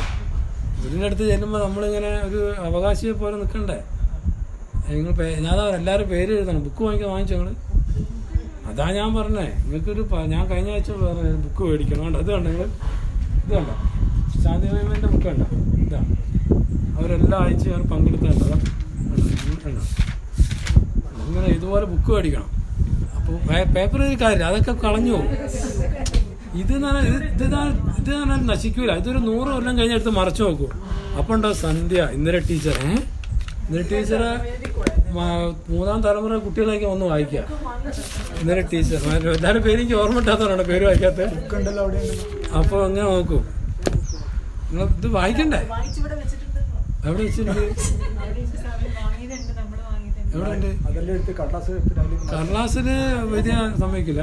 ഗുരുവിൻ്റെ അടുത്ത് ചെല്ലുമ്പോൾ നമ്മളിങ്ങനെ ഒരു അവകാശിയെ പോലെ നിൽക്കണ്ടേ. നിങ്ങൾ ഞാൻ എല്ലാവരും പേര് എഴുതണം. ബുക്ക് വാങ്ങിച്ചോ നിങ്ങൾ. അതാ ഞാൻ പറഞ്ഞേ, നിങ്ങൾക്കൊരു ഞാൻ കഴിഞ്ഞ ആഴ്ച പറഞ്ഞ ബുക്ക് മേടിക്കണം. കണ്ടോ, ഇത് കണ്ടോ നിങ്ങൾ, ഇത് കണ്ടോ ശാന്തിമയമൻ്റെ ബുക്ക് കണ്ടോ, ഇതാ അവരെല്ലാ ആഴ്ചയും പങ്കെടുത്തല്ലോ. കണ്ടോ ഇങ്ങനെ ഇതുപോലെ ബുക്ക് മേടിക്കണം. അപ്പോൾ പേപ്പർ ഒരു കാര്യം അതൊക്കെ കളഞ്ഞു പോകും. ഇത് പറഞ്ഞാൽ നശിക്കൂല. ഇതൊരു 100 കൊല്ലം കഴിഞ്ഞെടുത്ത് മറച്ചു നോക്കൂ. അപ്പോൾ ഉണ്ടോ സന്ധ്യ, ഇന്ദിര ടീച്ചറെ 3ാം തലമുറ കുട്ടികളൊക്കെ ഒന്ന് വായിക്കുക. ഇന്ദിര ടീച്ചർ എല്ലാവരും പേര് എനിക്ക് ഓർമ്മ ഇട്ടാത്തവരാണ് പേര് വായിക്കാത്ത. അപ്പോൾ അങ്ങനെ നോക്കൂ. നിങ്ങൾ ഇത് വായിക്കണ്ടേ? എവിടെ വെച്ചിട്ടുണ്ട്? എവിടെ ഉണ്ട്? കടലാസിൽ വലിയ സമ്മതിക്കില്ല.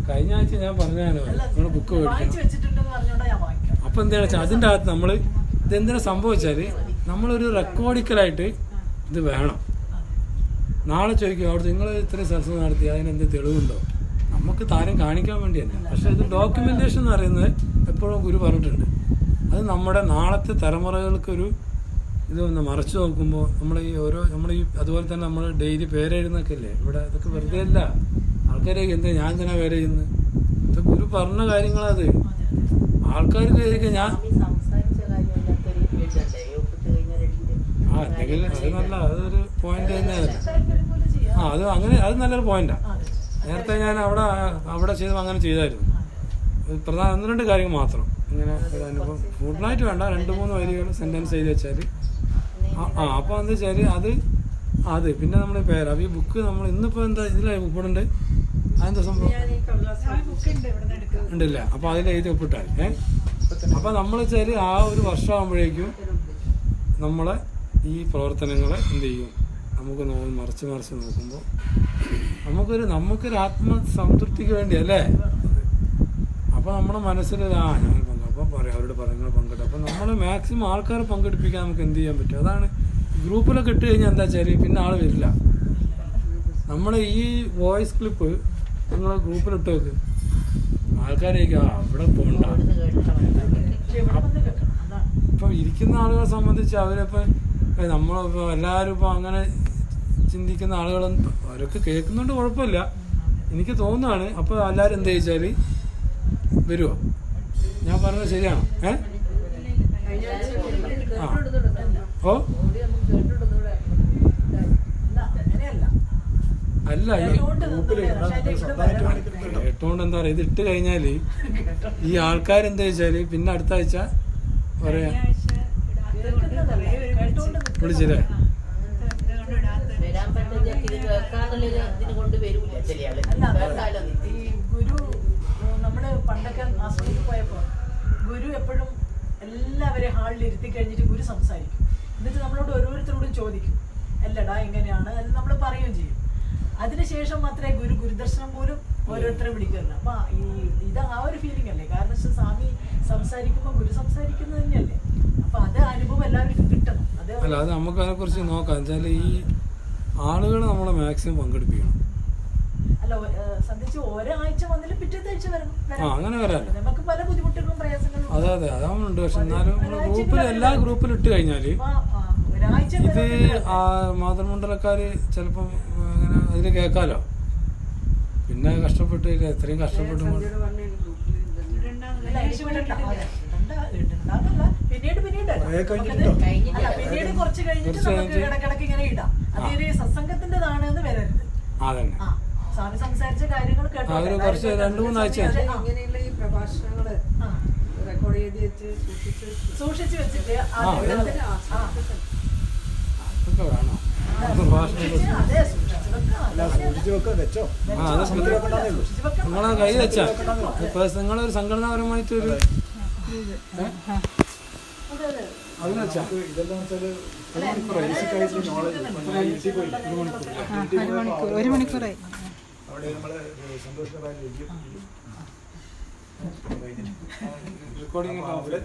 കഴിഞ്ഞ ആഴ്ച ഞാൻ പറഞ്ഞാലോ നമ്മൾ ബുക്ക് മേടിക്കണം. അപ്പം എന്താണെന്ന് വെച്ചാൽ അതിൻ്റെ അകത്ത് നമ്മൾ ഇതെന്തിനാ സംഭവിച്ചാൽ നമ്മളൊരു റെക്കോർഡിക്കലായിട്ട് ഇത് വേണം. നാളെ ചോദിക്കും അവിടുത്തെ നിങ്ങൾ ഇത്രയും സത്സംഗം നടത്തി അതിനെന്ത് തെളിവുണ്ടോ, നമുക്ക് താരം കാണിക്കാൻ വേണ്ടിയല്ല. പക്ഷേ ഇത് ഡോക്യുമെൻറ്റേഷൻ എന്ന് പറയുന്നത് എപ്പോഴും ഗുരു പറഞ്ഞിട്ടുണ്ട്. അത് നമ്മുടെ നാളത്തെ തലമുറകൾക്കൊരു ഇതൊന്ന് മറച്ചു നോക്കുമ്പോൾ നമ്മൾ അതുപോലെ തന്നെ നമ്മൾ ഡെയിലി പേരെഴുന്നൊക്കെ ഇല്ലേ ഇവിടെ, ഇതൊക്കെ വെറുതെ അല്ല. ആൾക്കാരെ എന്താ ഞാൻ തന്നെ പേര് ചെയ്യുന്നത്, ഇത് ഗുരു പറഞ്ഞ കാര്യങ്ങളത് ആൾക്കാർക്ക് ഞാൻ എന്തെങ്കിലും അത് നല്ല അതൊരു പോയിന്റ് തന്നെയല്ല. അത് അങ്ങനെ അത് നല്ലൊരു പോയിന്റാണ്. നേരത്തെ ഞാൻ അവിടെ ചെയ്തപ്പോൾ അങ്ങനെ ചെയ്തായിരുന്നു. പ്രധാന 1-2 കാര്യങ്ങൾ മാത്രം ഇങ്ങനെ ഒരു അനുഭവം ഫുള്ളായിട്ട് വേണ്ട, 2-3 വരികൾ സെന്റൻസ് ചെയ്ത് വെച്ചാൽ അപ്പോൾ എന്താ വെച്ചാൽ അത് പിന്നെ നമ്മൾ പേര് ഈ ബുക്ക് നമ്മൾ ഇന്നിപ്പോൾ എന്താ ഇതിലായി ഒപ്പിടുന്നുണ്ട്. അതെന്താ സംഭവം ഉണ്ടല്ല. അപ്പോൾ അതിൽ എഴുതി ഒപ്പിട്ടാൽ അപ്പോൾ നമ്മൾ വെച്ചാൽ ആ ഒരു വർഷമാകുമ്പോഴേക്കും നമ്മളെ ഈ പ്രവർത്തനങ്ങളെ എന്ത് ചെയ്യും, നമുക്ക് മറിച്ച് നോക്കുമ്പോൾ നമുക്കൊരു ആത്മസംതൃപ്തിക്ക് വേണ്ടി അല്ലേ. അപ്പോൾ നമ്മുടെ മനസ്സിൽ ഞാൻ അപ്പോൾ പറയാം അവരോട് പറയുന്നത് പങ്കെടുക്കും. അപ്പോൾ നമ്മൾ മാക്സിമം ആൾക്കാരെ പങ്കെടുപ്പിക്കാൻ നമുക്ക് എന്ത് ചെയ്യാൻ പറ്റും. അതാണ് ഗ്രൂപ്പിലൊക്കെ ഇട്ട് കഴിഞ്ഞാൽ എന്താ വെച്ചാൽ പിന്നെ ആൾ വരില്ല. നമ്മൾ ഈ വോയിസ് ക്ലിപ്പ് നിങ്ങൾ ഗ്രൂപ്പിലിട്ട് വെക്ക്, ആൾക്കാരേക്ക് അവിടെ പോകണ്ട. ഇപ്പം ഇരിക്കുന്ന ആളുകളെ സംബന്ധിച്ച് അവരിപ്പോൾ നമ്മളിപ്പോൾ എല്ലാവരും ഇപ്പോൾ അങ്ങനെ ചിന്തിക്കുന്ന ആളുകളൊന്നും അവരൊക്കെ കേൾക്കുന്നുണ്ട്, കുഴപ്പമില്ല, എനിക്ക് തോന്നുന്നതാണ്. അപ്പോൾ എല്ലാവരും എന്ത് ചോദിച്ചാൽ വരുമോ? ഞാൻ പറഞ്ഞത് ശരിയാണോ? അല്ല കേട്ടോണ്ട് എന്താ പറയുക, ഇത് ഇട്ട് കഴിഞ്ഞാൽ ഈ ആൾക്കാരെന്താ വെച്ചാല് പിന്നെ അടുത്ത ആഴ്ച പറയാ വിളിച്ചില്ലേ. നമ്മള് പണ്ടൊക്കെ ആശ്രമത്തിൽ പോയപ്പോ ഗുരു എപ്പോഴും എല്ലാവരെയും ഹാളിൽ ഇരുത്തി കഴിഞ്ഞിട്ട് ഗുരു സംസാരിക്കും. എന്നിട്ട് നമ്മളോട് ഓരോരുത്തരോടും ചോദിക്കും, അല്ലടാ എങ്ങനെയാണ് എന്ന് നമ്മൾ പറയുകയും ചെയ്യും. അതിനുശേഷം മാത്രമേ ഗുരുദർശനം പോലും ഓരോരുത്തരെ വിളിക്കുള്ളൂ. അപ്പൊ ഇത് ആ ഒരു ഫീലിംഗ് അല്ലേ. കാരണം സ്വാമി സംസാരിക്കുമ്പോൾ ഗുരു സംസാരിക്കുന്നത് തന്നെയല്ലേ. അപ്പൊ അത് അനുഭവം എല്ലാവർക്കും കിട്ടണം. അല്ല അത് നമുക്ക് അതിനെ കുറിച്ച് നോക്കാം. വെച്ചാൽ ഈ ആളുകൾ നമ്മളെ മാക്സിമം പങ്കെടുപ്പിക്കണം. അല്ല സന്ധിച്ച് ഒരാഴ്ച വന്നിട്ട് പിറ്റത്തെ ആഴ്ച വരണം. അങ്ങനെ വരാം. നമുക്ക് പല ബുദ്ധിമുട്ടുകളും പ്രയാസങ്ങളും അതെ അതാവുന്നുണ്ട്. പക്ഷെ എന്നാലും ഗ്രൂപ്പിൽ എല്ലാ ഗ്രൂപ്പിലും ഇട്ട് കഴിഞ്ഞാല് ഇത് മാതൃമണ്ഡലക്കാര് ചിലപ്പം അങ്ങനെ അതില് കേൾക്കാലോ. പിന്നെ കഷ്ടപ്പെട്ട് എത്രയും കഷ്ടപ്പെട്ടു പിന്നീട് കുറച്ച് കഴിഞ്ഞിട്ട് നമുക്ക് ഇടക്കിടക്ക് ഇങ്ങനെ ഇടാം. അതൊരു സത്സംഗത്തിൻ്റെതാണ് എന്ന് വരരുത്. അതന്നെ സ്വാമി സംസാരിച്ച കാര്യങ്ങൾ കേട്ടോ. കുറച്ച് 2-3 ആഴ്ച ഇങ്ങനെയുള്ള ഈ പ്രഭാഷണങ്ങള് റെക്കോർഡ് ചെയ്ത് വെച്ച് സൂക്ഷിച്ച് വെച്ചിട്ട് വേണോ നിങ്ങളെ കൈ വെച്ചാ ഇപ്പൊ നിങ്ങളൊരു സംഘടനാപരമായിട്ടൊരു അതിന് വെച്ചാ ഇതെല്ലാം ഒരു മണിക്കൂറായി. റെക്കോർഡിംഗ് അവിടെ